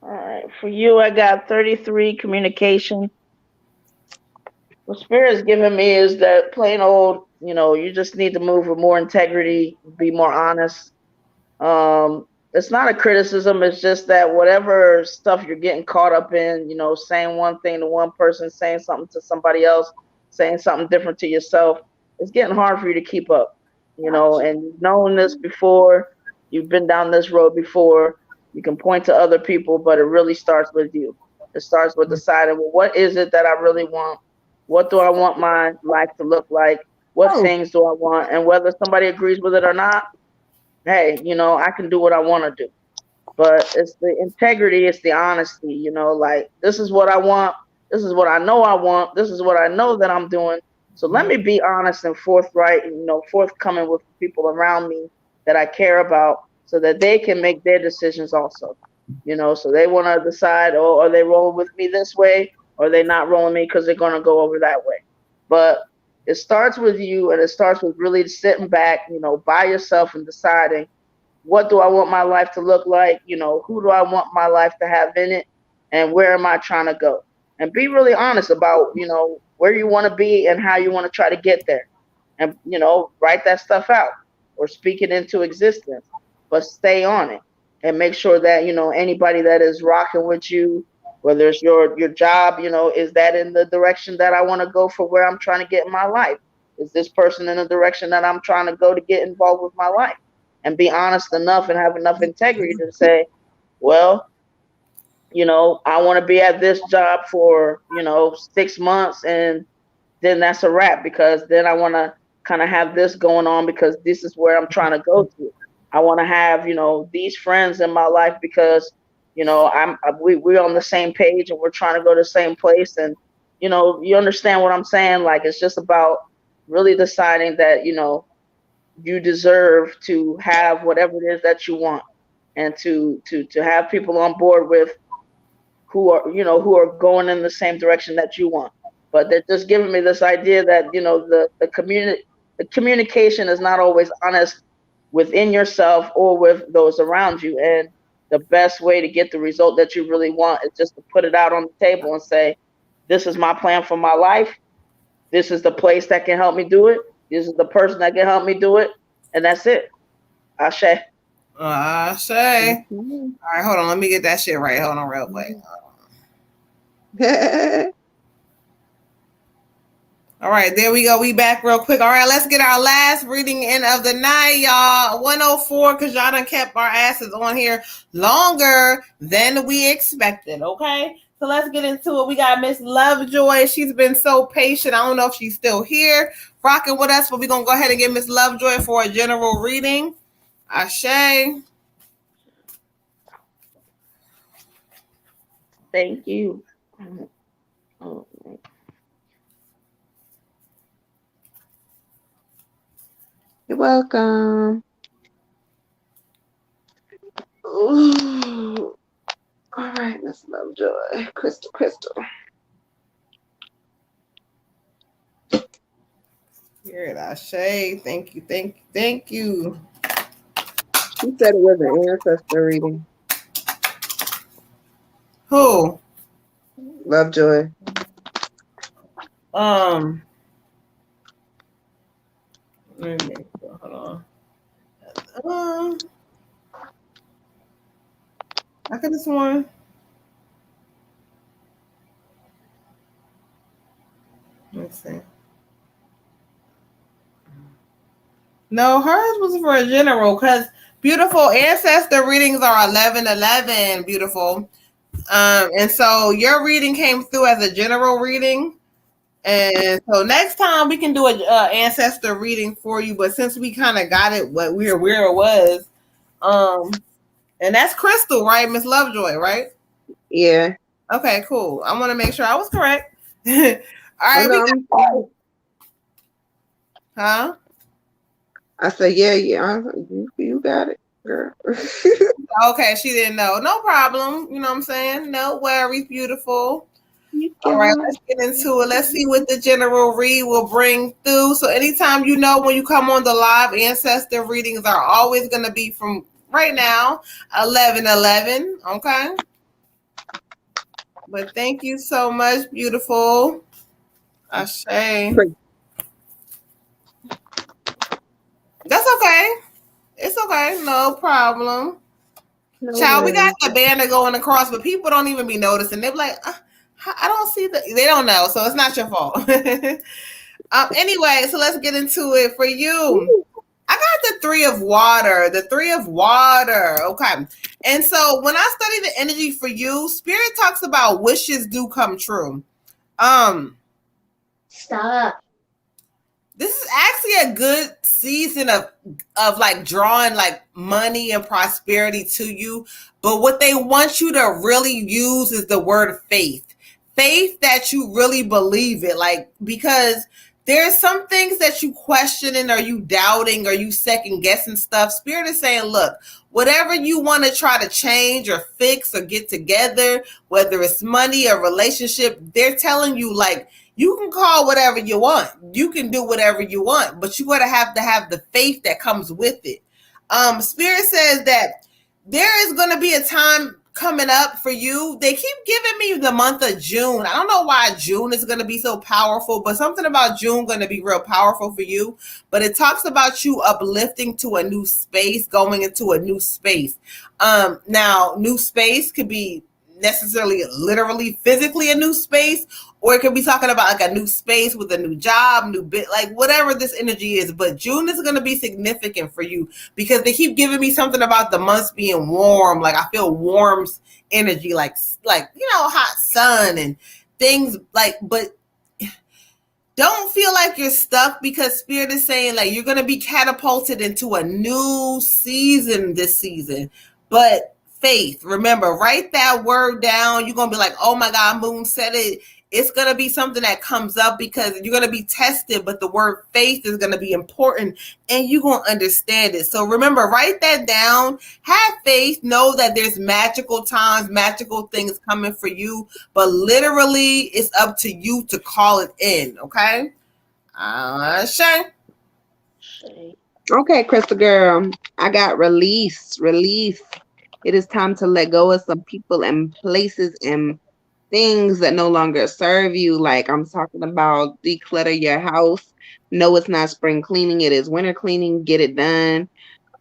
S4: All right. For you, I got 33 communication. What Spirit's giving me is that plain old, you just need to move with more integrity, be more honest. It's not a criticism. It's just that whatever stuff you're getting caught up in, saying one thing to one person, saying something to somebody else, saying something different to yourself, it's getting hard for you to keep up, and you've known this before. You've been down this road before. You can point to other people, but it really starts with you. It starts with deciding, well, what is it that I really want? What do I want my life to look like? What
S3: Oh,
S4: things do I want? And whether somebody agrees with it or not, hey, I can do what I want to do. But it's the integrity, it's the honesty, like this is what I want, this is what I know I want, this is what I know that I'm doing. So let me be honest and forthright and forthcoming with people around me that I care about so that they can make their decisions also. So they want to decide, oh, are they rolling with me this way or are they not rolling me because they're going to go over that way. But it starts with you, and it starts with really sitting back, by yourself and deciding, what do I want my life to look like? Who do I want my life to have in it? And where am I trying to go? And be really honest about, where you want to be and how you want to try to get there. And, write that stuff out or speak it into existence, but stay on it and make sure that, anybody that is rocking with you, whether it's your job, is that in the direction that I want to go for where I'm trying to get in my life? Is this person in the direction that I'm trying to go to get involved with my life? And be honest enough and have enough integrity to say, well, I want to be at this job for, 6 months and then that's a wrap because then I want to kind of have this going on because this is where I'm trying to go to. I want to have, these friends in my life because, we're on the same page and we're trying to go to the same place. And, you understand what I'm saying? Like, it's just about really deciding that, you deserve to have whatever it is that you want and to have people on board with who are going in the same direction that you want. But they're just giving me this idea that the communication is not always honest within yourself or with those around you. And the best way to get the result that you really want is just to put it out on the table and say, This is my plan for my life. This is the place that can help me do it. This is the person that can help me do it. And that's it. Ashe.
S2: Ashe.
S3: Mm-hmm.
S2: All right, hold on. Let me get that shit right. Hold on real quick. All right, there we go. We back real quick. All right, let's get our last reading in of the night, y'all. 104, because y'all done kept our asses on here longer than we expected, okay? So let's get into it. We got Miss Lovejoy. She's been so patient. I don't know if she's still here rocking with us, but we're going to go ahead and get Miss Lovejoy for a general reading. Ashe.
S4: Thank you. Oh,
S3: You're welcome. Ooh. All right, Miss Lovejoy. Crystal.
S2: Here, Ashe. Thank you.
S3: She said it was an ancestor reading.
S2: Who?
S3: Lovejoy.
S2: Hold on. I could have sworn. Let's see. No, hers was for a general because beautiful ancestor readings are 11/11. Beautiful. And so your reading came through as a general reading. And so next time we can do a ancestor reading for you. But since we kind of got it where it was, and that's Crystal, right? Miss Lovejoy, right?
S3: Yeah.
S2: Okay, cool. I want to make sure I was correct. All right. Huh?
S3: I said, yeah. You got it, girl.
S2: Okay, she didn't know. No problem. You know what I'm saying? No worries, beautiful. All right, let's get into it. Let's see what the general read will bring through. So anytime you know when you come on the live, ancestor readings are always going to be from right now, 11/11. Okay. But thank you so much, beautiful. Ashe. That's okay. It's okay. No problem.
S3: No
S2: Child, we
S3: way.
S2: got the banner going across, but people don't even be noticing. They're like, I don't see they don't know, so it's not your fault. Anyway, so let's get into it for you. I got the 3 of water, okay. And so when I study the energy for you, Spirit talks about wishes do come true.
S5: Stop.
S2: This is actually a good season of like drawing like money and prosperity to you. But what they want you to really use is the word faith. Faith that you really believe it. Like, because there's some things that you questioning or you doubting or you second guessing stuff. Spirit is saying, look, whatever you want to try to change or fix or get together, whether it's money or relationship, they're telling you like, you can call whatever you want. You can do whatever you want, but you gotta have to have the faith that comes with it. Spirit says that there is gonna be a time coming up for you. They keep giving me the month of June. I don't know why June is gonna be so powerful, but something about June gonna be real powerful for you. But it talks about you uplifting to a new space, going into a new space. Now, new space could be necessarily literally physically a new space, or it could be talking about like a new space with a new job, new bit, like whatever this energy is. But June is going to be significant for you because they keep giving me something about the months being warm. Like I feel warm energy, like hot sun and things like. But don't feel like you're stuck because Spirit is saying like you're going to be catapulted into a new season this season. But faith, remember, write that word down. You're going to be like, oh my God, Moon said it. It's going to be something that comes up because you're going to be tested, but the word faith is going to be important and you're going to understand it. So remember, write that down. Have faith. Know that there's magical times, magical things coming for you, but literally it's up to you to call it in. Okay. Shay.
S3: Okay, Crystal girl. I got release. It is time to let go of some people and places and things that no longer serve you. Like I'm talking about declutter your house. No, it's not spring cleaning, it is winter cleaning. Get it done.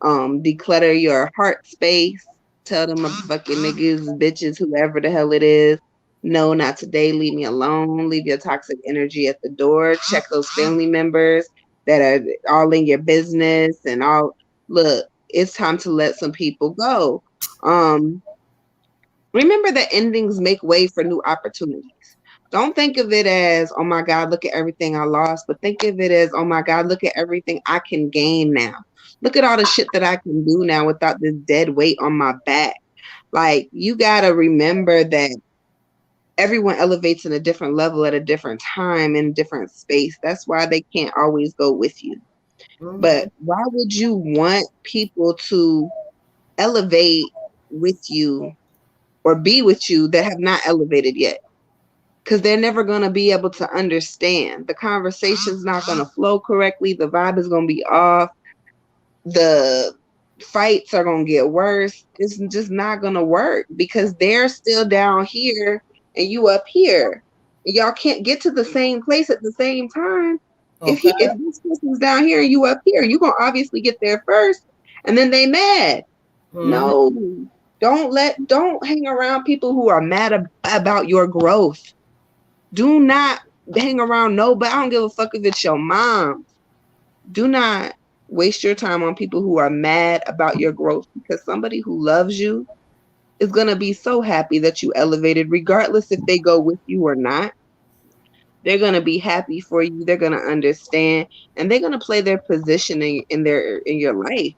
S3: Declutter your heart space. Tell them motherfucking niggas, bitches, whoever the hell it is. No, not today. Leave me alone. Leave your toxic energy at the door. Check those family members that are all in your business and all. Look, it's time to let some people go. Um, Remember that endings make way for new opportunities. Don't think of it as, oh my God, look at everything I lost, but think of it as, oh my God, look at everything I can gain now. Look at all the shit that I can do now without this dead weight on my back. Like, you got to remember that everyone elevates in a different level at a different time in a different space. That's why they can't always go with you. But why would you want people to elevate with you or be with you that have not elevated yet? Because they're never going to be able to understand. The conversation's not going to flow correctly. The vibe is going to be off. The fights are going to get worse. It's just not going to work because they're still down here and you up here. And y'all can't get to the same place at the same time.
S2: Okay.
S3: If this person's down here and you up here, you're going to obviously get there first and then they mad. No, don't hang around people who are mad about your growth. Do not hang around nobody. I don't give a fuck if it's your mom. Do not waste your time on people who are mad about your growth because somebody who loves you is going to be so happy that you elevated, regardless if they go with you or not. They're going to be happy for you. They're going to understand and they're going to play their position in your life.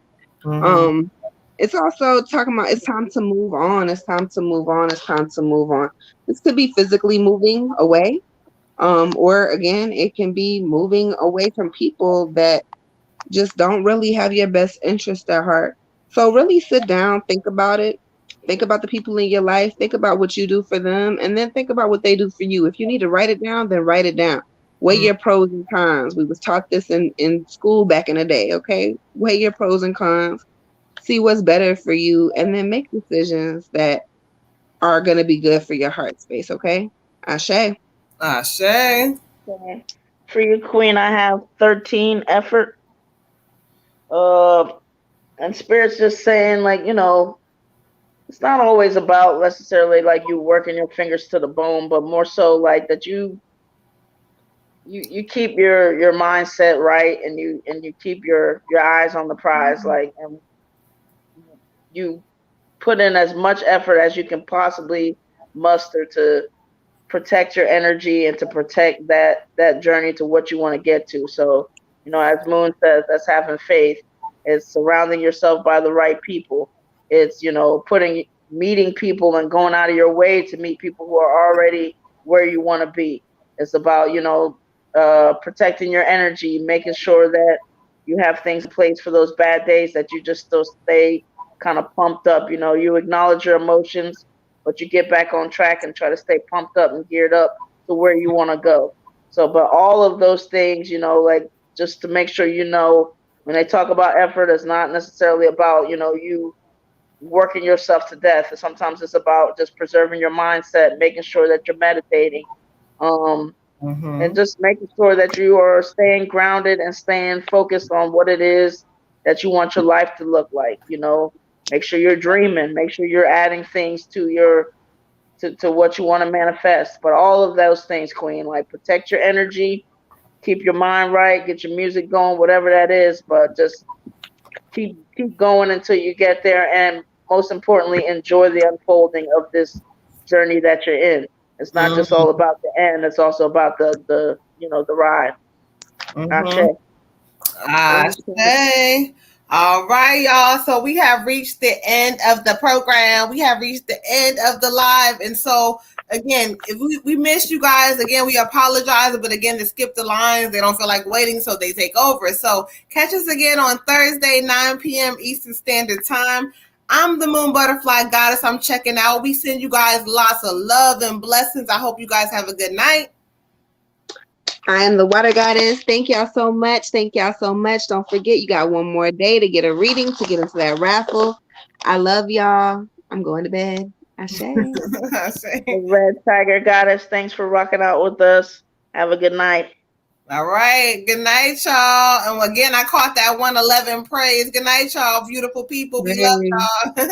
S3: It's also talking about it's time to move on. It's time to move on. It's time to move on. This could be physically moving away. Or again, it can be moving away from people that just don't really have your best interest at heart. So really sit down, think about it. Think about the people in your life. Think about what you do for them, and then think about what they do for you. If you need to write it down, then write it down. Weigh your pros and cons. We was taught this in school back in the day, okay? Weigh your pros and cons. See what's better for you, and then make decisions that are going to be good for your heart space, okay? Ashe.
S2: Ashe.
S4: Okay. For you, Queen, I have 13 effort. And Spirit's just saying, like, it's not always about necessarily like you working your fingers to the bone, but more so like that you keep your mindset right and you keep your eyes on the prize, like, and you put in as much effort as you can possibly muster to protect your energy and to protect that journey to what you want to get to. So, as Moon says, that's having faith. It's surrounding yourself by the right people. It's, meeting people and going out of your way to meet people who are already where you want to be. It's about, protecting your energy, making sure that you have things in place for those bad days, that you just still stay kind of pumped up. You acknowledge your emotions, but you get back on track and try to stay pumped up and geared up to where you want to go. So, but all of those things, like just to make sure, when they talk about effort, it's not necessarily about, you working yourself to death. Sometimes it's about just preserving your mindset, making sure that you're meditating, and just making sure that you are staying grounded and staying focused on what it is that you want your life to look like. Make sure you're dreaming, make sure you're adding things to to what you want to manifest. But all of those things, Queen, like protect your energy, keep your mind right, get your music going, whatever that is, but just keep going until you get there, and most importantly, enjoy the unfolding of this journey that you're in. It's not just all about the end, it's also about the ride.
S2: Ashe. All right, y'all. So we have reached the end of the program. We have reached the end of the live. And so, again, if we missed you guys, again, we apologize. But again, to skip the lines, they don't feel like waiting, so they take over. So catch us again on Thursday, 9 p.m. Eastern Standard Time. I'm the Moon Butterfly Goddess. I'm checking out. We send you guys lots of love and blessings. I hope you guys have a good night.
S3: I am the Water Goddess. Thank y'all so much. Thank y'all so much. Don't forget, you got one more day to get a reading, to get into that raffle. I love y'all. I'm going to bed. I say.
S2: I say.
S4: The Red Tiger Goddess, thanks for rocking out with us. Have a good night.
S2: All right. Good night, y'all. And again, I caught that 111 praise. Good night, y'all. Beautiful people. We love y'all.